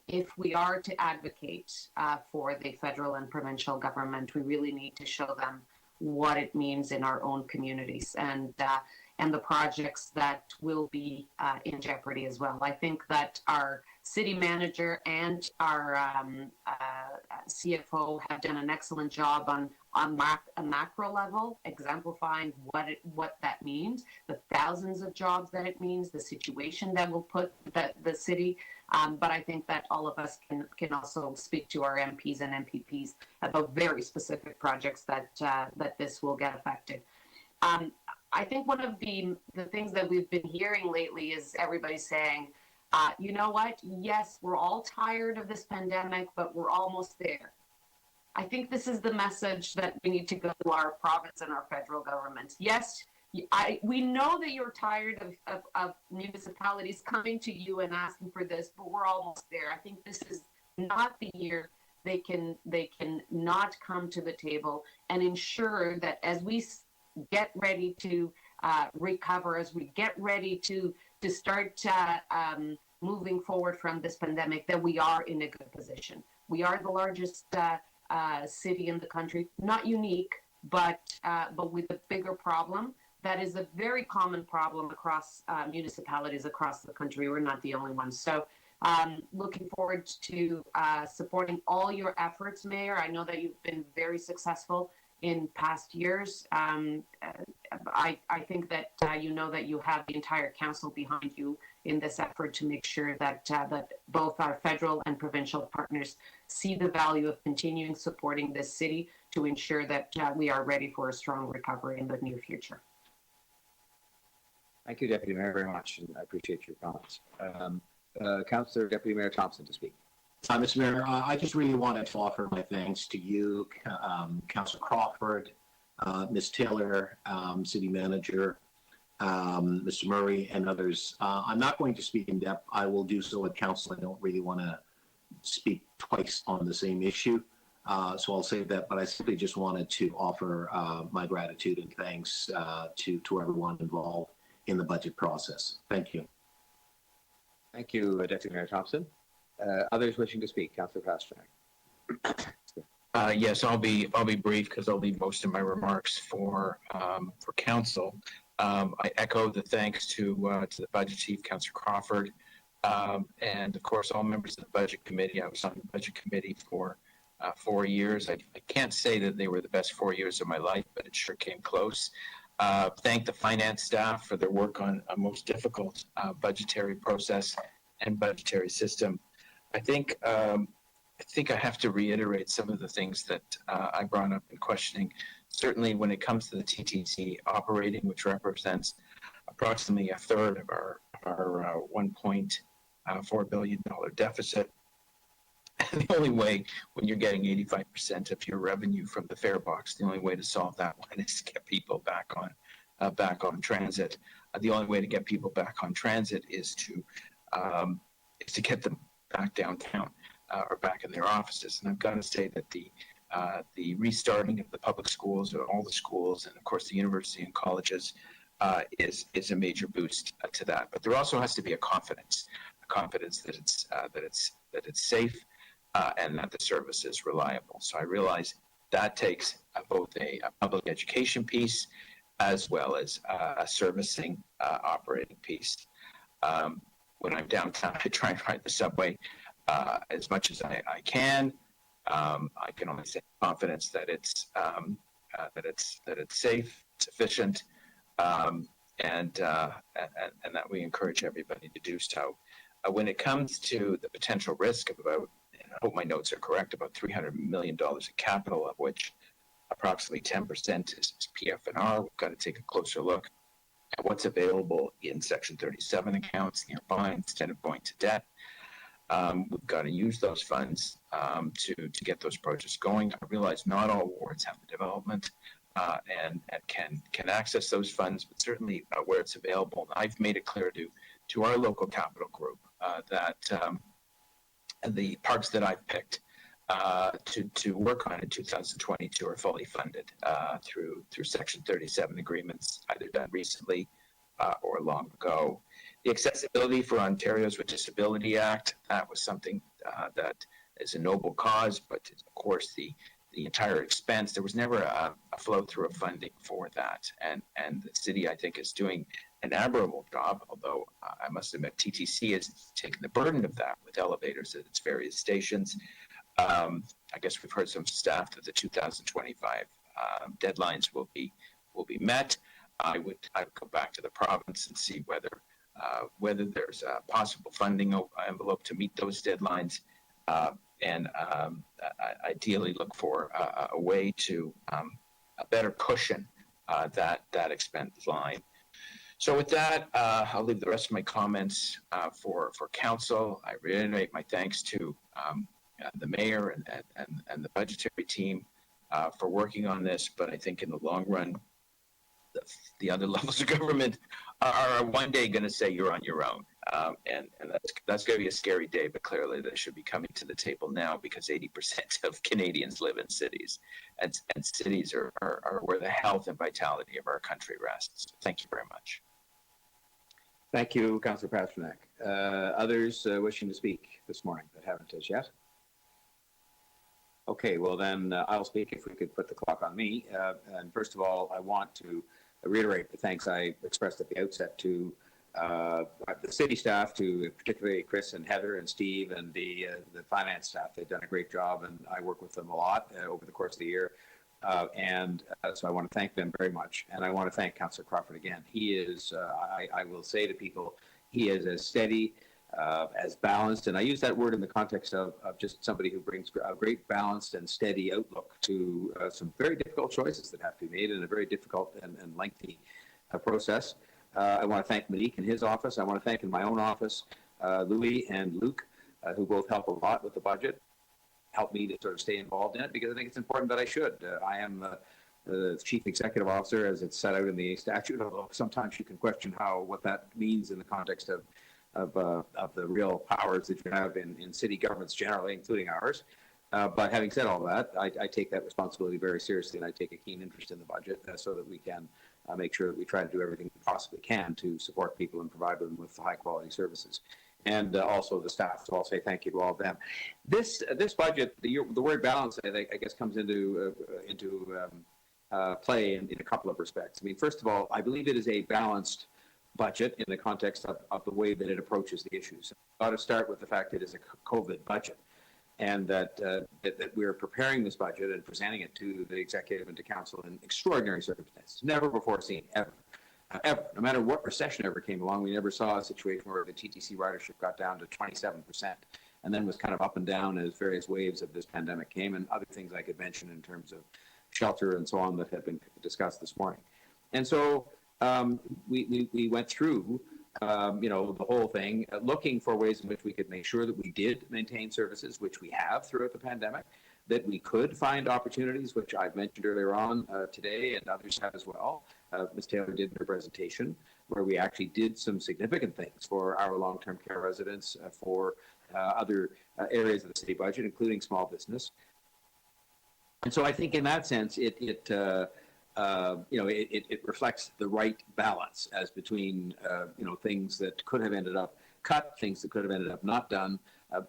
if we are to advocate for the federal and provincial government, we really need to show them what it means in our own communities, and the projects that will be in jeopardy as well. I think that our city manager and our CFO have done an excellent job on a macro level, exemplifying what that means, the thousands of jobs that it means, the situation that will put the city. But I think that all of us can also speak to our MPs and MPPs about very specific projects that this will get affected. I think one of the things that we've been hearing lately is everybody saying, you know what? Yes, we're all tired of this pandemic, but we're almost there. I think this is the message that we need to go to our province and our federal government. Yes, we know that you're tired of municipalities coming to you and asking for this, but we're almost there. I think this is not the year they can not come to the table and ensure that as we get ready to recover, as we get ready to start moving forward from this pandemic, that we are in a good position. We are the largest city in the country, not unique, but with a bigger problem. That is a very common problem across municipalities across the country. We're not the only ones. So looking forward to supporting all your efforts, Mayor. I know that you've been very successful in past years. I think that you know that you have the entire council behind you in this effort to make sure that that both our federal and provincial partners see the value of continuing supporting this city to ensure that we are ready for a strong recovery in the near future. Thank you, Deputy Mayor, very much, and I appreciate your comments. Councillor Deputy Mayor Thompson to speak. Mr. Mayor, I just really wanted to offer my thanks to you, Councillor Crawford, Ms. Taylor, City Manager, Mr. Murray, and others. I'm not going to speak in depth. I will do so at council. I don't really want to speak twice on the same issue, so I'll save that. But I simply just wanted to offer my gratitude and thanks to everyone involved in the budget process. Thank you. Thank you, Deputy Mayor Thompson. Others wishing to speak, Councillor Pasternak. Yes, I'll be brief because I'll leave most of my remarks for council. I echo the thanks to the budget chief, Councillor Crawford, and of course all members of the budget committee. I was on the budget committee for 4 years. I can't say that they were the best 4 years of my life, but it sure came close. Thank the finance staff for their work on a most difficult budgetary process and budgetary system. I think I have to reiterate some of the things that I brought up in questioning. Certainly when it comes to the TTC operating, which represents approximately a third of our $1.4 billion deficit, the only way, when you're getting 85% of your revenue from the fare box, the only way to solve that one is to get people back on transit. The only way to get people back on transit is to get them back downtown or back in their offices. And I've got to say that the restarting of the public schools, or all the schools, and of course the university and colleges, is a major boost to that. But there also has to be a confidence that it's safe and that the service is reliable. So I realize that takes both a public education piece as well as a servicing operating piece. When I'm downtown, I try and ride the subway as much as I can. I can only say confidence that it's safe, it's efficient, and that we encourage everybody to do so. When it comes to the potential risk of about, and I hope my notes are correct, about $300 million in capital, of which approximately 10% is PF&R, we've got to take a closer look at what's available in Section 37 accounts nearby instead of going to debt. We've got to use those funds to get those projects going. I realize not all wards have the development and can access those funds, but certainly where it's available. I've made it clear to our local capital group that the parks that I've picked to work on in 2022 are fully funded through Section 37 agreements, either done recently or long ago. The Accessibility for Ontarians with Disability Act, that was something that is a noble cause, but of course the entire expense, there was never a flow through of funding for that. And the city, I think, is doing an admirable job, although I must admit TTC has taken the burden of that with elevators at its various stations. I guess we've heard some staff that the 2025 deadlines will be met. I would go back to the province and see whether there's a possible funding envelope to meet those deadlines, and ideally look for a way to a better cushion that expense line. So with that, I'll leave the rest of my comments for council. I reiterate my thanks to the mayor and the budgetary team for working on this, but I think in the long run, the other levels of government are one day going to say you're on your own, and that's going to be a scary day. But clearly, they should be coming to the table now, because 80% of Canadians live in cities, and cities are where the health and vitality of our country rests. So thank you very much. Thank you, Councillor Pasternak. Others wishing to speak this morning that haven't as yet? Okay, well then I'll speak if we could put the clock on me. And first of all, I want to reiterate the thanks I expressed at the outset to the city staff, to particularly Chris and Heather and Steve and the finance staff. They've done a great job, and I work with them a lot over the course of the year. So I want to thank them very much. And I want to thank Councillor Crawford again. He is, I will say to people, he is as steady, as balanced, and I use that word in the context of just somebody who brings a great balanced and steady outlook to some very difficult choices that have to be made in a very difficult and lengthy process. I want to thank Monique in his office. I want to thank in my own office, Louis and Luke, who both help a lot with the budget, help me to sort of stay involved in it, because I think it's important that I should. I am the chief executive officer, as it's set out in the statute, although sometimes you can question what that means in the context of the real powers that you have in city governments generally, including ours. But having said all that, I take that responsibility very seriously, and I take a keen interest in the budget so that we can make sure that we try to do everything we possibly can to support people and provide them with high quality services. And also the staff, so I'll say thank you to all of them. This budget, the word balance, I guess, comes into play in a couple of respects. I mean, first of all, I believe it is a balanced budget in the context of the way that it approaches the issues. I ought to start with the fact that it is a COVID budget, and that we're preparing this budget and presenting it to the executive and to council in extraordinary circumstances, never before seen, ever. No matter what recession ever came along, we never saw a situation where the TTC ridership got down to 27% and then was kind of up and down as various waves of this pandemic came, and other things I could mention in terms of shelter and so on that have been discussed this morning. And so we went through the whole thing, looking for ways in which we could make sure that we did maintain services, which we have throughout the pandemic, that we could find opportunities, which I've mentioned earlier on today, and others have as well. Ms. Taylor did in her presentation, where we actually did some significant things for our long-term care residents, for other areas of the city budget, including small business. And so I think in that sense, it reflects the right balance as between things that could have ended up cut, things that could have ended up not done,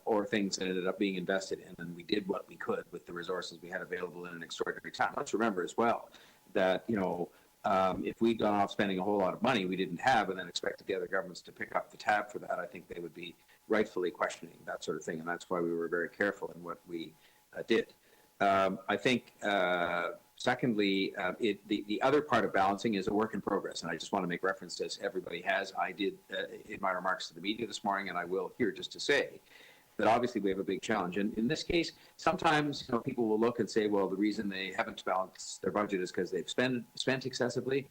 or things that ended up being invested in. And we did what we could with the resources we had available in an extraordinary time. Let's remember as well that if we'd gone off spending a whole lot of money we didn't have and then expected the other governments to pick up the tab for that, I think they would be rightfully questioning that sort of thing. And that's why we were very careful in what we did. I think, secondly, the other part of balancing is a work in progress. And I just want to make reference to this. Everybody has. I did in my remarks to the media this morning, and I will here just to say that obviously we have a big challenge. And in this case, sometimes people will look and say, well, the reason they haven't balanced their budget is because they've spent excessively.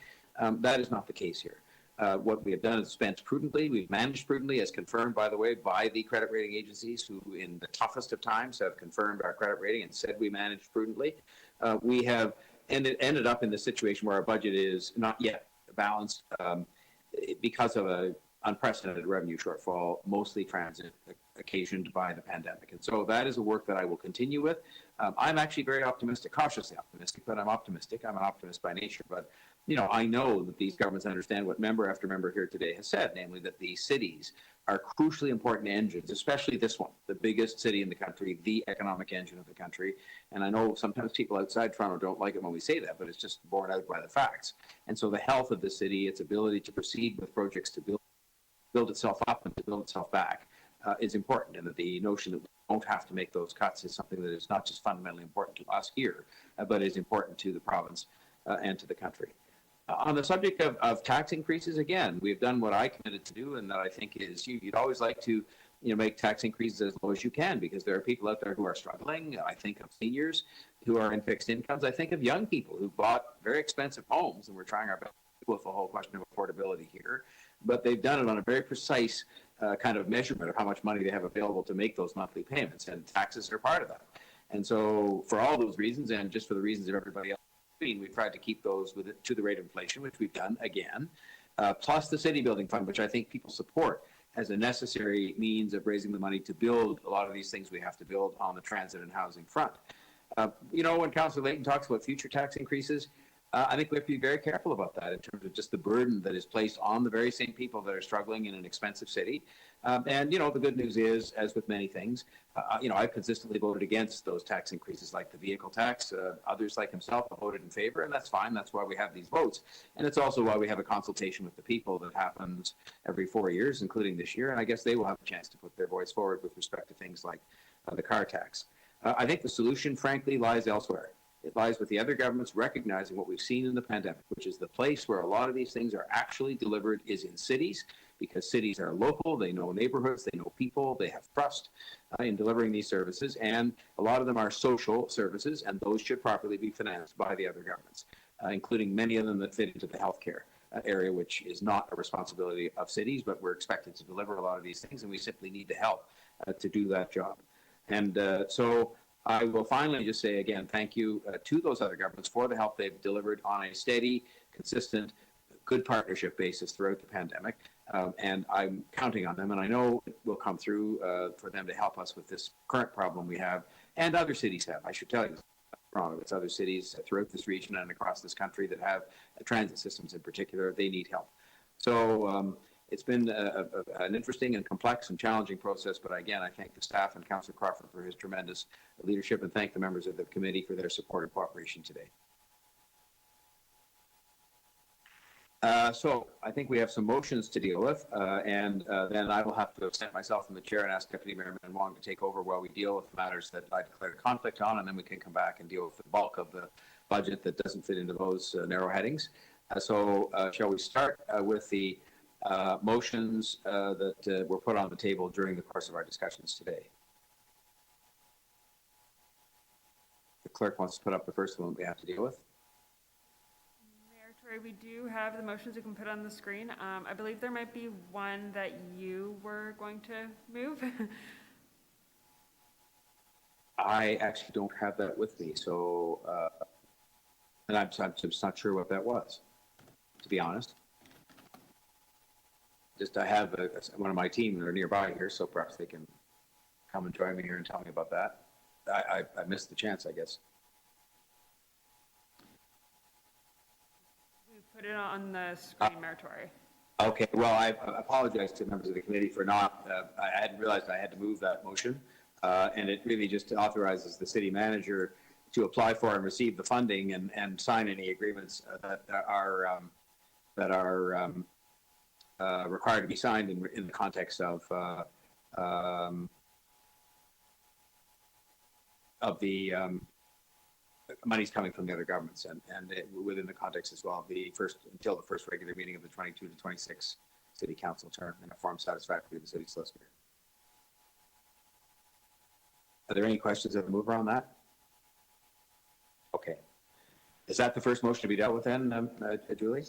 That is not the case here. What we have done is spent prudently. We've managed prudently, as confirmed, by the way, by the credit rating agencies, who in the toughest of times have confirmed our credit rating and said we managed prudently. We have ended up in the situation where our budget is not yet balanced because of an unprecedented revenue shortfall, mostly transit occasioned by the pandemic. And so that is a work that I will continue with. I'm actually very optimistic, cautiously optimistic, but I'm optimistic. I'm an optimist by nature. But, I know that these governments understand what member after member here today has said, namely that these cities are crucially important engines, especially this one, the biggest city in the country, the economic engine of the country. And I know sometimes people outside Toronto don't like it when we say that, but it's just borne out by the facts. And so the health of the city, its ability to proceed with projects to build itself up and to build itself back is important. And that the notion that we don't have to make those cuts is something that is not just fundamentally important to us here, but is important to the province and to the country. On the subject of tax increases, again, we've done what I committed to do, and that I think is you'd always like to make tax increases as low as you can, because there are people out there who are struggling. I think of seniors who are in fixed incomes. I think of young people who bought very expensive homes, and we're trying our best with the whole question of affordability here. But they've done it on a very precise kind of measurement of how much money they have available to make those monthly payments, and taxes are part of that. And so for all those reasons, and just for the reasons of everybody else, we've tried to keep those to the rate of inflation, which we've done again, plus the city building fund, which I think people support as a necessary means of raising the money to build a lot of these things we have to build on the transit and housing front. When Councillor Layton talks about future tax increases, I think we have to be very careful about that in terms of just the burden that is placed on the very same people that are struggling in an expensive city. And, you know, the good news is, as with many things, you know, I've consistently voted against those tax increases like the vehicle tax. Others like himself have voted in favor, and that's fine. That's why we have these votes. And it's also why we have a consultation with the people that happens every 4 years, including this year. And I guess they will have a chance to put their voice forward with respect to things like the car tax. I think the solution, frankly, lies elsewhere. It lies with the other governments recognizing what we've seen in the pandemic, which is the place where a lot of these things are actually delivered is in cities, because cities are local, they know neighborhoods, they know people, they have trust in delivering these services, and a lot of them are social services, and those should properly be financed by the other governments, including many of them that fit into the healthcare area, which is not a responsibility of cities, but we're expected to deliver a lot of these things, and we simply need the help to do that job. And so I will finally just say again, thank you to those other governments for the help they've delivered on a steady, consistent, good partnership basis throughout the pandemic. And I'm counting on them, and I know it will come through for them to help us with this current problem we have, and other cities have, I should tell you. Wrong, it's other cities throughout this region and across this country that have transit systems in particular. They need help. So it's been an interesting and complex and challenging process, but again, I thank the staff and Councillor Crawford for his tremendous leadership, and thank the members of the committee for their support and cooperation today. So I think we have some motions to deal with, and then I will have to absent myself from the chair and ask Deputy Mayor Wong to take over while we deal with the matters that I declare conflict on, and then we can come back and deal with the bulk of the budget that doesn't fit into those narrow headings. So shall we start with the motions that were put on the table during the course of our discussions today? The clerk wants to put up the first one we have to deal with. We do have the motions you can put on the screen. I believe there might be one that you were going to move. I actually don't have that with me, so and I'm just not sure what that was, to be honest. Just I have one of my team that are nearby here, so perhaps they can come and join me here and tell me about that. I missed the chance, I guess. Put it on the screen, Mayor Tory. Okay, well, I apologize to members of the committee for not, I hadn't realized I had to move that motion. And it really just authorizes the city manager to apply for and receive the funding and sign any agreements that are required to be signed in the context of the money's coming from the other governments, and within the context as well, until the first regular meeting of the 22 to 26 city council term in a form satisfactory to the city solicitor. Are there any questions of the mover on that? Okay. Is that the first motion to be dealt with then, Julie?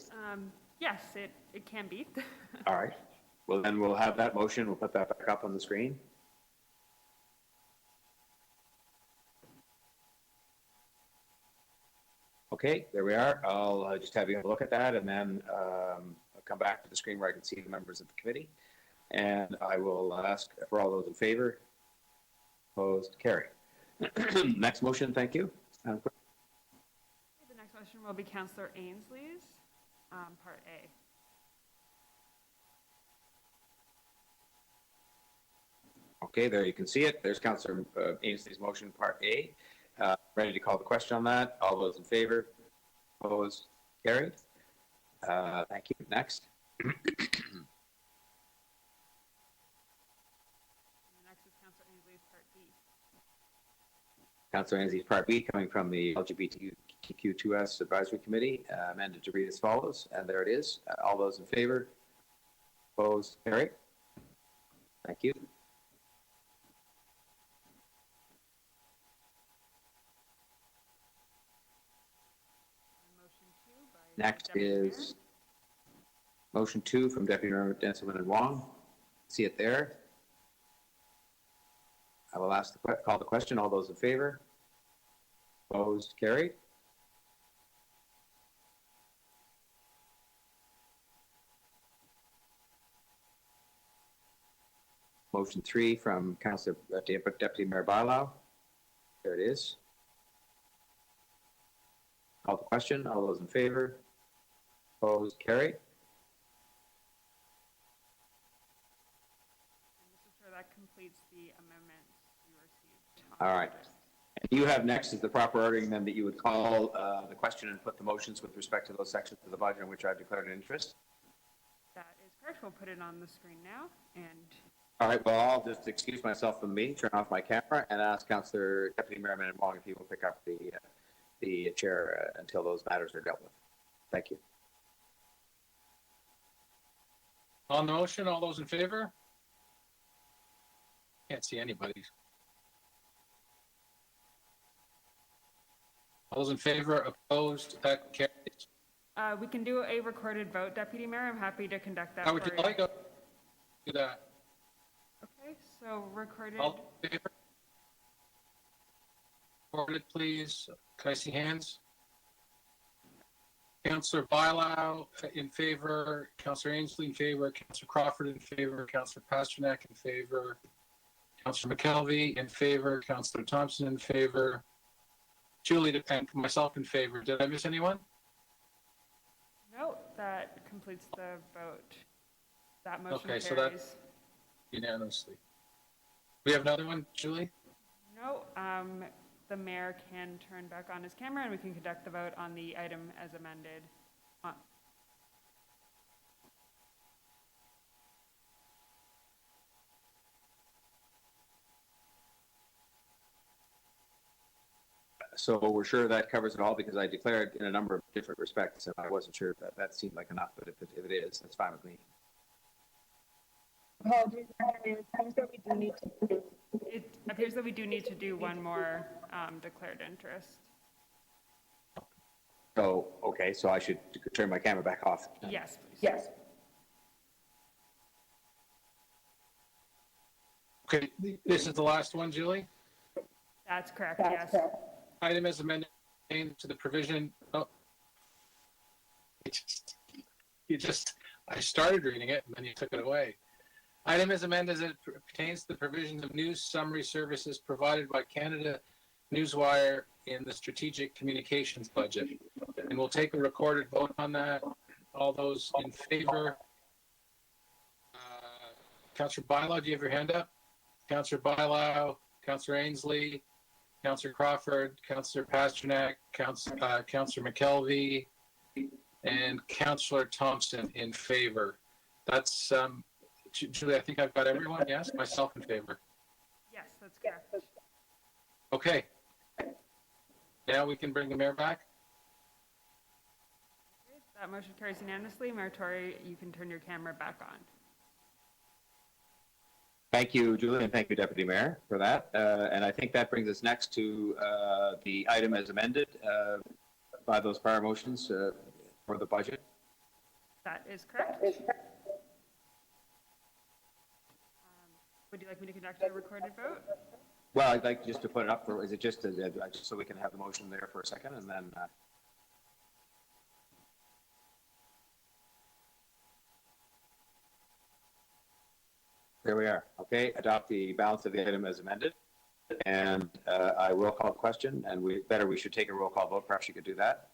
Yes, it can be. All right. Well, then we'll have that motion. We'll put that back up on the screen. Okay, there we are. I'll just have you have a look at that, and then I'll come back to the screen where I can see the members of the committee. And I will ask for all those in favor. Opposed? Carry. Next motion, thank you. The next motion will be Councillor Ainsley's, Part A. Okay, there you can see it. There's Councillor Ainsley's motion, Part A. Ready to call the question on that? All those in favor? Opposed? Carried. Thank you. Next. Next is Councillor Ainsley's Part B. Councillor Ainsley's Part B, coming from the LGBTQ2S Advisory Committee, amended to read as follows, and there it is. All those in favor? Opposed? Carried. Thank you. Next is motion 2 from Deputy Mayor Denselman and Wong. See it there. I will call the question. All those in favor? Opposed? Carried. Motion 3 from Councillor Deputy Mayor Barlow. There it is. Call the question. All those in favor? Opposed? Carried. Mr. Chair, that completes the amendments you received. All right. And you have next is the proper ordering then that you would call the question and put the motions with respect to those sections of the budget in which I've declared an interest. That is correct. We'll put it on the screen now. And All right, well, I'll just excuse myself from the meeting, turn off my camera, and ask Councillor Deputy Mayor Minnan-Wong if he will pick up the chair until those matters are dealt with. Thank you. On the motion, all those in favor? Can't see anybody. All those in favor, opposed, that carries. we can do a recorded vote, Deputy Mayor. I'm happy to conduct that. How would for you like to do that? Okay, so recorded. All in favor? Recorded, please. Can I see hands? Councillor Bilow in favor, Councillor Ainsley in favor, Councillor Crawford in favor, Councillor Pasternak in favor, Councillor McKelvey in favor, Councillor Thompson in favor, Julie and myself in favor. Did I miss anyone? No, that completes the vote. That motion Okay, carries. so that's unanimously. We have another one, Julie? No, the mayor can turn back on his camera and we can conduct the vote on the item as amended. So we're sure that covers it all because I declared in a number of different respects and I wasn't sure if that seemed like enough, but if it is, that's fine with me. Apologies, it appears that we do need to do. It appears that we do need to do one more declared interest. So, okay, so I should turn my camera back off. Yes, please. Yes. Okay, this is the last one, Julie? That's correct, yes. Item as amended to the provision. Oh, I started reading it and then you took it away. Item as amended as it pertains to the provisions of news summary services provided by Canada Newswire in the strategic communications budget. And we'll take a recorded vote on that. All those in favor? Councillor Bilow, do you have your hand up? Councillor Bilow, Councillor Ainsley, Councillor Crawford, Councillor Pasternak, Councillor McKelvey, and Councillor Thompson in favor. That's, Julie, I think I've got everyone, yes? Myself in favor. Yes, that's correct. Okay. Now we can bring the mayor back. Okay, that motion carries unanimously. Mayor Tory, you can turn your camera back on. Thank you, Julie, and thank you, Deputy Mayor, for that. And I think that brings us next to the item as amended by those prior motions for the budget. That is correct. Would you like me to conduct a recorded vote? Well, I'd like just to put it up for, is it just so we can have the motion there for a second and then. There we are. Okay, adopt the balance of the item as amended. And I will call the question and we should take a roll call vote. Perhaps you could do that.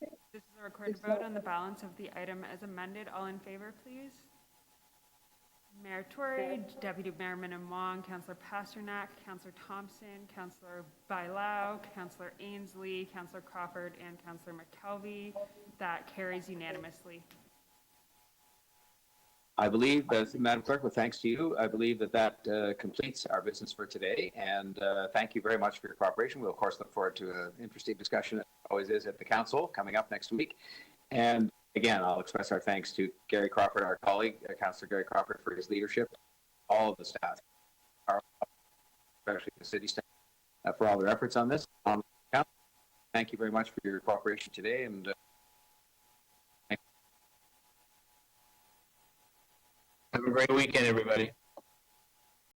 This is a recorded vote on the balance of the item as amended. All in favor, please. Mayor Tory, Deputy Mayor Minnan-Wong, Councillor Pasternak, Councillor Thompson, Councillor Bilow, Councillor Ainsley, Councillor Crawford, and Councillor McKelvey. That carries unanimously. I believe, Madam Clerk, with thanks to you, I believe that completes our business for today. And thank you very much for your cooperation. We'll, of course, look forward to an interesting discussion, as always is, at the Council coming up next week. And again, I'll express our thanks to Gary Crawford, our colleague, Councillor Gary Crawford, for his leadership, all of the staff, especially the city staff, for all their efforts on this. Thank you very much for your cooperation today. And have a great weekend, everybody.